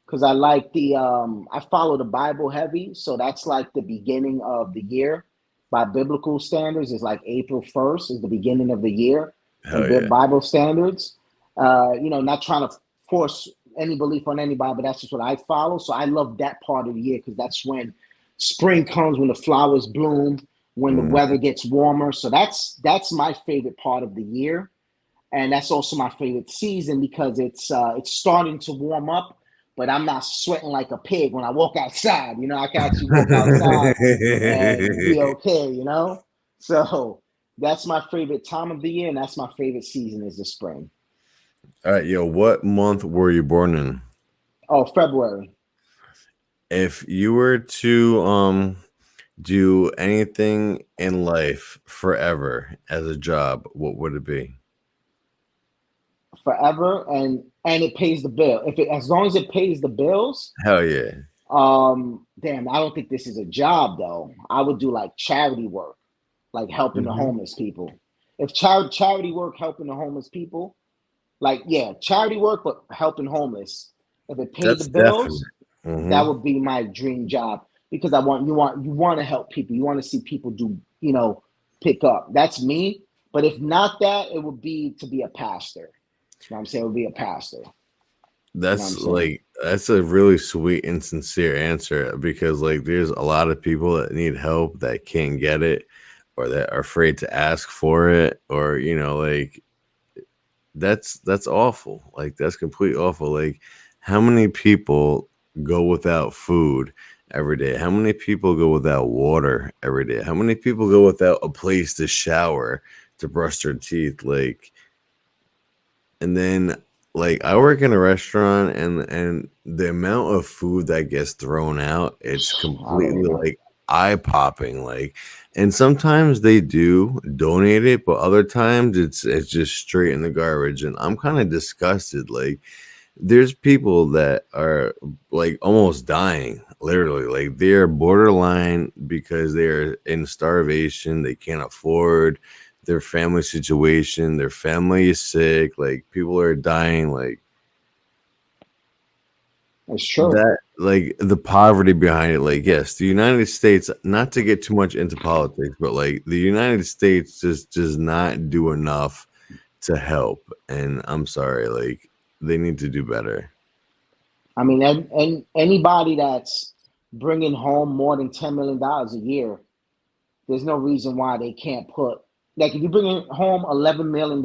Speaker 2: because I like I follow the Bible heavy, so that's like the beginning of the year. By biblical standards, is like April 1st is the beginning of the year in
Speaker 1: Hell yeah.
Speaker 2: Bible standards. Not trying to force any belief on anybody, but that's just what I follow. So I love that part of the year because that's when spring comes, when the flowers bloom, when the
Speaker 1: Mhm.
Speaker 2: weather gets warmer. So that's my favorite part of the year, and that's also my favorite season because it's starting to warm up, but I'm not sweating like a pig when I walk outside. I can actually walk outside and be okay. So that's my favorite time of the year, and that's my favorite season is the spring.
Speaker 1: All right, yo, what month were you born in?
Speaker 2: Oh, February.
Speaker 1: If you were to do anything in life forever as a job, what would it be?
Speaker 2: Forever, and it pays the bill. If it as long as it pays the bills.
Speaker 1: Hell yeah.
Speaker 2: Damn, I don't think this is a job though. I would do like charity work, like helping the
Speaker 1: Hmm.
Speaker 2: homeless people. If charity work helping the homeless people, like yeah, charity work but helping homeless. If it paid the
Speaker 1: That's definite.
Speaker 2: bills, that
Speaker 1: Hmm.
Speaker 2: would be my dream job because I want to help people. You want to see people pick up. That's me. But if not that, it would be to be a pastor. You know what I'm saying? It would be a pastor. You know what I'm saying?
Speaker 1: That's a really sweet and sincere answer because like there's a lot of people that need help that can't get it or that are afraid to ask for it or like that's awful. Like that's completely awful. Like how many people go without food every day? How many people go without water every day? How many people go without a place to shower, to brush their teeth? Like and then like I work in a restaurant and the amount of food that gets thrown out, it's
Speaker 2: I already
Speaker 1: completely
Speaker 2: know.
Speaker 1: like eye popping. Like and sometimes they do donate it, but other times it's just straight in the garbage. And I'm kind of disgusted. Like there's people that are like almost dying, literally. Like they're borderline because they're in starvation, they can't afford their family situation, their family is sick, like people are dying, like
Speaker 2: It's true.
Speaker 1: that, like the poverty behind it. Like, yes, the United States, not to get too much into politics, but like the United States just does not do enough to help. And I'm sorry, like they need to do better.
Speaker 2: I mean, and anybody that's bringing home more than $10 million a year, there's no reason why they can't put like if you're bringing home $11 million,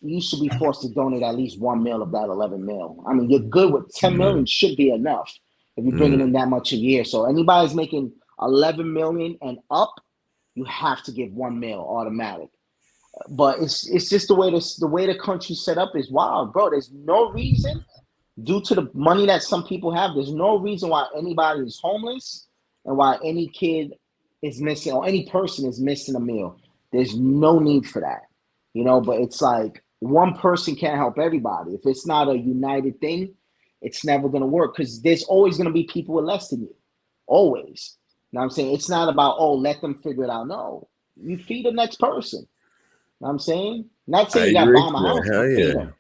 Speaker 2: you should be forced to donate at least 1 mil of that 11 mil. I mean, you're good with 10 million
Speaker 1: Mhm.
Speaker 2: should be enough if you're bringing
Speaker 1: Mhm.
Speaker 2: in that much a year. So anybody's making 11 million and up, you have to give 1 mil automatic. But it's just the way the country's set up is wild, bro. There's no reason due to the money that some people have. There's no reason why anybody is homeless and why any kid is missing or any person is missing a meal. There's no need for that, But it's like one person can't help everybody. If it's not a united thing, it's never gonna work because there's always gonna be people with less than you, always. You know what I'm saying? It's not about let them figure it out. No, you feed the next person. You know what I'm saying? Not
Speaker 1: I
Speaker 2: saying you got to
Speaker 1: agree
Speaker 2: buy
Speaker 1: to
Speaker 2: them a
Speaker 1: that.
Speaker 2: house,
Speaker 1: Hell
Speaker 2: but feed
Speaker 1: yeah.
Speaker 2: them.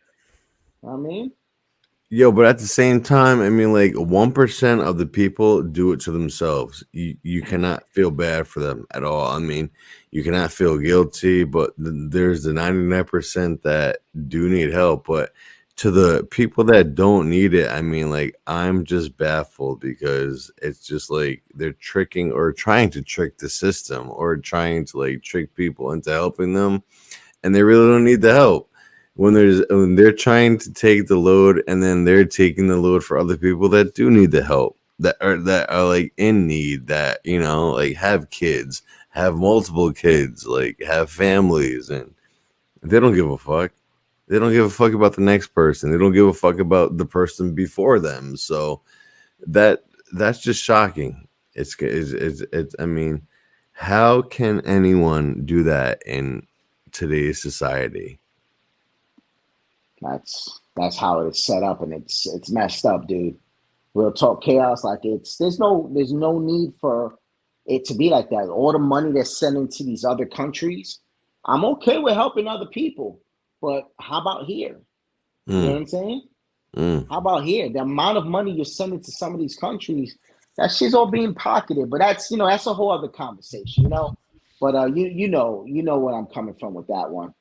Speaker 2: You know what I mean?
Speaker 1: Yo, but at the same time, I mean, like 1% of the people do it to themselves. You cannot feel bad for them at all. I mean, you cannot feel guilty, but there's the 99% that do need help. But to the people that don't need it, I mean, like I'm just baffled because it's just like they're tricking or trying to trick the system or trying to like trick people into helping them and they really don't need the help. When they're trying to take the load and then they're taking the load for other people that do need the help. that are like in need, that like have kids, have multiple kids, like have families, and they don't give a fuck. They don't give a fuck about the next person. They don't give a fuck about the person before them. So that that's just shocking. It's I mean, how can anyone do that in today's society?
Speaker 2: That's how it's set up, and it's messed up, dude. Real talk chaos. Like there's no need for it to be like that. All the money they're sending to these other countries, I'm okay with helping other people, but how about here? You know
Speaker 1: Mm,
Speaker 2: what I'm saying?
Speaker 1: mm.
Speaker 2: How about here? The amount of money you're sending to some of these countries, that shit's all being pocketed. But that's a whole other conversation. But you know where I'm coming from with that one.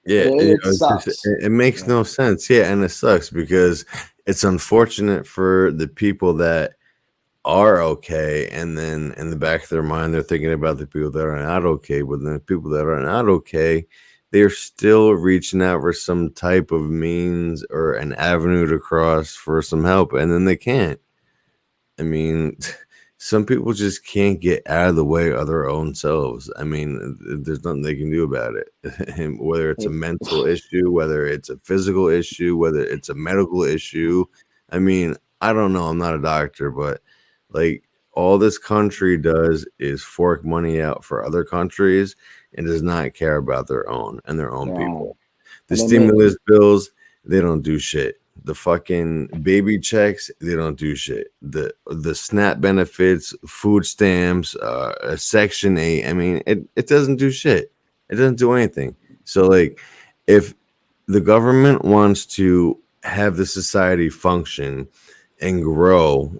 Speaker 1: Yeah,
Speaker 2: It sucks.
Speaker 1: it makes
Speaker 2: Yeah.
Speaker 1: no sense. Yeah, and it sucks because it's unfortunate for the people that are okay, and then in the back of their mind, they're thinking about the people that are not okay. But then the people that are not okay, they're still reaching out for some type of means or an avenue to cross for some help, and then they can't. I mean, some people just can't get out of the way of their own selves. I mean, there's nothing they can do about it. And whether it's a
Speaker 2: If
Speaker 1: mental issue, whether it's a physical issue, whether it's a medical issue. I mean, I don't know. I'm not a doctor, but like all this country does is fork money out for other countries and does not care about their own and their own
Speaker 2: um,
Speaker 1: people. The
Speaker 2: and then they
Speaker 1: stimulus bills, they don't do shit. The fucking baby checks, they don't do shit. The SNAP benefits, food stamps, Section 8, I mean, it doesn't do shit. It doesn't do anything. So like if the government wants to have the society function and grow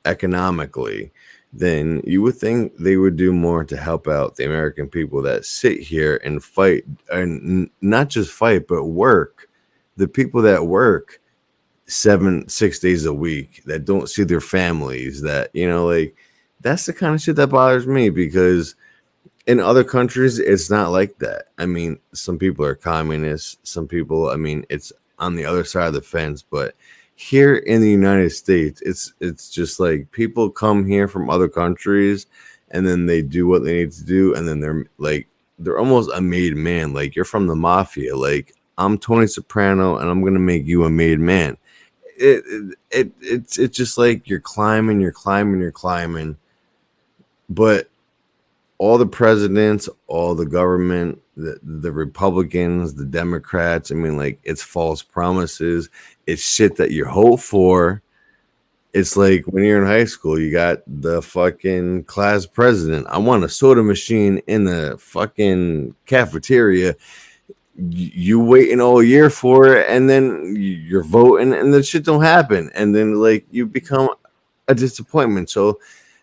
Speaker 1: economically, then you would think they would do more to help out the American people that sit here and fight, and not just fight, but work. The people that work 6 days a week, that don't see their families, that, like, that's the kind of shit that bothers me because in other countries, it's not like that. I mean, some people are communists, some people, I mean, it's on the other side of the fence, but here in the United States, it's just like people come here from other countries and then they do what they need to do, and then they're almost a made man. Like, you're from the mafia. Like, I'm Tony Soprano and I'm gonna make you a made man. It's just like you're climbing, you're climbing, but all the presidents, all the government, the Republicans, the Democrats. I mean, like, it's false promises. It's shit that you hope for. It's like when you're in high school, you got the fucking class president. I want a soda machine in the fucking cafeteria. You waiting all year for it, and then you're voting, and the shit don't happen, and then like you become a disappointment. So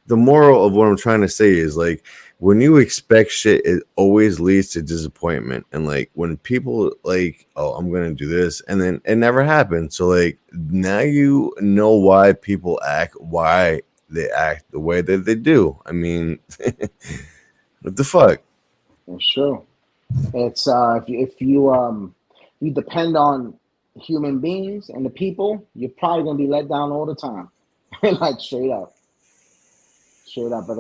Speaker 1: the moral of what I'm trying to say is, like, when you expect shit, it always leads to disappointment. And like when people like, oh, I'm gonna do this, and then it never happens. So like now you know why they act the way that they do. I mean, what the fuck?
Speaker 2: it's true. It's if you depend on human beings and the people, you're probably gonna be let down all the time. Like straight up. But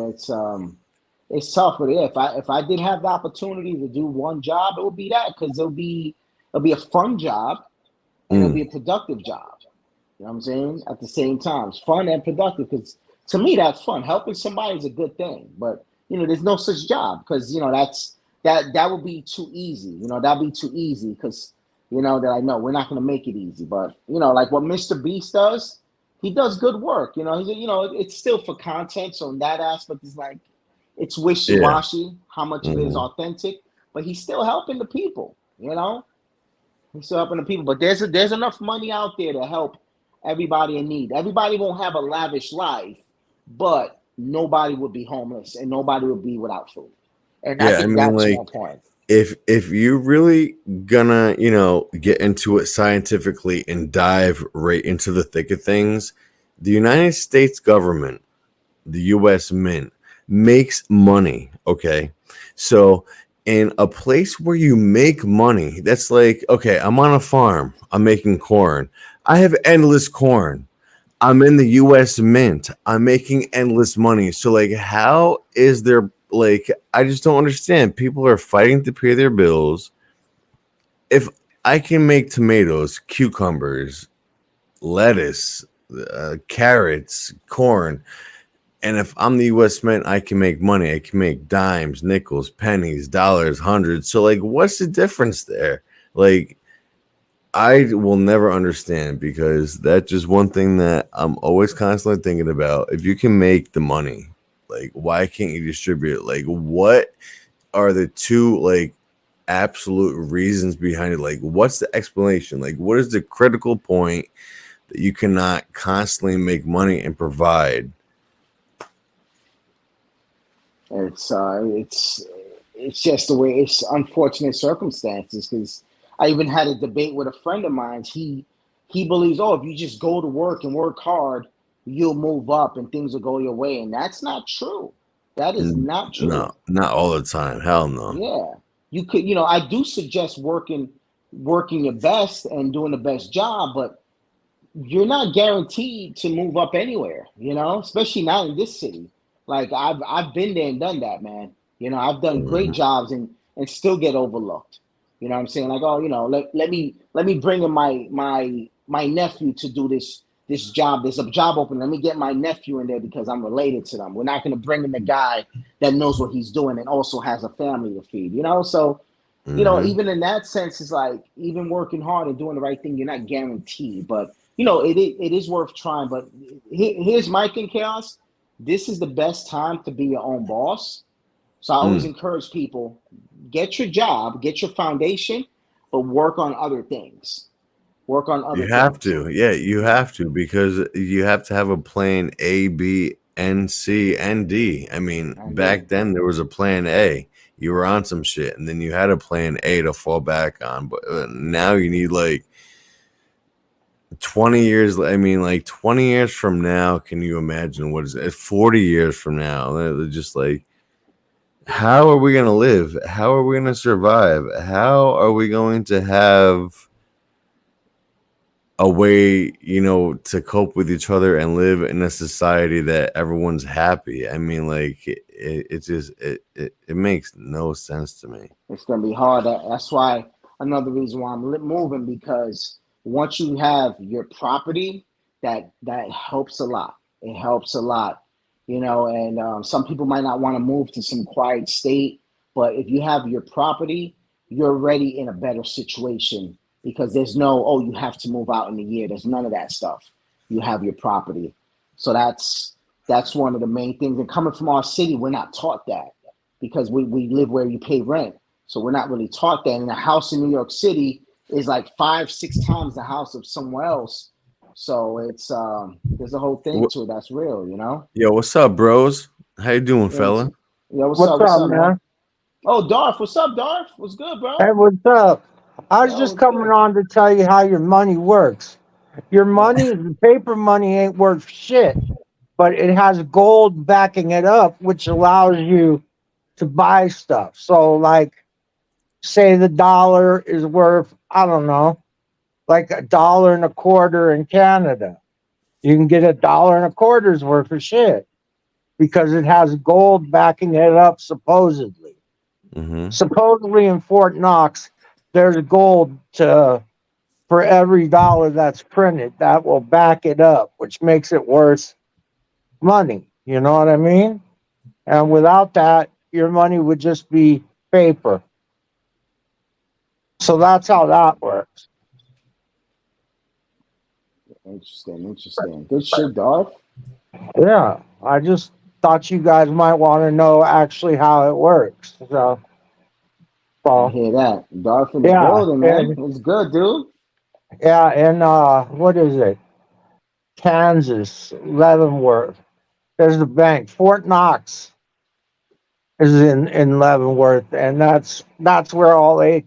Speaker 2: it's tough. But yeah, if I did have the opportunity to do one job, it would be that, because it'll be a fun job and it'll
Speaker 1: Mm,
Speaker 2: be a productive job. You know what I'm saying? At the same time, it's fun and productive, because to me that's fun. Helping somebody is a good thing, but there's no such job, because that would be too easy. That'd be too easy, because that I know we're not going to make it easy. But like what Mr. Beast does, he does good work. It's still for content, so in that aspect, it's like it's wishy
Speaker 1: yeah.
Speaker 2: washy how much of it is
Speaker 1: Mhm.
Speaker 2: authentic, but he's still helping the people. He's still helping the people. But there's enough money out there to help everybody in need. Everybody won't have a lavish life, but nobody would be homeless and nobody would be without food. And I
Speaker 1: Yeah, I
Speaker 2: think
Speaker 1: mean,
Speaker 2: that's
Speaker 1: like,
Speaker 2: more important.
Speaker 1: if you really gonna get into it scientifically and dive right into the thick of things, the United States government, the US Mint, makes money. Okay, so in a place where you make money, that's like, okay, I'm on a farm, I'm making corn, I have endless corn, I'm in the US Mint. I'm making endless money. So like how is there like I just don't understand. People are fighting to pay their bills. If I can make tomatoes, cucumbers, lettuce, carrots, corn, and if I'm the US Mint, I can make money. I can make dimes, nickels, pennies, dollars, hundreds. So like what's the difference there? Like I will never understand because that's just one thing that I'm always constantly thinking about. If you can make the money, like why can't you distribute it? Like what are the two like absolute reasons behind it? Like what's the explanation? Like what is the critical point that you cannot constantly make money and provide?
Speaker 2: It's just the way it's unfortunate circumstances because I even had a debate with a friend of mine. He believes, oh, if you just go to work and work hard, you'll move up and things will go your way. And that's not true. That is not true.
Speaker 1: No, not all the time. Hell no.
Speaker 2: Yeah. You could, I do suggest working your best and doing the best job, but you're not guaranteed to move up anywhere, especially not in this city. Like I've been there and done that, man. I've done great
Speaker 1: Mhm.
Speaker 2: jobs and still get overlooked. You know what I'm saying? Like, oh, let me bring in my nephew to do this job. There's a job open. Let me get my nephew in there because I'm related to them. We're not going to bring in the guy that knows what he's doing and also has a family to feed. So
Speaker 1: Mhm.
Speaker 2: even in that sense, it's like even working hard and doing the right thing, you're not guaranteed. But it is worth trying. But here's my thing, Chaos. This is the best time to be your own boss. So I always
Speaker 1: Mm.
Speaker 2: encourage people, get your job, get your foundation, but work on other things. Work on other
Speaker 1: You have
Speaker 2: things.
Speaker 1: to. Yeah, you
Speaker 2: Yeah,
Speaker 1: have to because you have to have a plan A, B, and C, and D. I mean, back
Speaker 2: indeed.
Speaker 1: then there was a plan A. You were on some shit, and then you had a plan A to fall back on. But now you need like 20 years. I mean, like 20 years from now, can you imagine what is it? 40 years from now, they're just like, how are we going to live? How are we going to survive? How are we going to have a way, to cope with each other and live in a society that everyone's happy? I mean, like it makes no sense to me.
Speaker 2: It's gonna be hard. That's why another reason why I'm moving because once you have your property, that helps a lot. It helps a lot, And some people might not want to move to some quiet state, but if you have your property, you're already in a better situation because there's no, oh, you have to move out in a year. There's none of that stuff. You have your property, so that's one of the main things. And coming from our city, we're not taught that because we live where you pay rent. So we're not really taught that. And a house in New York City is like 5, 6 times the house of somewhere else. So it's there's a whole thing to it that's real.
Speaker 1: Yo, what's up, bros? How you doing,
Speaker 2: Yeah,
Speaker 1: fella?
Speaker 2: yeah, what's
Speaker 3: What's
Speaker 2: up? What's
Speaker 3: up,
Speaker 2: up, man?
Speaker 3: man?
Speaker 2: Oh, Darth, what's up, Darth? What's good,
Speaker 3: Hey,
Speaker 2: bro?
Speaker 3: what's up? I was
Speaker 2: Yo,
Speaker 3: just
Speaker 2: what's
Speaker 3: coming
Speaker 2: good?
Speaker 3: on to tell you how your money works. Your
Speaker 2: Yeah.
Speaker 3: money, the paper money ain't worth shit, but it has gold backing it up, which allows you to buy stuff. So, like, say the dollar is worth, I don't know, like $1.25 in Canada. You can get $1.25 worth of shit because it has gold backing it up, supposedly.
Speaker 1: Mm-hmm.
Speaker 3: Supposedly in Fort Knox, there's gold for every dollar that's printed that will back it up, which makes it worth money. You know what I mean? And without that, your money would just be paper. So that's how that works.
Speaker 2: Interesting, interesting. Good shit, Darth.
Speaker 3: Yeah, I just thought you guys might want to know actually how it works.
Speaker 2: I
Speaker 3: So
Speaker 2: hear that. Darth in the
Speaker 3: yeah,
Speaker 2: building, man.
Speaker 3: and
Speaker 2: It's good, dude.
Speaker 3: yeah, and what is it? Kansas, Leavenworth. There's the bank. Fort Knox is in Leavenworth, and that's where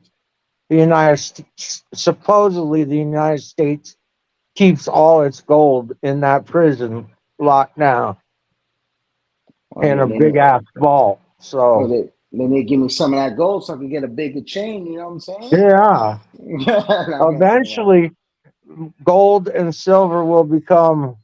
Speaker 3: the United States, supposedly the United States keeps all its gold in that prison locked down
Speaker 2: Oh,
Speaker 3: in
Speaker 2: they,
Speaker 3: a
Speaker 2: they,
Speaker 3: big ass vault.
Speaker 2: oh,
Speaker 3: So
Speaker 2: they give me some of that gold so I can get a bigger chain. You know what I'm saying?
Speaker 3: yeah,
Speaker 2: No, I'm not saying that.
Speaker 3: eventually gold and silver will become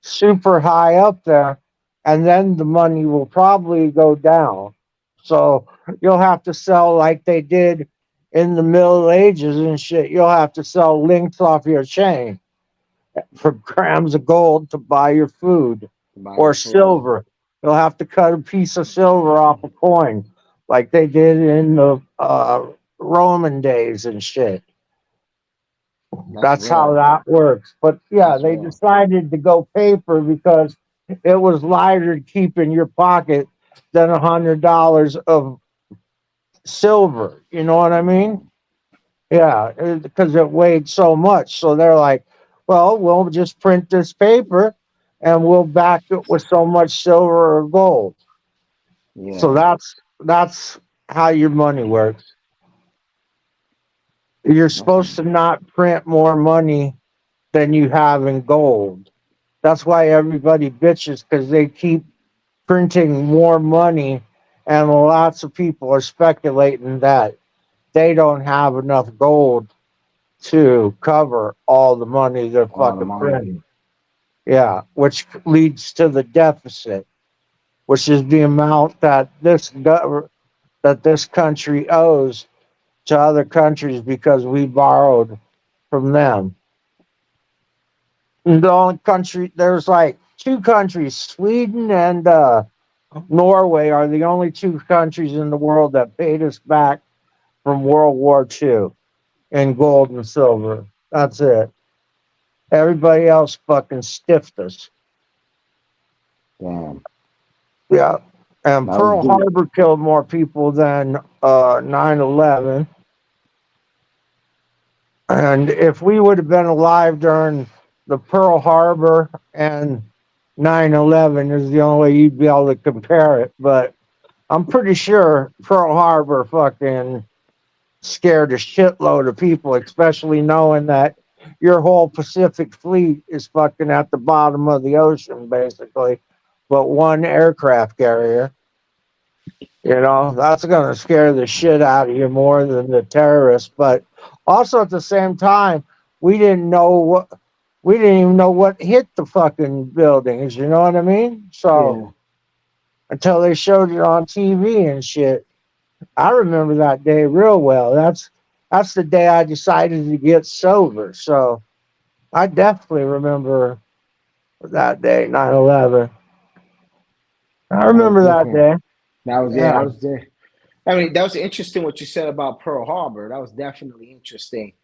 Speaker 3: super high up there, and then the money will probably go down. So you'll have to sell like they did in the Middle Ages and shit. You'll have to sell links off your chain for grams of gold to buy your food
Speaker 2: Buy
Speaker 3: or
Speaker 2: your food.
Speaker 3: silver. You'll have to cut a piece of silver off a coin like they did in the Roman days and shit.
Speaker 2: That's
Speaker 3: That's how
Speaker 2: real.
Speaker 3: that works. But yeah,
Speaker 2: That's
Speaker 3: they
Speaker 2: real.
Speaker 3: decided to go paper because it was lighter to keep in your pocket than $100 of silver. You know what I mean? Yeah, because it weighed so much. So they're like, well, we'll just print this paper and we'll back it with so much silver or gold. So
Speaker 2: Yeah.
Speaker 3: that's how your money works. You're
Speaker 2: That's
Speaker 3: supposed to not print more money than you have in gold. That's why everybody bitches because they keep printing more money, and lots of people are speculating that they don't have enough gold to cover all the money they're
Speaker 2: all the
Speaker 3: fucking
Speaker 2: money.
Speaker 3: printing. Yeah, which leads to the deficit, which is the amount that that this country owes to other countries because we borrowed from them. And the only country there's like two countries, Sweden and Norway, are the only two countries in the world that paid us back from World War II in gold and silver. That's it. Everybody else fucking stiffed us.
Speaker 2: Damn.
Speaker 3: Yeah. And
Speaker 2: That was
Speaker 3: Pearl
Speaker 2: deep.
Speaker 3: Harbor killed more people than 9/11. And if we would have been alive during the Pearl Harbor and 9/11 is the only way you'd be able to compare it. But I'm pretty sure Pearl Harbor fucking scared a shitload of people, especially knowing that your whole Pacific fleet is fucking at the bottom of the ocean, basically, but one aircraft carrier. You know, that's going to scare the shit out of you more than the terrorists. But also at the same time, we didn't know what, we didn't even know what hit the fucking buildings. You know what I mean? So
Speaker 2: Yeah.
Speaker 3: until they showed it on TV and shit. I remember that day real well. That's the day I decided to get sober. So I definitely remember that day, 9/11. I
Speaker 2: That was
Speaker 3: remember that
Speaker 2: different.
Speaker 3: day.
Speaker 2: That was yeah.
Speaker 3: Yeah.
Speaker 2: That was the. I mean, that was interesting what you said about Pearl Harbor. That was definitely interesting.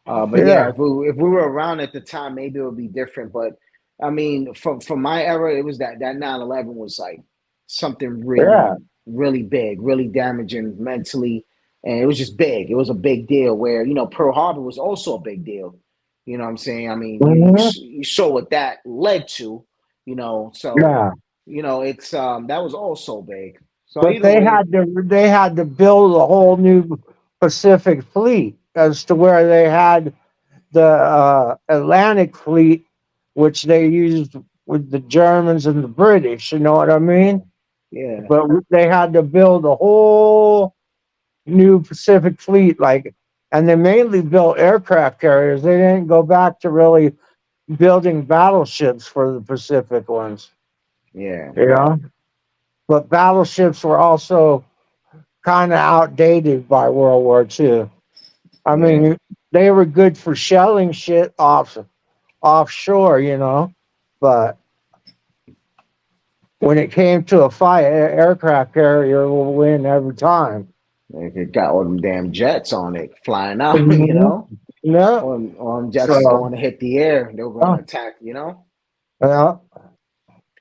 Speaker 2: But
Speaker 3: Yeah.
Speaker 2: yeah, if we were around at the time, maybe it would be different. But I mean, from my era, it was that 9/11 was like something
Speaker 3: Yeah.
Speaker 2: really big, really damaging mentally, and it was just big. It was a big deal. Where Pearl Harbor was also a big deal. You know what I'm saying? I mean,
Speaker 3: Mhm.
Speaker 2: you saw what that led to. So
Speaker 3: Yeah.
Speaker 2: it's that was also big. So
Speaker 3: But
Speaker 2: either way,
Speaker 3: they had to build a whole new Pacific fleet as to where they had the Atlantic fleet, which they used with the Germans and the British. You know what I mean?
Speaker 2: yeah,
Speaker 3: But they had to build a whole new Pacific fleet, and they mainly built aircraft carriers. They didn't go back to really building battleships for the Pacific ones,
Speaker 2: yeah,
Speaker 3: you know. But battleships were also kind of outdated by World War II. I
Speaker 2: yeah.
Speaker 3: mean, they were good for shelling shit offshore, but when it came to a fight, aircraft carrier will win every time.
Speaker 2: Like it got all them damn jets on it flying out,
Speaker 3: Mhm. Yeah.
Speaker 2: Or them jets is
Speaker 3: So,
Speaker 2: going to hit the air. They were going
Speaker 3: uh,
Speaker 2: to attack.
Speaker 3: yeah.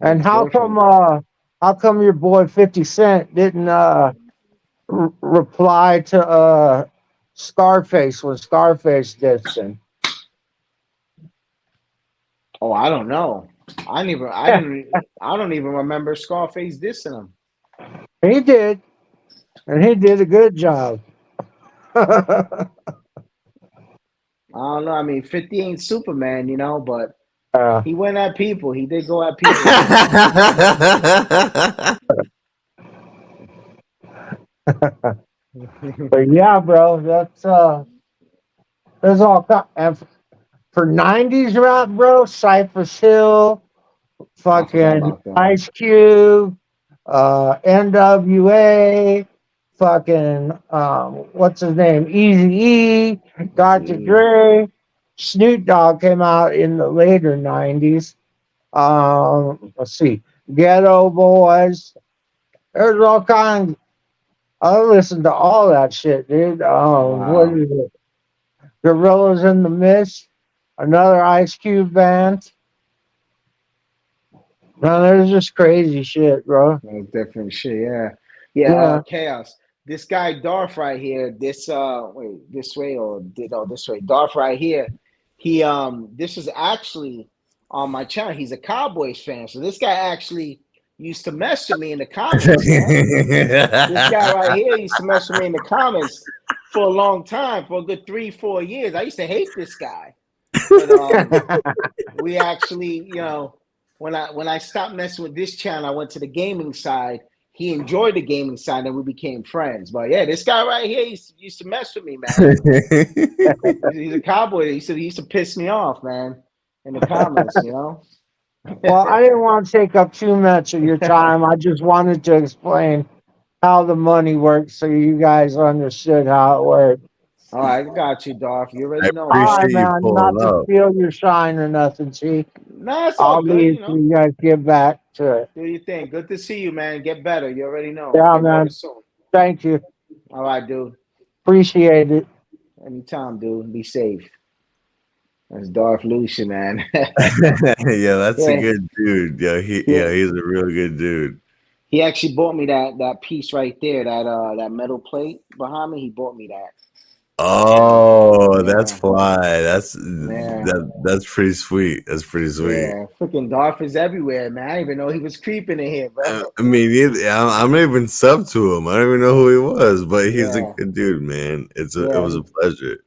Speaker 3: And
Speaker 2: It's different.
Speaker 3: how come your boy 50 Cent didn't reply to Scarface when Scarface dissed him?
Speaker 2: Oh, I don't know. I don't even remember Scarface dissing him.
Speaker 3: He did, and he did a good job.
Speaker 2: I don't know. I mean, 50 ain't Superman, but
Speaker 3: uh,
Speaker 2: he went at people. He did go at people though.
Speaker 3: but yeah, bro, there's all and for '90s rap, bro. Cypress Hill,
Speaker 2: I forgot
Speaker 3: fucking
Speaker 2: about them.
Speaker 3: Ice Cube, NWA, fucking what's his name? Easy E, Dr.
Speaker 2: Easy.
Speaker 3: Dre, Snoop Dogg came out in the later '90s. Let's see, Ghetto Boys. There's all kinds. I listened to all that shit, dude. What
Speaker 2: Wow.
Speaker 3: is it? Gorillas in the Mist, another Ice Cube band. No, there's just crazy shit, bro.
Speaker 2: That's different shit. Yeah. Yeah.
Speaker 3: Yeah.
Speaker 2: Chaos. This guy Darth right here. This way this way. Darth right here. This is actually on my channel. He's a Cowboys fan. So this guy actually used to mess with me in the comments, man. This guy right here used to mess with me in the comments for a long time, for a good 3-4 years. I used to hate this guy. But we actually, when I stopped messing with this channel, I went to the gaming side. He enjoyed the gaming side, and we became friends. But yeah, this guy right here used to mess with me, man. He's a cowboy. He used to piss me off, man, in the comments,
Speaker 3: Well, I didn't want to take up too much of your time. I just wanted to explain how the money works so you guys understood how it worked.
Speaker 2: All right, I got you, Darth. You
Speaker 1: I
Speaker 2: already know,
Speaker 3: All
Speaker 2: man.
Speaker 3: right,
Speaker 1: appreciate you
Speaker 3: man. Not
Speaker 1: pulling
Speaker 3: to
Speaker 1: up.
Speaker 3: steal your shine or nothing. See,
Speaker 2: No, it's all
Speaker 3: I'll
Speaker 2: good,
Speaker 3: leave so you guys get back to it.
Speaker 2: Do your thing. Good to see you, man. Get better. You already know.
Speaker 3: Yeah,
Speaker 2: Get
Speaker 3: man.
Speaker 2: better soon.
Speaker 3: Thank you.
Speaker 2: All right, dude.
Speaker 3: Appreciate it.
Speaker 2: Anytime, dude. Be safe. That's Darth Lucian, man.
Speaker 1: Yeah, that's a
Speaker 2: Yeah.
Speaker 1: good dude. Yeah, he's a real good dude.
Speaker 2: He actually bought me that piece right there, that metal plate behind me. He bought me that.
Speaker 1: Oh, that's
Speaker 2: Yeah.
Speaker 1: fly.
Speaker 2: Yeah.
Speaker 1: That's pretty sweet. That's pretty sweet.
Speaker 2: Yeah, freaking Darth is everywhere, man. I didn't even know he was creeping in here, bro.
Speaker 1: I mean, I'm not even sub to him. I don't even know who he was, but he's a
Speaker 2: Yeah.
Speaker 1: good dude, man. It
Speaker 2: Yeah.
Speaker 1: was a pleasure.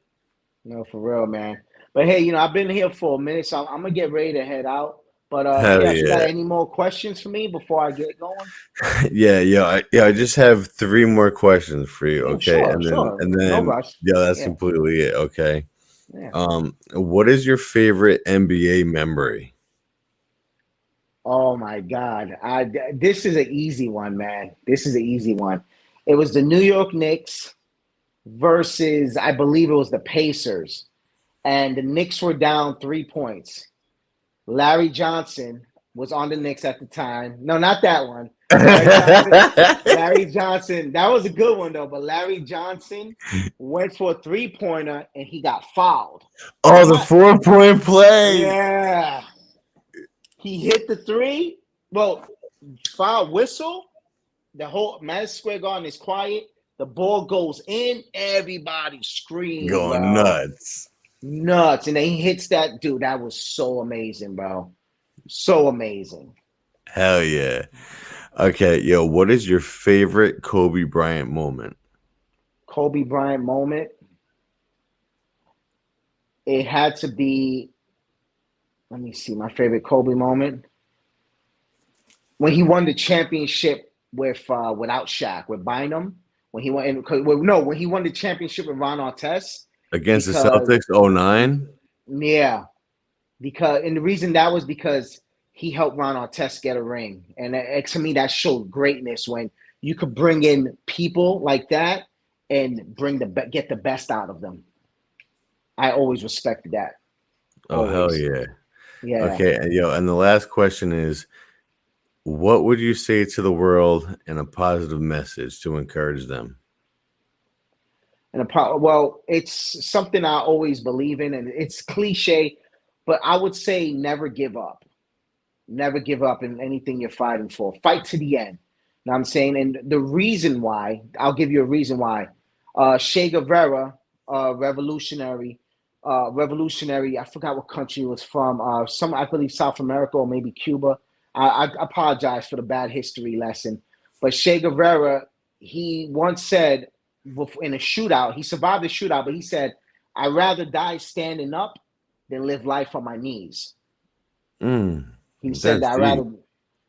Speaker 2: No, for real, man. But hey, I've been here for a minute, so I'm gonna get ready to head out. But
Speaker 1: Hell
Speaker 2: Chaos, you got
Speaker 1: yeah.
Speaker 2: any more questions for me before I get going?
Speaker 1: I just have 3 more questions for you,
Speaker 2: Yeah,
Speaker 1: okay?
Speaker 2: sure,
Speaker 1: And then
Speaker 2: sure.
Speaker 1: and
Speaker 2: No
Speaker 1: then
Speaker 2: rush.
Speaker 1: that's
Speaker 2: Yeah.
Speaker 1: completely it, okay?
Speaker 2: Yeah.
Speaker 1: What is your favorite NBA memory?
Speaker 2: Oh my God. This is an easy one, man. This is an easy one. It was the New York Knicks versus, I believe it was the Pacers. And the Knicks were down 3 points. Larry Johnson was on the Knicks at the time. No, not that one. Larry Johnson, that was a good one though, but Larry Johnson went for a 3-pointer and he got fouled.
Speaker 1: Oh, the 4-point play.
Speaker 2: Yeah. He hit the 3. Well, foul whistle. The whole Madison Square Garden is quiet. The ball goes in. Everybody screams.
Speaker 1: Going
Speaker 2: bro.
Speaker 1: nuts.
Speaker 2: Nuts. And then he hits that. Dude, that was so amazing, bro. So amazing.
Speaker 1: Hell yeah. Okay, what is your favorite Kobe Bryant moment?
Speaker 2: Kobe Bryant moment. It had to be, let me see, my favorite Kobe moment. When he won the championship without Shaq, with Bynum. When he won when he won the championship with Ron Artest.
Speaker 1: Against the Celtics 09?
Speaker 2: Yeah. And the reason that was because he helped Ron Artest get a ring. And to me, that showed greatness when you could bring in people like that and get the best out of them. I always respected that.
Speaker 1: Oh, hell yeah.
Speaker 2: Yeah.
Speaker 1: Okay, and the last question is, what would you say to the world in a positive message to encourage them?
Speaker 2: Well, it's something I always believe in, and it's cliche, but I would say never give up. Never give up in anything you're fighting for. Fight to the end. Know what I'm saying? And the reason why, I'll give you a reason why. Che Guevara, revolutionary, I forgot what country it was from. I believe South America or maybe Cuba. I apologize for the bad history lesson. But Che Guevara, he once said in a shootout, he survived the shootout, but he said, I'd rather die standing up than live life on my knees. He said that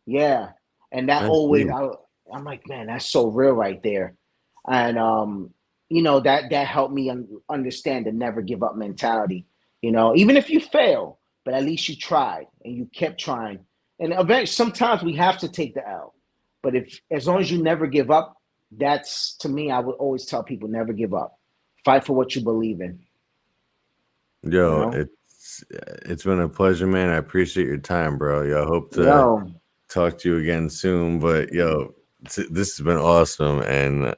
Speaker 2: yeah. And that always, I'm like, man, that's so real right there. And, that helped me understand the never give up mentality. Even if you fail, but at least you tried and you kept trying. And eventually, sometimes we have to take the L. But if as long as you never give up, that's to me. I would always tell people never give up. Fight for what you believe in.
Speaker 1: Yo,
Speaker 2: You know?
Speaker 1: it's been a pleasure, man. I appreciate your time, bro. Yo, I hope to
Speaker 2: Yo,
Speaker 1: talk to you again soon. But yo, this has been awesome, and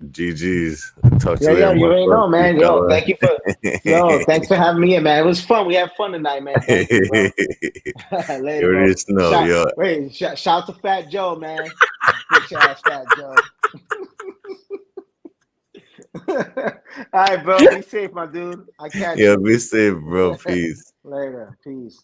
Speaker 1: GG's. Talk to
Speaker 2: yeah,
Speaker 1: you
Speaker 2: yeah.
Speaker 1: later.
Speaker 2: You
Speaker 1: Much
Speaker 2: already
Speaker 1: love
Speaker 2: know,
Speaker 1: to you,
Speaker 2: man. Yo,
Speaker 1: fella.
Speaker 2: thank you for. Yo, thanks for having me in, man. It was fun. We had fun tonight, man. Thank you, bro.
Speaker 1: You
Speaker 2: Later, bro.
Speaker 1: already know, yo.
Speaker 2: Shout to Fat Joe, man. Bitch ass Fat Joe. All right, bro. Be safe, my dude. I catch
Speaker 1: Yo,
Speaker 2: you.
Speaker 1: be safe, bro. Peace.
Speaker 2: Later. Peace.